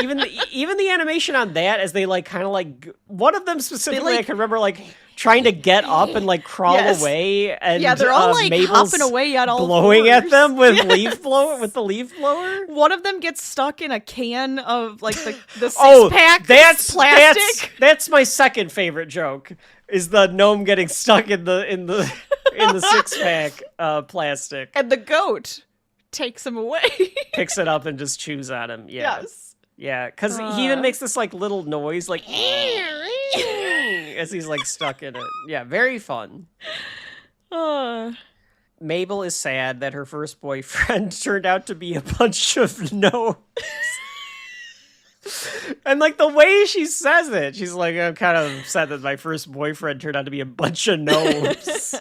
Even the animation on that, as they like kind of like one of them specifically, I can remember like trying to get up and like crawl away, and they're all like Mabel's hopping away at all blowing fours. at them with leaf blower. One of them gets stuck in a can of like the six pack. That's plastic. That's my second favorite joke. Is the gnome getting stuck in the 6-pack plastic, and the goat takes him away, picks it up and just chews on him. Yeah. Yes. Yeah, because he even makes this like little noise, like as he's like stuck in it. Yeah, very fun. Mabel is sad that her first boyfriend turned out to be a bunch of gnomes. And like the way she says it, she's like, I'm kind of upset that my first boyfriend turned out to be a bunch of gnomes.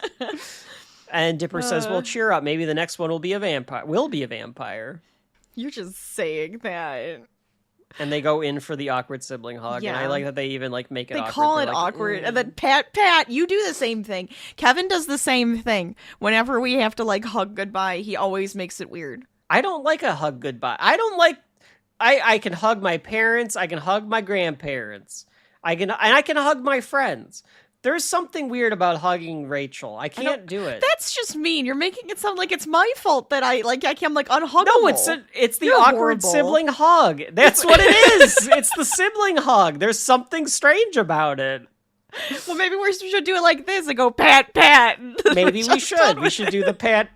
And Dipper says, well, cheer up. Maybe the next one will be a vampire. You're just saying that. And they go in for the awkward sibling hug. Yeah. And I like that they even like make it awkward. They call it awkward. And then Pat, you do the same thing. Kevin does the same thing. Whenever we have to like hug goodbye, he always makes it weird. I don't like a hug goodbye. I can hug my parents. I can hug my grandparents. I can hug my friends. There's something weird about hugging Rachel. I can't do it. That's just mean. You're making it sound like it's my fault that I'm like unhuggable. No, it's the awkward sibling hug. That's what it is. It's the sibling hug. There's something strange about it. Well, maybe we should do it like this and go pat. Maybe we should. We should do the pat.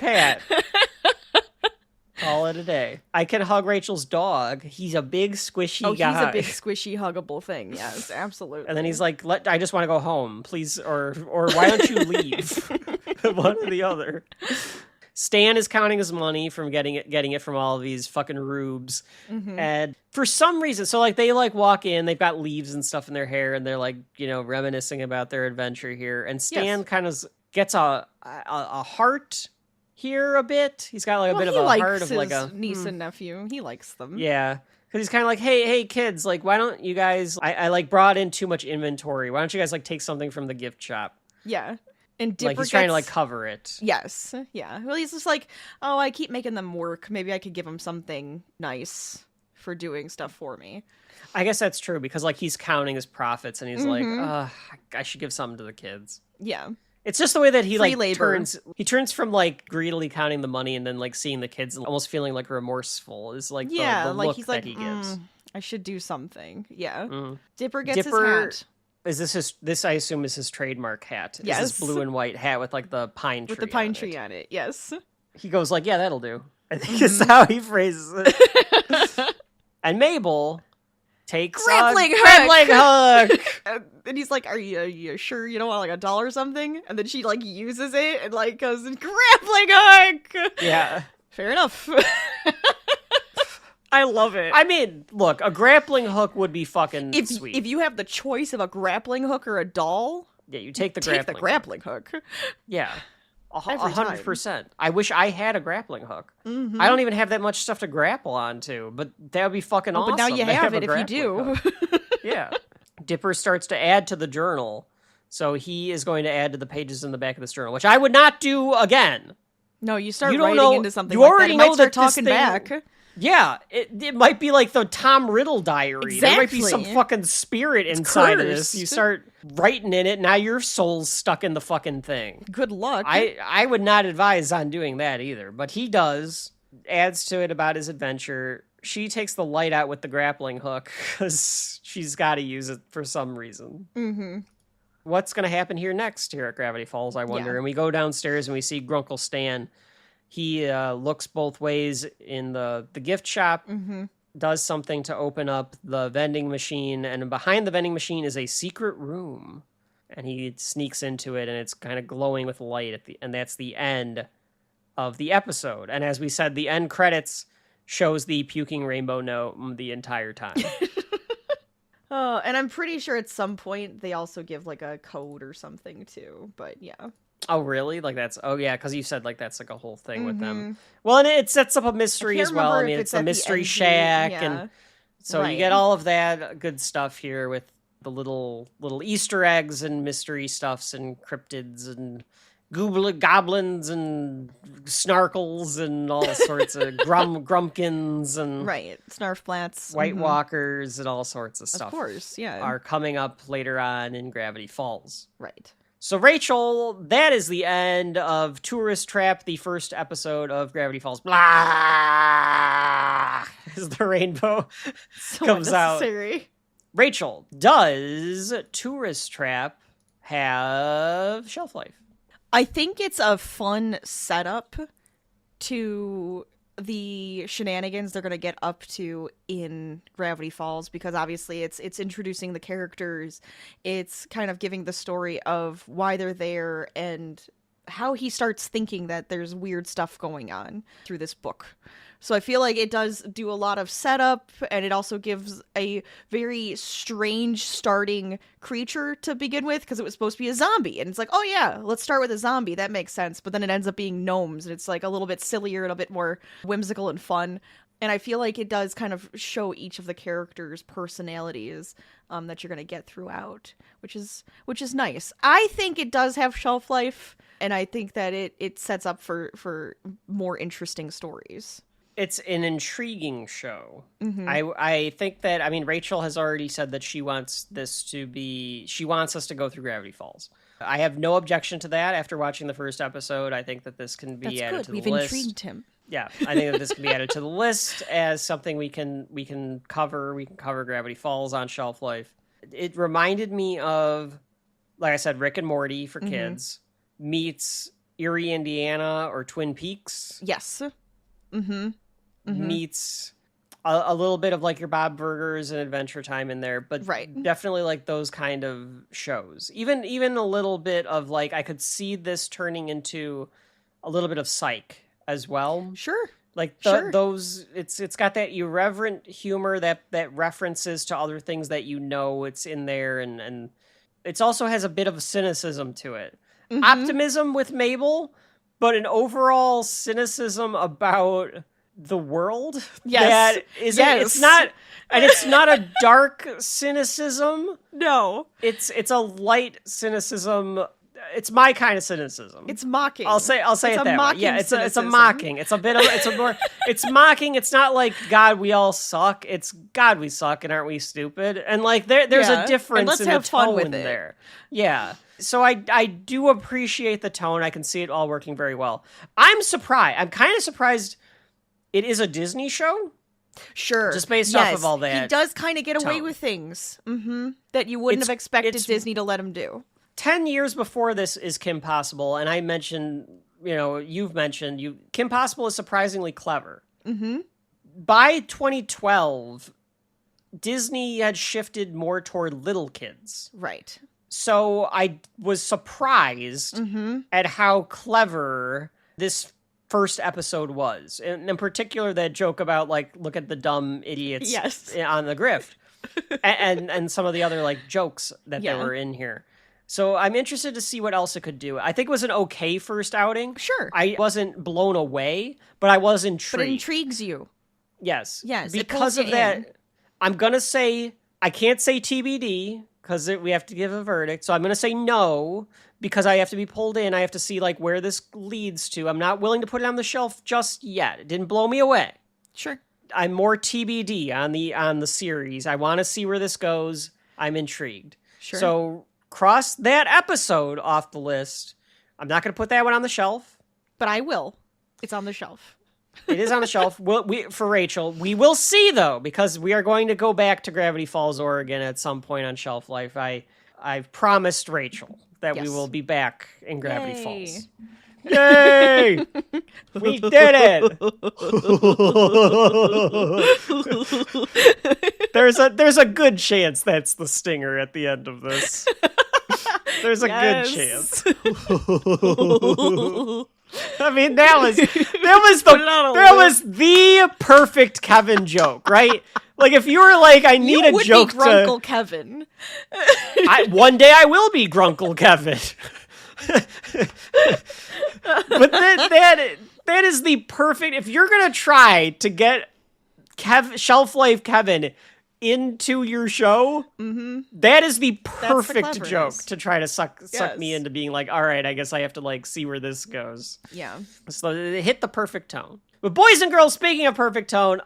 Call it a day. I can hug Rachel's dog. He's a big squishy guy. He's a big squishy huggable thing. Yes, absolutely. And then he's like, I just want to go home, please, or why don't you leave? One or the other. Stan is counting his money from getting it from all of these fucking rubes. Mm-hmm. And for some reason, so like they like walk in, they've got leaves and stuff in their hair, and they're like, reminiscing about their adventure here. And Stan kind of gets a heart here a bit. He's got like a bit of a heart of like a niece and nephew. He likes them. Yeah. Because he's kind of like, hey kids, like why don't you guys, I like brought in too much inventory. Why don't you guys like take something from the gift shop? Yeah. And Dipper he's trying to like cover it. Yes. Yeah. Well, he's just like, oh, I keep making them work. Maybe I could give them something nice for doing stuff for me. I guess that's true because like he's counting his profits and he's like, I should give something to the kids. Yeah. It's just the way that he turns from like greedily counting the money and then like seeing the kids and almost feeling like remorseful is like the look he's that like, he gives. I should do something. Yeah. Dipper gets his hat. Is this I assume is his trademark hat. Yes. Is this blue and white hat with like the pine tree. With the pine tree on it, yes. He goes like, yeah, that'll do. I think is how he phrases it. And Mabel takes grappling hook. And he's like, are you sure you don't want like $1 or something? And then she like uses it and like goes, grappling hook. Yeah. Fair enough. I love it. I mean, look, a grappling hook would be fucking sweet. If you have the choice of a grappling hook or a doll, yeah, you take the grappling hook. Yeah. 100%. I wish I had a grappling hook. Mm-hmm. I don't even have that much stuff to grapple onto, but that would be fucking awesome. But now you have it if you do. Yeah. Dipper starts to add to the journal. So he is going to add to the pages in the back of this journal, which I would not do again. No, you start writing into something like that. You already know they're talking back. Yeah, it might be like the Tom Riddle diary. Exactly. There might be some fucking spirit inside of this. You start writing in it, now your soul's stuck in the fucking thing. Good luck. I would not advise on doing that either, but he does. Adds to it about his adventure. She takes the light out with the grappling hook because she's got to use it for some reason. Mm-hmm. What's going to happen here next here at Gravity Falls, I wonder? Yeah. And we go downstairs and we see Grunkle Stan. He looks both ways in the gift shop, does something to open up the vending machine, and behind the vending machine is a secret room. And he sneaks into it, and it's kind of glowing with light, and that's the end of the episode. And as we said, the end credits shows the puking rainbow gnome the entire time. And I'm pretty sure at some point they also give like a code or something too, but yeah. Oh, really? Like that's... Oh, yeah, because you said like that's like a whole thing with them. Well, and it sets up a mystery as well. I mean, it's a mystery shack, and so you get all of that good stuff here with the little Easter eggs and mystery stuffs and cryptids and goblins and snarkles and all sorts of grumpkins and snarflats, White Walkers and all sorts of stuff. Of course, yeah, are coming up later on in Gravity Falls. Right. So, Rachel, that is the end of Tourist Trap, the first episode of Gravity Falls. Blah! As the rainbow comes out. Rachel, does Tourist Trap have shelf life? I think it's a fun setup to the shenanigans they're going to get up to in Gravity Falls, because obviously it's introducing the characters, it's kind of giving the story of why they're there and how he starts thinking that there's weird stuff going on through this book. So I feel like it does do a lot of setup, and it also gives a very strange starting creature to begin with, because it was supposed to be a zombie. And it's like, oh yeah, let's start with a zombie. That makes sense. But then it ends up being gnomes, and it's like a little bit sillier and a bit more whimsical and fun. And I feel like it does kind of show each of the characters' personalities that you're going to get throughout, which is nice. I think it does have shelf life, and I think that it sets up for more interesting stories. It's an intriguing show. Mm-hmm. I think that, I mean, Rachel has already said that she wants us to go through Gravity Falls. I have no objection to that after watching the first episode. I think that this can be added to the list. We've intrigued him. Yeah, I think that this can be added to the list as something we can cover. We can cover Gravity Falls on Shelf Life. It reminded me of, like I said, Rick and Morty for kids meets Erie, Indiana, or Twin Peaks. Yes. Meets a little bit of like your Bob Burgers and Adventure Time in there, but definitely like those kind of shows. Even a little bit of like, I could see this turning into a little bit of Psych as well. Sure. Like those, it's got that irreverent humor that references to other things that it's in there, and it also has a bit of cynicism to it. Optimism with Mabel, but an overall cynicism about the world. Yes. It's not a dark cynicism. No. It's a light cynicism. It's my kind of cynicism. It's mocking. I'll say it's it that way. Yeah, it's a mocking. It's mocking. It's not like God, we all suck. It's God, we suck, and aren't we stupid? And like there's a difference in the tone there. Yeah. So I do appreciate the tone. I can see it all working very well. I'm surprised. I'm kind of surprised it is a Disney show. Sure. Just based off of all that. He does kind of get away with things that you wouldn't have expected Disney to let him do. 10 years before this is Kim Possible, and I mentioned, you've mentioned, Kim Possible is surprisingly clever. By 2012, Disney had shifted more toward little kids. Right. So I was surprised at how clever this first episode was. And in particular, that joke about, like, look at the dumb idiots on the grift. and some of the other, like, jokes that they were in here. So I'm interested to see what else it could do. I think it was an okay first outing. Sure. I wasn't blown away, but I was intrigued. But it intrigues you. Yes. Yes. Because of that, I'm going to say, I can't say TBD because we have to give a verdict. So I'm going to say no because I have to be pulled in. I have to see like where this leads to. I'm not willing to put it on the shelf just yet. It didn't blow me away. Sure. I'm more TBD on the series. I want to see where this goes. I'm intrigued. Sure. So cross that episode off the list. I'm not going to put that one on the shelf. But I will. It's on the shelf. It is on the shelf. For Rachel, we will see, though, because we are going to go back to Gravity Falls, Oregon at some point on Shelf Life. I've promised Rachel that we will be back in Gravity Falls. Yay! We did it! There's a good chance that's the stinger at the end of this. There's a good chance. I mean, that was the perfect Kevin joke, right? Like if you were like, I need a joke to Grunkle Kevin. One day I will be Grunkle Kevin. But that is the perfect. If you're gonna try to get Shelf Life Kevin into your show, that is the perfect joke to try to suck me into being like, all right, I guess I have to like see where this goes. Yeah. So it hit the perfect tone. But boys and girls, speaking of perfect tone,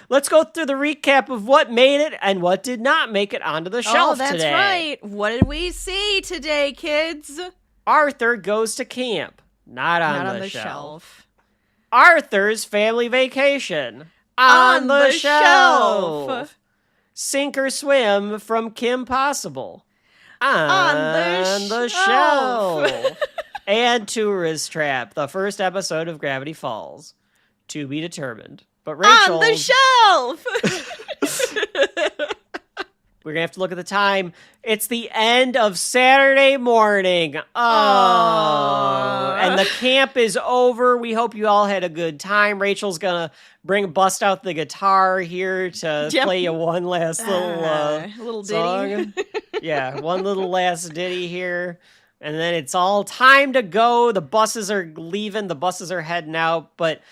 let's go through the recap of what made it and what did not make it onto the shelf today. Oh, that's right. What did we see today, kids? Arthur goes to camp. Not on the shelf. Arthur's family vacation. On the shelf. Sink or Swim from Kim Possible. On the shelf. And Tourist Trap, the first episode of Gravity Falls. To be determined. But Rachel... On the shelf! we're gonna have to look at the time. It's the end of Saturday morning. Oh, and the camp is over. We hope you all had a good time. Rachel's gonna bust out the guitar here to play you one last little ditty. song. Yeah, one little last ditty here. And then it's all time to go. The buses are leaving. The buses are heading out. But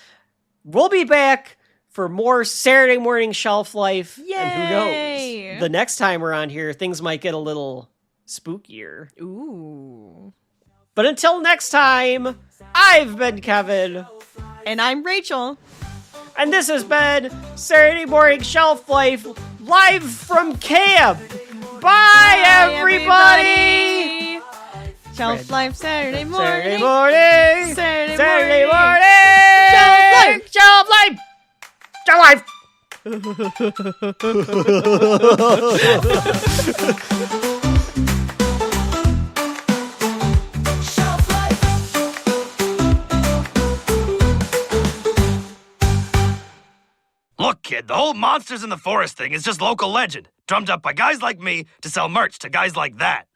we'll be back for more Saturday morning Shelf Life. Yay! And who knows? The next time we're on here, things might get a little spookier. Ooh. But until next time, I've been Kevin. And I'm Rachel. And this has been Saturday morning Shelf Life live from camp. Bye, everybody! Shelf Life Saturday morning. Saturday morning. Saturday morning. Shelf Life. Shelf Life. Look, kid, the whole Monsters in the Forest thing is just local legend, drummed up by guys like me to sell merch to guys like that.